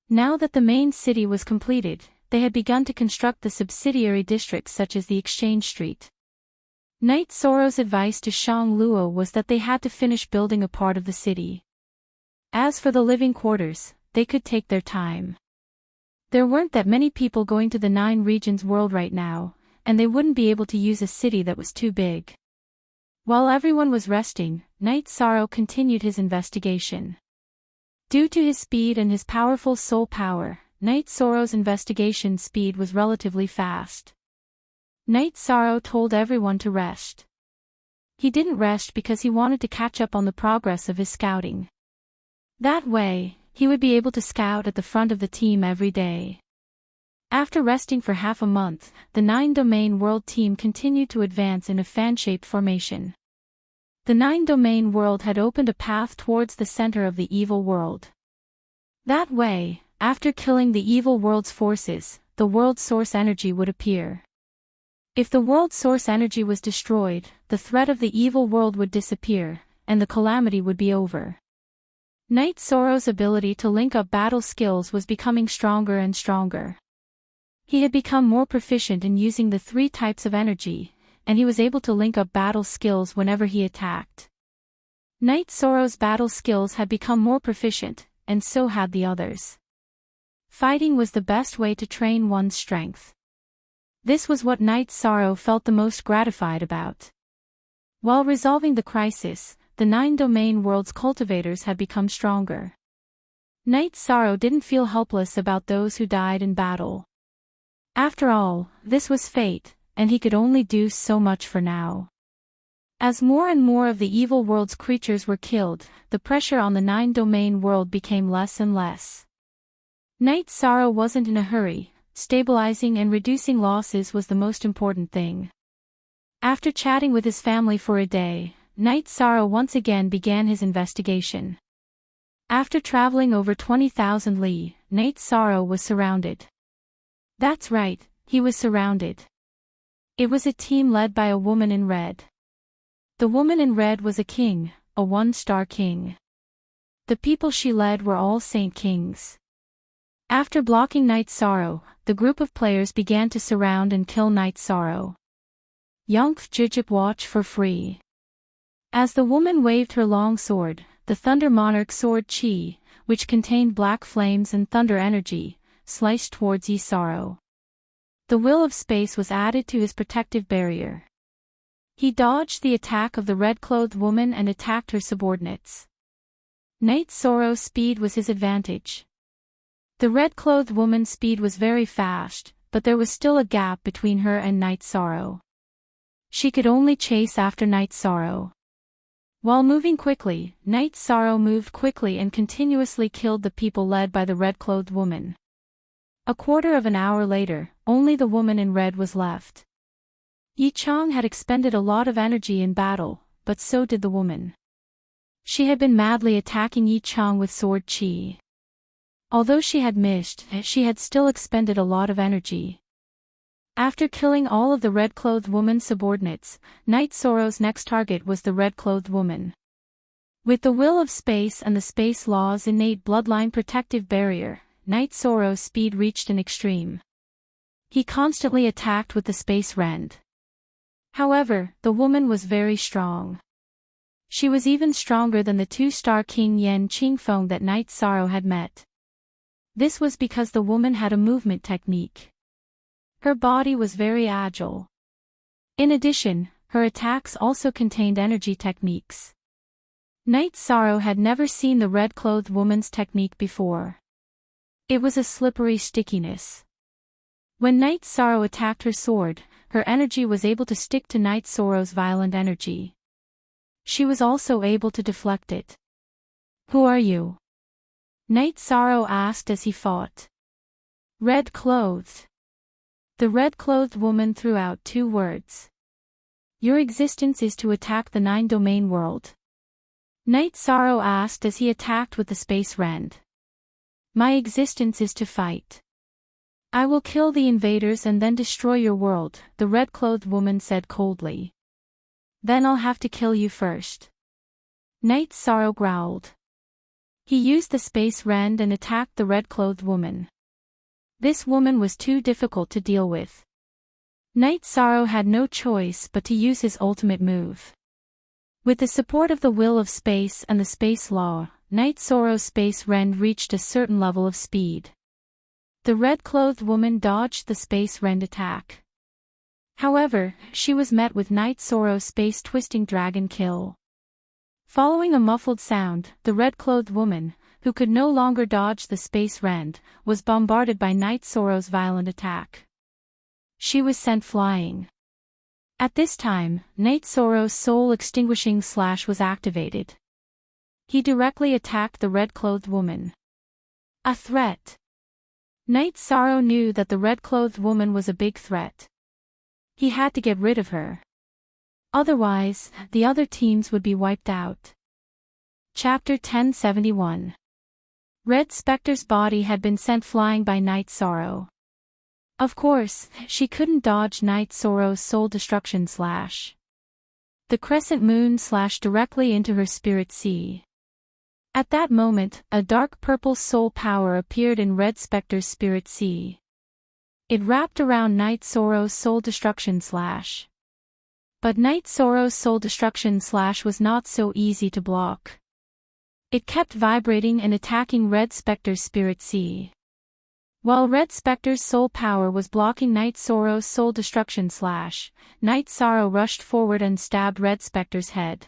Now that the main city was completed, they had begun to construct the subsidiary districts such as the Exchange Street. Night Sorrow's advice to Shang Luo was that they had to finish building a part of the city. As for the living quarters, they could take their time. There weren't that many people going to the 9 regions world right now, and they wouldn't be able to use a city that was too big. While everyone was resting, Night Sorrow continued his investigation. Due to his speed and his powerful soul power, Night Sorrow's investigation speed was relatively fast. Night Sorrow told everyone to rest. He didn't rest because he wanted to catch up on the progress of his scouting. That way, he would be able to scout at the front of the team every day. After resting for half a month, the 9-domain world team continued to advance in a fan-shaped formation. The 9-domain world had opened a path towards the center of the evil world. That way, after killing the evil world's forces, the world source energy would appear. If the world source energy was destroyed, the threat of the evil world would disappear, and the calamity would be over. Night Sorrow's ability to link up battle skills was becoming stronger and stronger. He had become more proficient in using the 3 types of energy, and he was able to link up battle skills whenever he attacked. Night Sorrow's battle skills had become more proficient, and so had the others. Fighting was the best way to train one's strength. This was what Night Sorrow felt the most gratified about. While resolving the crisis, the 9-domain world's cultivators had become stronger. Night Sorrow didn't feel helpless about those who died in battle. After all, this was fate, and he could only do so much for now. As more and more of the evil world's creatures were killed, the pressure on the 9-domain world became less and less. Night Sorrow wasn't in a hurry. Stabilizing and reducing losses was the most important thing. After chatting with his family for a day, Night Sorrow once again began his investigation. After traveling over 20,000 li, Night Sorrow was surrounded. That's right, he was surrounded. It was a team led by a woman in red. The woman in red was a king, a 1-star king. The people she led were all saint kings. After blocking Night Sorrow, the group of players began to surround and kill Night Sorrow. Yongf Jijip watch for free. As the woman waved her long sword, the Thunder Monarch sword Chi, which contained black flames and thunder energy, sliced towards Yi Sorrow. The will of space was added to his protective barrier. He dodged the attack of the red-clothed woman and attacked her subordinates. Night Sorrow's speed was his advantage. The red-clothed woman's speed was very fast, but there was still a gap between her and Night Sorrow. She could only chase after Night Sorrow. While moving quickly, Night Sorrow moved quickly and continuously killed the people led by the red-clothed woman. A quarter of an hour later, only the woman in red was left. Yi Chang had expended a lot of energy in battle, but so did the woman. She had been madly attacking Yi Chang with sword Qi. Although she had missed, she had still expended a lot of energy. After killing all of the red-clothed woman's subordinates, Night Sorrow's next target was the red-clothed woman. With the will of space and the space law's innate bloodline protective barrier, Night Sorrow's speed reached an extreme. He constantly attacked with the space rend. However, the woman was very strong. She was even stronger than the 2-star King Yen Qingfeng that Night Sorrow had met. This was because the woman had a movement technique. Her body was very agile. In addition, her attacks also contained energy techniques. Night Sorrow had never seen the red-clothed woman's technique before. It was a slippery stickiness. When Night Sorrow attacked her sword, her energy was able to stick to Night Sorrow's violent energy. She was also able to deflect it. "Who are you?" Night Sorrow asked as he fought. "Red-clothed." The red-clothed woman threw out 2 words. "Your existence is to attack the 9-domain world." Night Sorrow asked as he attacked with the space rend. "My existence is to fight. I will kill the invaders and then destroy your world," the red-clothed woman said coldly. "Then I'll have to kill you first." Night Sorrow growled. He used the space rend and attacked the red-clothed woman. This woman was too difficult to deal with. Night Sorrow had no choice but to use his ultimate move. With the support of the will of space and the space law, Night Sorrow's space rend reached a certain level of speed. The red-clothed woman dodged the space rend attack. However, she was met with Night Sorrow's space-twisting dragon kill. Following a muffled sound, the red-clothed woman, who could no longer dodge the space rend, was bombarded by Night Sorrow's violent attack. She was sent flying. At this time, Night Sorrow's soul-extinguishing slash was activated. He directly attacked the red-clothed woman. A threat. Night Sorrow knew that the red-clothed woman was a big threat. He had to get rid of her. Otherwise, the other teams would be wiped out. Chapter 1071. Red Spectre's body had been sent flying by Night Sorrow. Of course, she couldn't dodge Night Sorrow's soul destruction slash. The crescent moon slashed directly into her spirit sea. At that moment, a dark purple soul power appeared in Red Spectre's spirit sea. It wrapped around Night Sorrow's soul destruction slash. But Night Sorrow's soul destruction slash was not so easy to block. It kept vibrating and attacking Red Spectre's spirit sea. While Red Spectre's soul power was blocking Night Sorrow's soul destruction slash, Night Sorrow rushed forward and stabbed Red Spectre's head.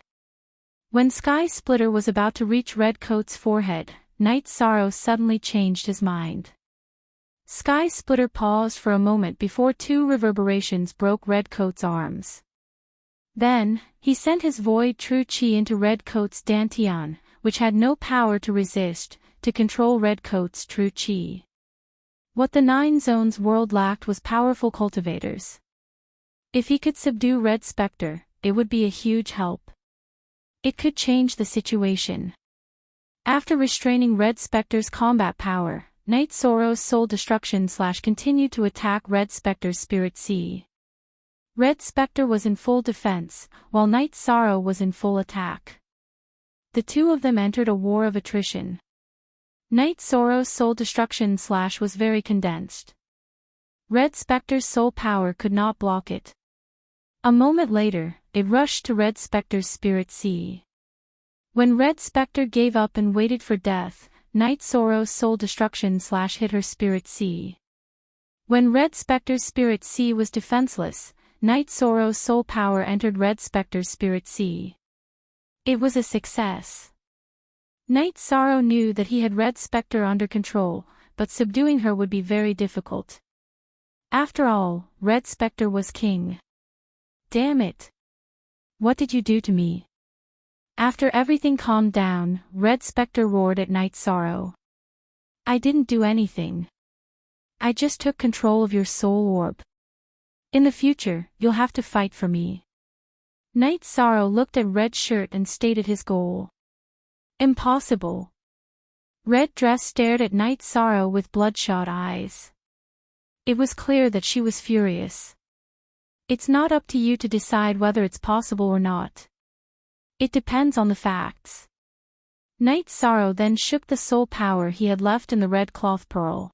When Sky Splitter was about to reach Red Coat's forehead, Night Sorrow suddenly changed his mind. Sky Splitter paused for a moment before two reverberations broke Redcoat's arms. Then, he sent his void true chi into Redcoat's dantian, which had no power to resist, to control Redcoat's true chi. What the Nine Zones world lacked was powerful cultivators. If he could subdue Red Spectre, it would be a huge help. It could change the situation. After restraining Red Spectre's combat power, Night Sorrow's soul destruction / continued to attack Red Spectre's spirit sea. Red Spectre was in full defense, while Night Sorrow was in full attack. The two of them entered a war of attrition. Night Sorrow's soul destruction / was very condensed. Red Spectre's soul power could not block it. A moment later, it rushed to Red Spectre's spirit sea. When Red Spectre gave up and waited for death, Night Sorrow's soul destruction / hit her spirit sea. When Red Spectre's spirit sea was defenseless, Night Sorrow's soul power entered Red Spectre's spirit sea. It was a success. Night Sorrow knew that he had Red Spectre under control, but subduing her would be very difficult. After all, Red Spectre was king. Damn it! What did you do to me? After everything calmed down, Red Spectre roared at Night Sorrow. I didn't do anything. I just took control of your soul orb. In the future, you'll have to fight for me. Night Sorrow looked at Red Shirt and stated his goal. Impossible. Red Dress stared at Night Sorrow with bloodshot eyes. It was clear that she was furious. It's not up to you to decide whether it's possible or not. It depends on the facts. Night Sorrow then shook the soul power he had left in the red cloth pearl.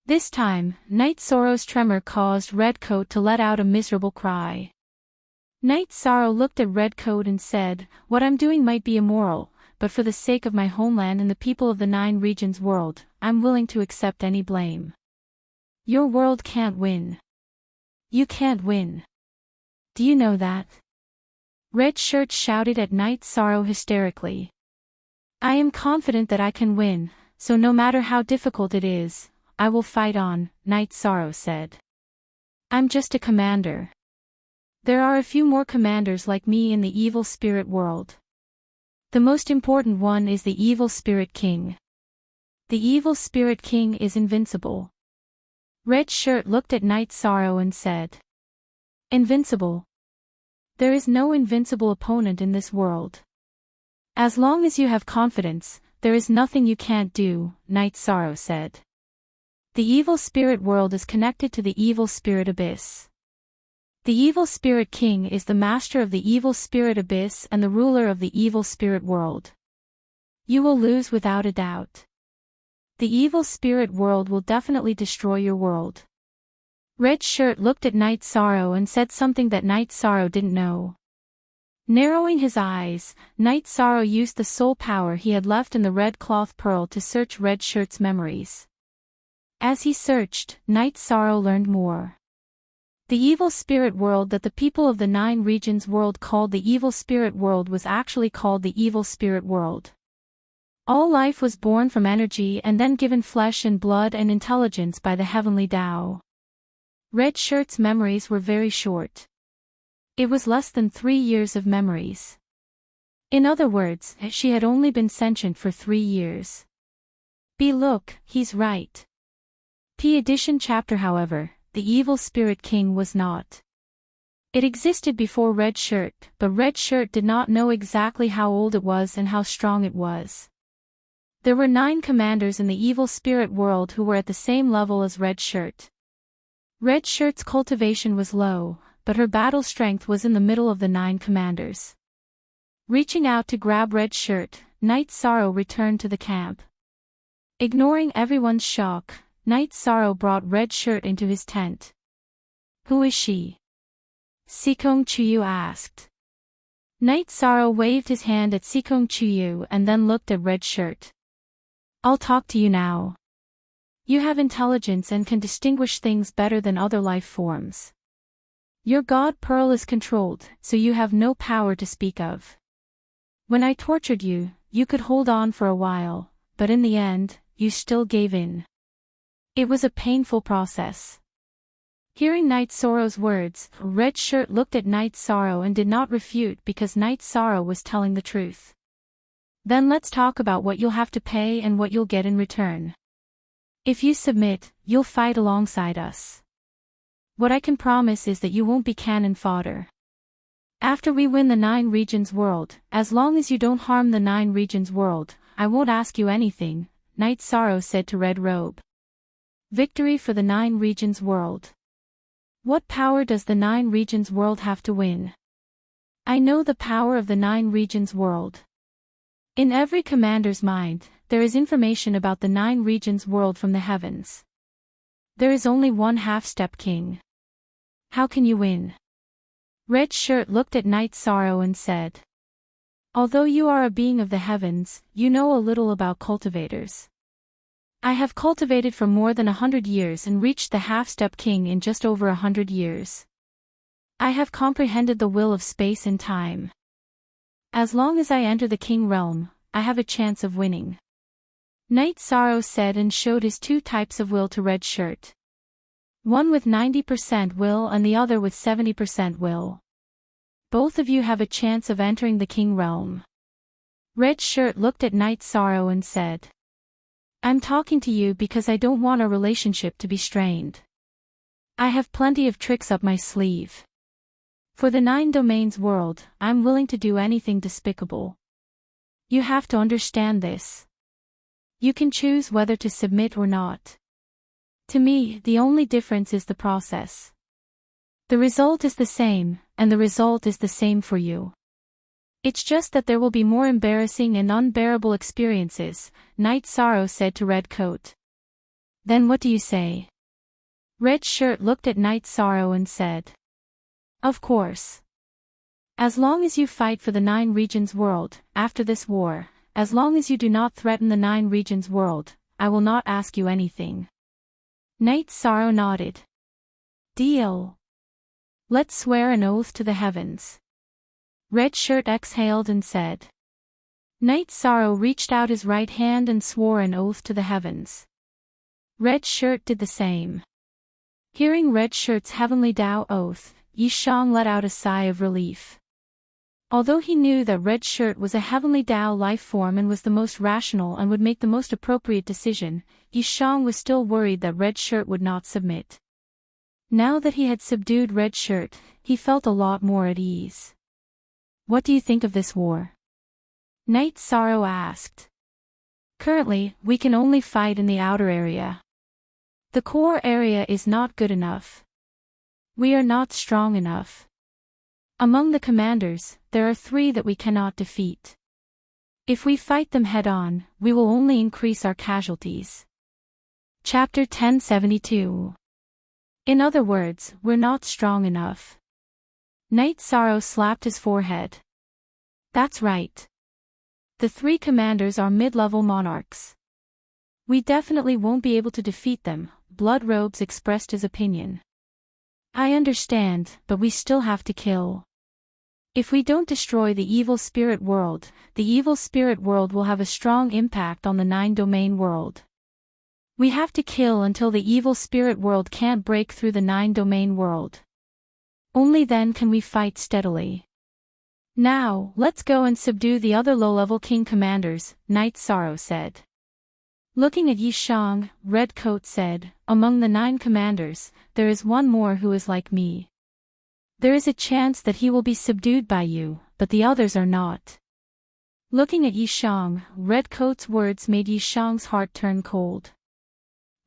This time, Night Sorrow's tremor caused Redcoat to let out a miserable cry. Night Sorrow looked at Redcoat and said, "What I'm doing might be immoral, but for the sake of my homeland and the people of the Nine Regions world, I'm willing to accept any blame. Your world can't win. You can't win. Do you know that?" Red Shirt shouted at Night Sorrow hysterically. "I am confident that I can win, so no matter how difficult it is, I will fight on," Night Sorrow said. "I'm just a commander. There are a few more commanders like me in the evil spirit world. The most important one is the Evil Spirit King. The Evil Spirit King is invincible." Red Shirt looked at Night Sorrow and said, "Invincible? There is no invincible opponent in this world. As long as you have confidence, there is nothing you can't do," Night Sorrow said. "The evil spirit world is connected to the evil spirit abyss. The Evil Spirit King is the master of the evil spirit abyss and the ruler of the evil spirit world. You will lose without a doubt. The evil spirit world will definitely destroy your world." Red Shirt looked at Night Sorrow and said something that Night Sorrow didn't know. Narrowing his eyes, Night Sorrow used the soul power he had left in the red cloth pearl to search Red Shirt's memories. As he searched, Night Sorrow learned more. The evil spirit world that the people of the Nine Regions world called the evil spirit world was actually called the evil spirit world. All life was born from energy and then given flesh and blood and intelligence by the heavenly Tao. Red Shirt's memories were very short. It was less than 3 years of memories. In other words, she had only been sentient for 3 years. Look, he's right. P. Edition chapter. However, the Evil Spirit King was not. It existed before Red Shirt, but Red Shirt did not know exactly how old it was and how strong it was. There were 9 commanders in the evil spirit world who were at the same level as Red Shirt. Red Shirt's cultivation was low, but her battle strength was in the middle of the 9 commanders. Reaching out to grab Red Shirt, Night Sorrow returned to the camp. Ignoring everyone's shock, Night Sorrow brought Red Shirt into his tent. "Who is she?" Sikong Chuyu asked. Night Sorrow waved his hand at Sikong Chuyu and then looked at Red Shirt. "I'll talk to you now. You have intelligence and can distinguish things better than other life forms. Your God Pearl is controlled, so you have no power to speak of. When I tortured you, you could hold on for a while, but in the end, you still gave in. It was a painful process. Hearing Night Sorrow's words, Red Shirt looked at Night Sorrow and did not refute because Night Sorrow was telling the truth. Then let's talk about what you'll have to pay and what you'll get in return. If you submit, you'll fight alongside us. What I can promise is that you won't be cannon fodder. After we win the 9 regions world, as long as you don't harm the 9 regions world, I won't ask you anything, Night Sorrow said to Red Robe. Victory for the 9 regions world. What power does the 9 regions world have to win? I know the power of the 9 regions world. In every commander's mind, there is information about the 9 regions world from the heavens. There is only one half-step king. How can you win? Red Shirt looked at Night Sorrow and said, although you are a being of the heavens, you know a little about cultivators. I have cultivated for more than 100 years and reached the half-step king in just over 100 years. I have comprehended the will of space and time. As long as I enter the king realm, I have a chance of winning. Night Sorrow said and showed his 2 types of will to Red Shirt. One with 90% will and the other with 70% will. Both of you have a chance of entering the king realm. Red Shirt looked at Night Sorrow and said, I'm talking to you because I don't want our relationship to be strained. I have plenty of tricks up my sleeve. For the 9 domains world, I'm willing to do anything despicable. You have to understand this. You can choose whether to submit or not. To me, the only difference is the process. The result is the same, and the result is the same for you. It's just that there will be more embarrassing and unbearable experiences, Night Sorrow said to Red Coat. Then what do you say? Red Shirt looked at Night Sorrow and said, of course. As long as you fight for the 9 regions world, after this war, as long as you do not threaten the 9 regions world, I will not ask you anything. Night Sorrow nodded. Deal. Let's swear an oath to the heavens. Red Shirt exhaled and said. Night Sorrow reached out his right hand and swore an oath to the heavens. Red Shirt did the same. Hearing Red Shirt's heavenly Tao oath, Yishang let out a sigh of relief. Although he knew that Red Shirt was a heavenly Tao life form and was the most rational and would make the most appropriate decision, Yishang was still worried that Red Shirt would not submit. Now that he had subdued Red Shirt, he felt a lot more at ease. What do you think of this war? Night Sorrow asked. Currently, we can only fight in the outer area. The core area is not good enough. We are not strong enough. Among the commanders, there are 3 that we cannot defeat. If we fight them head-on, we will only increase our casualties. Chapter 1072. In other words, we're not strong enough. Night Sorrow slapped his forehead. That's right. The 3 commanders are mid-level monarchs. We definitely won't be able to defeat them, Blood Robes expressed his opinion. I understand, but we still have to kill. If we don't destroy the evil spirit world, the evil spirit world will have a strong impact on the 9-domain world. We have to kill until the evil spirit world can't break through the 9-domain world. Only then can we fight steadily. Now, let's go and subdue the other low-level king commanders, Night Sorrow said. Looking at Yishang, Red Coat said, among the 9 commanders, there is one more who is like me. There is a chance that he will be subdued by you, but the others are not. Looking at Yishang, Red Coat's words made Yishang's heart turn cold.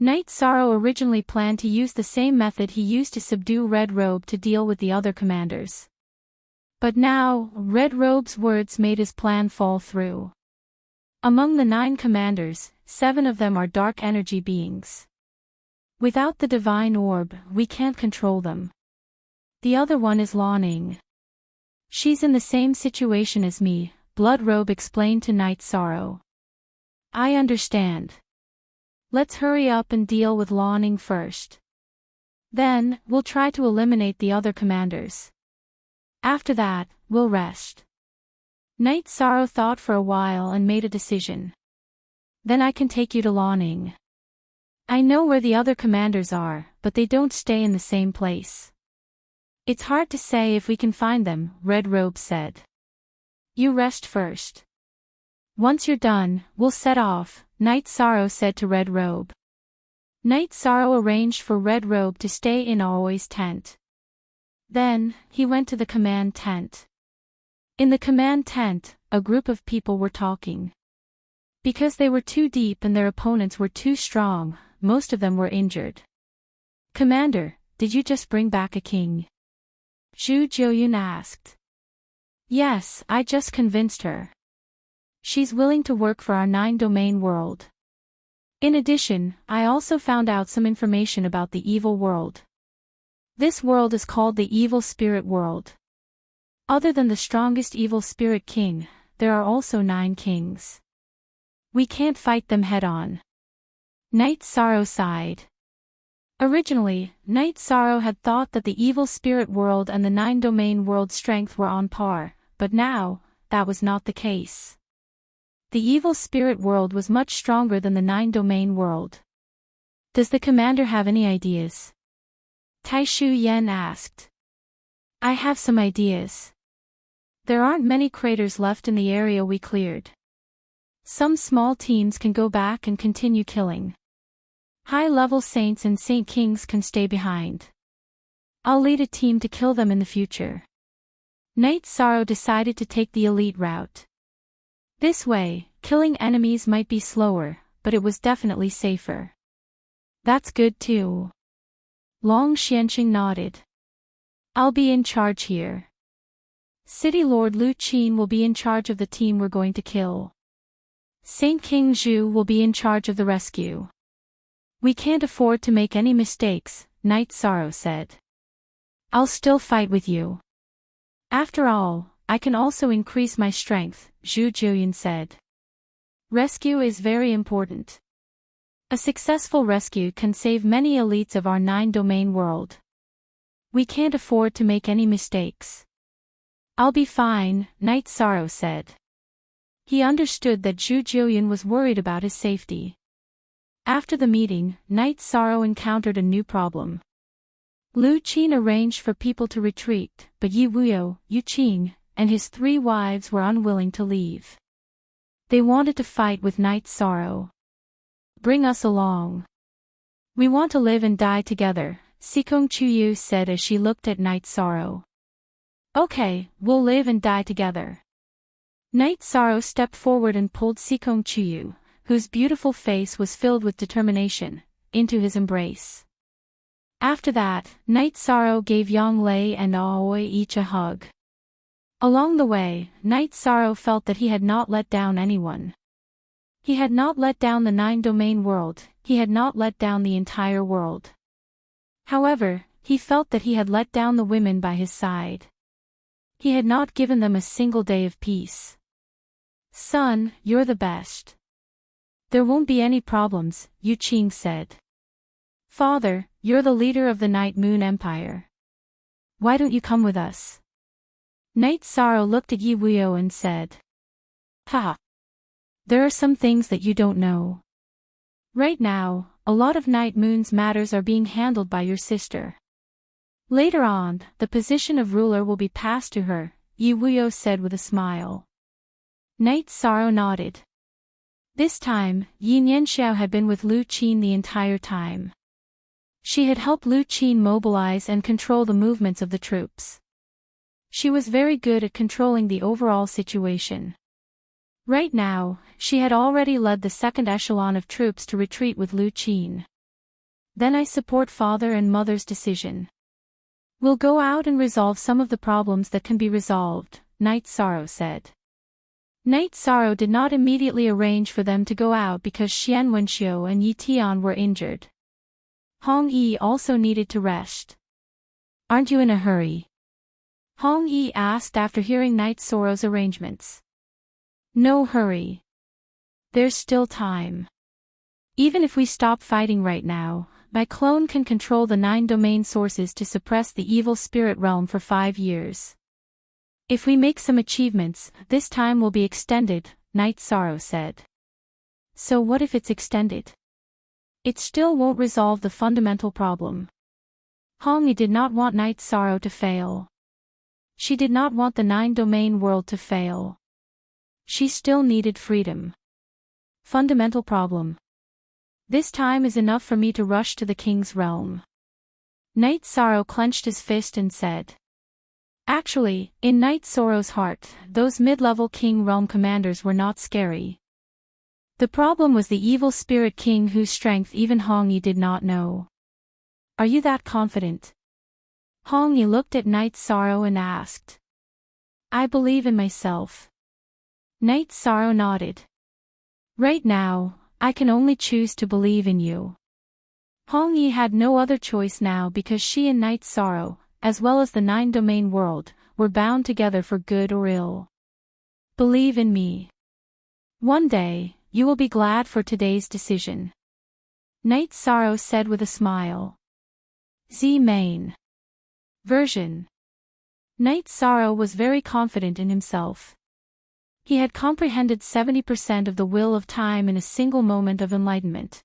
Night Sorrow originally planned to use the same method he used to subdue Red Robe to deal with the other commanders. But now, Red Robe's words made his plan fall through. Among the 9 commanders, 7 of them are dark energy beings. Without the divine orb, we can't control them. The other one is Lawning. She's in the same situation as me, Blood Robe explained to Night Sorrow. I understand. Let's hurry up and deal with Lawning first. Then, we'll try to eliminate the other commanders. After that, we'll rest. Night Sorrow thought for a while and made a decision. Then I can take you to Lawning. I know where the other commanders are, but they don't stay in the same place. It's hard to say if we can find them, Red Robe said. You rest first. Once you're done, we'll set off, Night Sorrow said to Red Robe. Night Sorrow arranged for Red Robe to stay in Aoi's tent. Then, he went to the command tent. In the command tent, a group of people were talking. Because they were too deep and their opponents were too strong, most of them were injured. Commander, did you just bring back a king? Zhu Jiuyun asked. Yes, I just convinced her. She's willing to work for our 9-domain world. In addition, I also found out some information about the evil world. This world is called the evil spirit world. Other than the strongest evil spirit king, there are also 9 kings. We can't fight them head-on. Night Sorrow sighed. Originally, Night Sorrow had thought that the evil spirit world and the 9-domain world strength were on par, but now, that was not the case. The evil spirit world was much stronger than the 9-domain world. Does the commander have any ideas? Tai Shu Yen asked. I have some ideas. There aren't many craters left in the area we cleared. Some small teams can go back and continue killing. High-level saints and saint kings can stay behind. I'll lead a team to kill them in the future. Night Sorrow decided to take the elite route. This way, killing enemies might be slower, but it was definitely safer. That's good too. Long Xianqing nodded. I'll be in charge here. City Lord Lu Qin will be in charge of the team we're going to kill. Saint King Zhu will be in charge of the rescue. We can't afford to make any mistakes, Night Sorrow said. I'll still fight with you. After all, I can also increase my strength, Zhu Jiuyun said. Rescue is very important. A successful rescue can save many elites of our 9-domain world. We can't afford to make any mistakes. I'll be fine, Night Sorrow said. He understood that Zhu Jiuyun was worried about his safety. After the meeting, Night Sorrow encountered a new problem. Lu Qin arranged for people to retreat, but Yi Wuyo, Yu Qing, and his 3 wives were unwilling to leave. They wanted to fight with Night Sorrow. Bring us along. We want to live and die together, Sikong Chuyu said as she looked at Night Sorrow. Okay, we'll live and die together. Night Sorrow stepped forward and pulled Sikong Chuyu, whose beautiful face was filled with determination, into his embrace. After that, Night Sorrow gave Yang Lei and Aoi each a hug. Along the way, Night Sorrow felt that he had not let down anyone. He had not let down the 9-domain world, he had not let down the entire world. However, he felt that he had let down the women by his side. He had not given them a single day of peace. Son, you're the best. There won't be any problems, Yu Qing said. Father, you're the leader of the Night Moon Empire. Why don't you come with us? Night Sorrow looked at Yi Wuyo and said. Ha! There are some things that you don't know. Right now, a lot of Night Moon's matters are being handled by your sister. Later on, the position of ruler will be passed to her, Yi Wuyo said with a smile. Night Sorrow nodded. This time, Yi Nianxiao had been with Lu Qin the entire time. She had helped Lu Qin mobilize and control the movements of the troops. She was very good at controlling the overall situation. Right now, she had already led the second echelon of troops to retreat with Lu Qin. Then I support father and mother's decision. We'll go out and resolve some of the problems that can be resolved, Night Sorrow said. Night Sorrow did not immediately arrange for them to go out because Xian Wenxiu and Yi Tian were injured. Hong Yi also needed to rest. Aren't you in a hurry? Hong Yi asked after hearing Night Sorrow's arrangements. No hurry. There's still time. Even if we stop fighting right now, my clone can control the 9-domain sources to suppress the evil spirit realm for 5 years. If we make some achievements, this time will be extended, Night Sorrow said. So what if it's extended? It still won't resolve the fundamental problem. Hong Yi did not want Night Sorrow to fail. She did not want the 9-domain world to fail. She still needed freedom. Fundamental problem. This time is enough for me to rush to the king's realm. Night Sorrow clenched his fist and said. Actually, in Night Sorrow's heart, those mid-level king realm commanders were not scary. The problem was the evil spirit king whose strength even Hong Yi did not know. Are you that confident? Hong Yi looked at Night Sorrow and asked. I believe in myself. Night Sorrow nodded. Right now, I can only choose to believe in you. Hong Yi had no other choice now because she and Night Sorrow, as well as the 9-domain world, were bound together for good or ill. Believe in me. One day, you will be glad for today's decision. Night Sorrow said with a smile. Z main. Version. Night Sorrow was very confident in himself. He had comprehended 70% of the will of time in a single moment of enlightenment.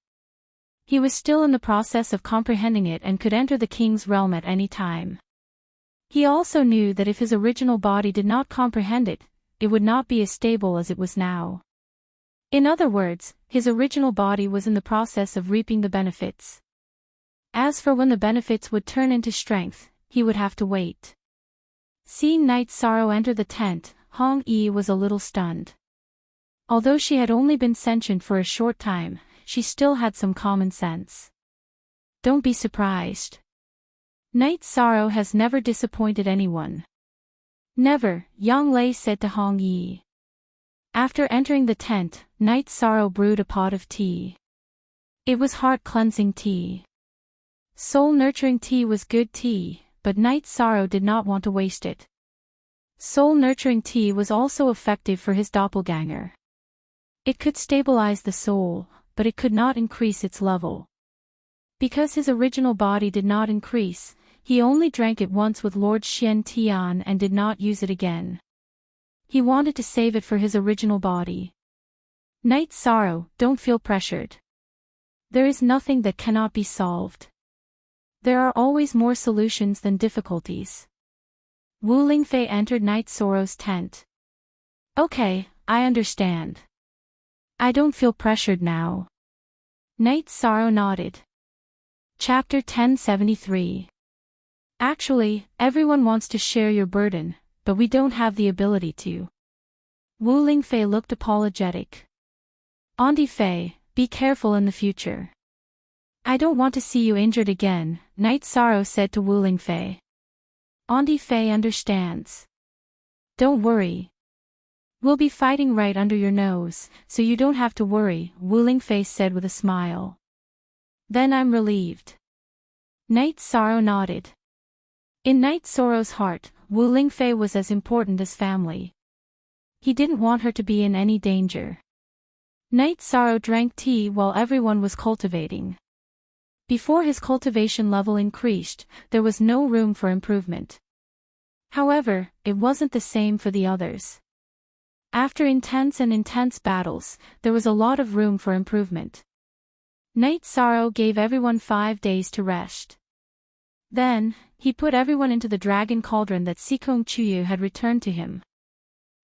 He was still in the process of comprehending it and could enter the king's realm at any time. He also knew that if his original body did not comprehend it, it would not be as stable as it was now. In other words, his original body was in the process of reaping the benefits. As for when the benefits would turn into strength, he would have to wait. Seeing Night Sorrow enter the tent, Hong Yi was a little stunned. Although she had only been sentient for a short time, she still had some common sense. Don't be surprised. Night Sorrow has never disappointed anyone. Never, Yang Lei said to Hong Yi. After entering the tent, Night Sorrow brewed a pot of tea. It was heart-cleansing tea. Soul-nurturing tea was good tea, but Night Sorrow did not want to waste it. Soul-nurturing tea was also effective for his doppelganger. It could stabilize the soul, but it could not increase its level. Because his original body did not increase, he only drank it once with Lord Xian Tian and did not use it again. He wanted to save it for his original body. Night Sorrow, don't feel pressured. There is nothing that cannot be solved. There are always more solutions than difficulties. Wu Lingfei entered Night Sorrow's tent. Okay, I understand. I don't feel pressured now. Night Sorrow nodded. Chapter 1073. Actually, everyone wants to share your burden, but we don't have the ability to. Wu Lingfei looked apologetic. Auntie Fei, be careful in the future. I don't want to see you injured again, Night Sorrow said to Wu Lingfei. Auntie Fei understands. Don't worry. We'll be fighting right under your nose, so you don't have to worry, Wu Lingfei said with a smile. Then I'm relieved. Night Sorrow nodded. In Night Sorrow's heart, Wu Lingfei was as important as family. He didn't want her to be in any danger. Night Sorrow drank tea while everyone was cultivating. Before his cultivation level increased, there was no room for improvement. However, it wasn't the same for the others. After intense battles, there was a lot of room for improvement. Night Sorrow gave everyone 5 days to rest. Then, he put everyone into the dragon cauldron that Sikong Chuyu had returned to him.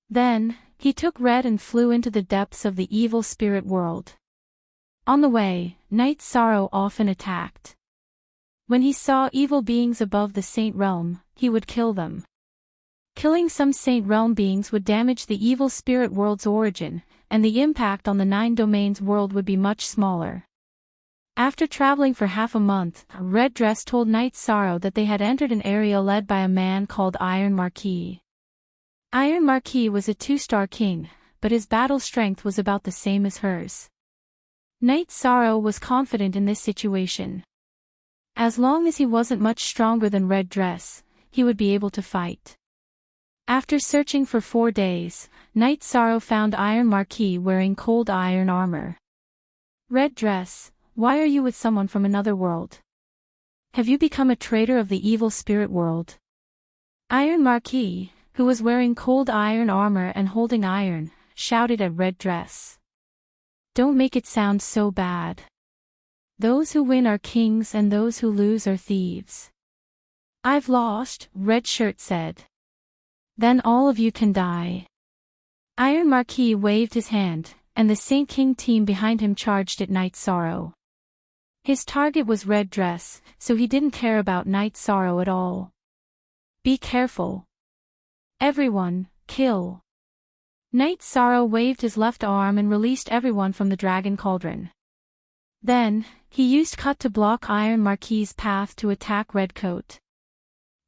Then, he took Red and flew into the depths of the evil spirit world. On the way, Night Sorrow often attacked. When he saw evil beings above the Saint Realm, he would kill them. Killing some Saint Realm beings would damage the evil spirit world's origin, and the impact on the 9 domains world would be much smaller. After traveling for half a month, Red Dress told Night Sorrow that they had entered an area led by a man called Iron Marquis. Iron Marquis was a 2-star king, but his battle strength was about the same as hers. Night Sorrow was confident in this situation. As long as he wasn't much stronger than Red Dress, he would be able to fight. After searching for 4 days, Night Sorrow found Iron Marquis wearing cold iron armor. Red Dress, why are you with someone from another world? Have you become a traitor of the evil spirit world? Iron Marquis, who was wearing cold iron armor and holding iron, shouted at Red Dress. Don't make it sound so bad. those who win are kings and those who lose are thieves. I've lost, Red Shirt said. Then all of you can die. Iron Marquis waved his hand, and the Saint King team behind him charged at Night Sorrow. His target was Red Dress, so he didn't care about Night Sorrow at all. Be careful. Everyone, kill. Night Sorrow waved his left arm and released everyone from the dragon cauldron. Then, he used Cut to block Iron Marquis's path to attack Redcoat.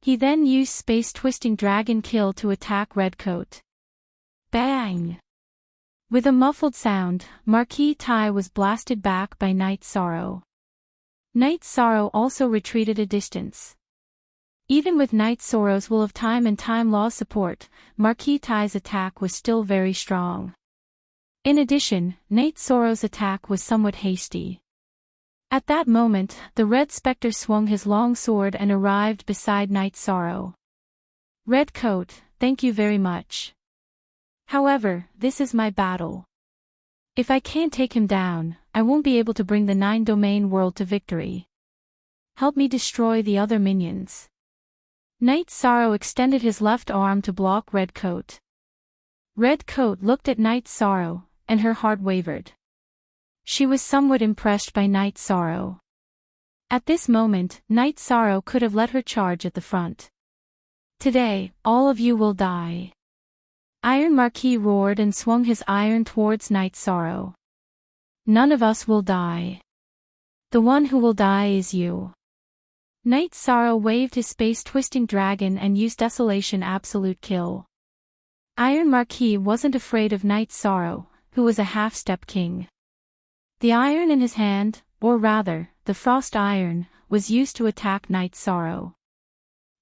He then used Space Twisting Dragon Kill to attack Redcoat. Bang! With a muffled sound, Marquis Tai was blasted back by Night Sorrow. Night Sorrow also retreated a distance. Even with Night Sorrow's Will of Time and Time Law support, Marquis Tai's attack was still very strong. In addition, Night Sorrow's attack was somewhat hasty. At that moment, the Red Spectre swung his long sword and arrived beside Night Sorrow. Redcoat, thank you very much. However, this is my battle. If I can't take him down, I won't be able to bring the 9-domain world to victory. Help me destroy the other minions. Night Sorrow extended his left arm to block Redcoat. Redcoat looked at Night Sorrow, and her heart wavered. She was somewhat impressed by Night Sorrow. At this moment, Night Sorrow could have let her charge at the front. Today, all of you will die. Iron Marquis roared and swung his iron towards Night Sorrow. None of us will die. The one who will die is you. Night Sorrow waved his space-twisting dragon and used Desolation Absolute Kill. Iron Marquis wasn't afraid of Night Sorrow, who was a half-step king. The iron in his hand, or rather, the frost iron, was used to attack Night Sorrow.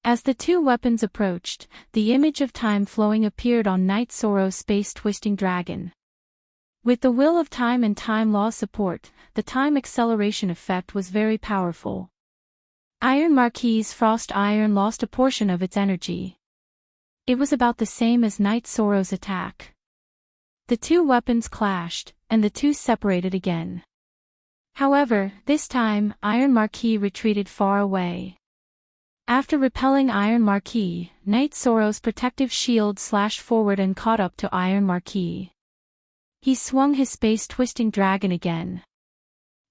As the two weapons approached, the image of time flowing appeared on Night Sorrow's space-twisting dragon. With the Will of Time and Time Law support, the time acceleration effect was very powerful. Iron Marquis's frost iron lost a portion of its energy. It was about the same as Night Sorrow's attack. The two weapons clashed, and the two separated again. However, this time, Iron Marquis retreated far away. After repelling Iron Marquis, Night Sorrow's protective shield slashed forward and caught up to Iron Marquis. He swung his space-twisting dragon again.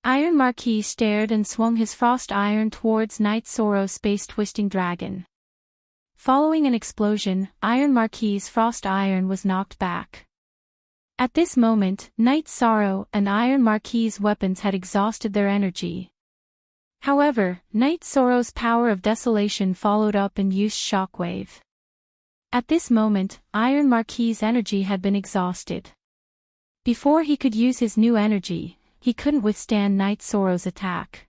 Iron Marquis stared and swung his frost iron towards Night Sorrow's space-twisting dragon. Following an explosion, Iron Marquis's frost iron was knocked back. At this moment, Night Sorrow and Iron Marquis's weapons had exhausted their energy. However, Night Sorrow's power of desolation followed up and used Shockwave. At this moment, Iron Marquis's energy had been exhausted. Before he could use his new energy, he couldn't withstand Night Sorrow's attack.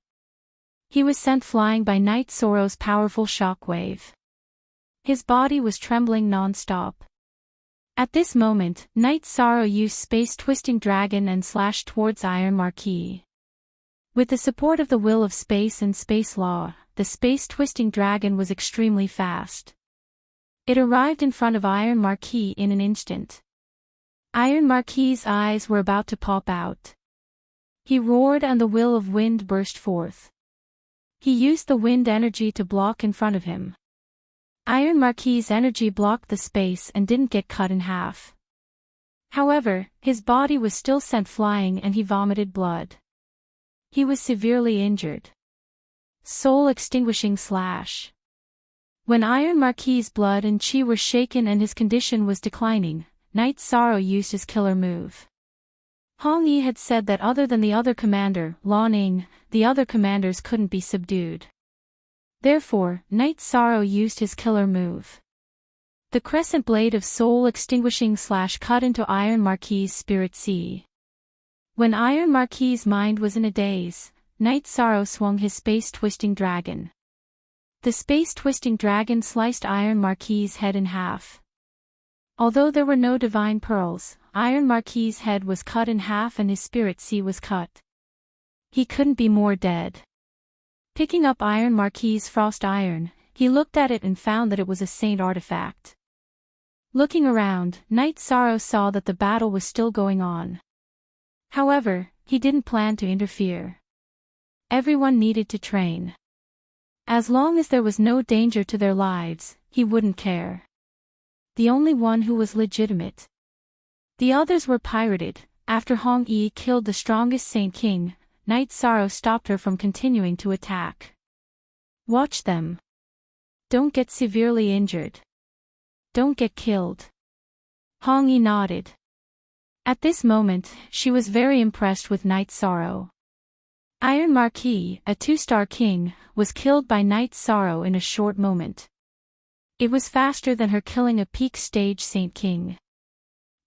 He was sent flying by Night Sorrow's powerful shockwave. His body was trembling non-stop. At this moment, Night Sorrow used Space-Twisting Dragon and slashed towards Iron Marquis. With the support of the Will of Space and Space Law, the Space-Twisting Dragon was extremely fast. It arrived in front of Iron Marquis in an instant. Iron Marquis's eyes were about to pop out. He roared and the Will of Wind burst forth. He used the wind energy to block in front of him. Iron Marquis's energy blocked the space and didn't get cut in half. However, his body was still sent flying and he vomited blood. He was severely injured. Soul Extinguishing Slash. When Iron Marquis's blood and chi were shaken and his condition was declining, Night Sorrow used his killer move. Hong Yi had said that other than the other commander, Lan Ning, the other commanders couldn't be subdued. Therefore, Night Sorrow used his killer move. The crescent blade of Soul Extinguishing Slash cut into Iron Marquis's spirit sea. When Iron Marquis's mind was in a daze, Night Sorrow swung his space-twisting dragon. The space-twisting dragon sliced Iron Marquis's head in half. Although there were no divine pearls, Iron Marquis's head was cut in half and his spirit sea was cut. He couldn't be more dead. Picking up Iron Marquis's frost iron, he looked at it and found that it was a saint artifact. Looking around, Night Sorrow saw that the battle was still going on. However, he didn't plan to interfere. everyone needed to train. As long as there was no danger to their lives, he wouldn't care. The only one who was legitimate. The others were pirated. After Hong Yi killed the strongest Saint King, Night Sorrow stopped her from continuing to attack. Watch them. Don't get severely injured. Don't get killed. Hong Yi nodded. At this moment, she was very impressed with Night Sorrow. Iron Marquis, a 2-star king, was killed by Night Sorrow in a short moment. It was faster than her killing a peak stage Saint King.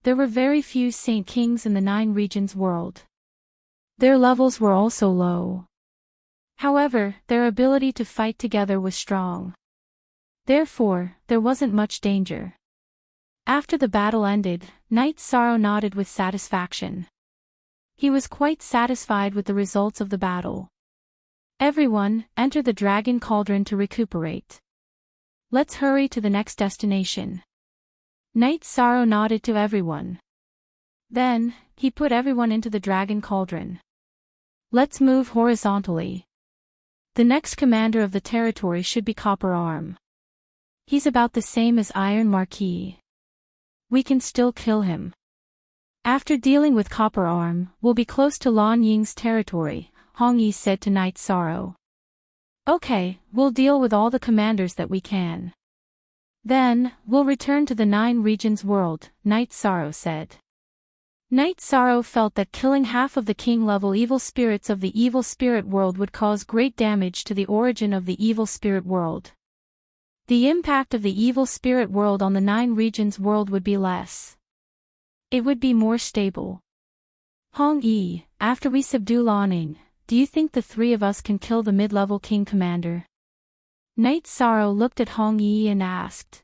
There were very few Saint Kings in the 9 regions world. Their levels were also low. However, their ability to fight together was strong. Therefore, there wasn't much danger. After the battle ended, Night Sorrow nodded with satisfaction. He was quite satisfied with the results of the battle. Everyone, enter the dragon cauldron to recuperate. Let's hurry to the next destination. Night Sorrow nodded to everyone. Then, he put everyone into the dragon cauldron. Let's move horizontally. The next commander of the territory should be Copper Arm. He's about the same as Iron Marquis. We can still kill him. After dealing with Copper Arm, we'll be close to Lan Ying's territory, Hong Yi said to Night Sorrow. Okay, we'll deal with all the commanders that we can. Then, we'll return to the 9 regions world, Night Sorrow said. Night Sorrow felt that killing half of the king-level evil spirits of the evil spirit world would cause great damage to the origin of the evil spirit world. The impact of the evil spirit world on the 9 regions world would be less. It would be more stable. Hong Yi, after we subdue Lan Ying, do you think the 3 of us can kill the mid-level king commander? Night Sorrow looked at Hong Yi and asked.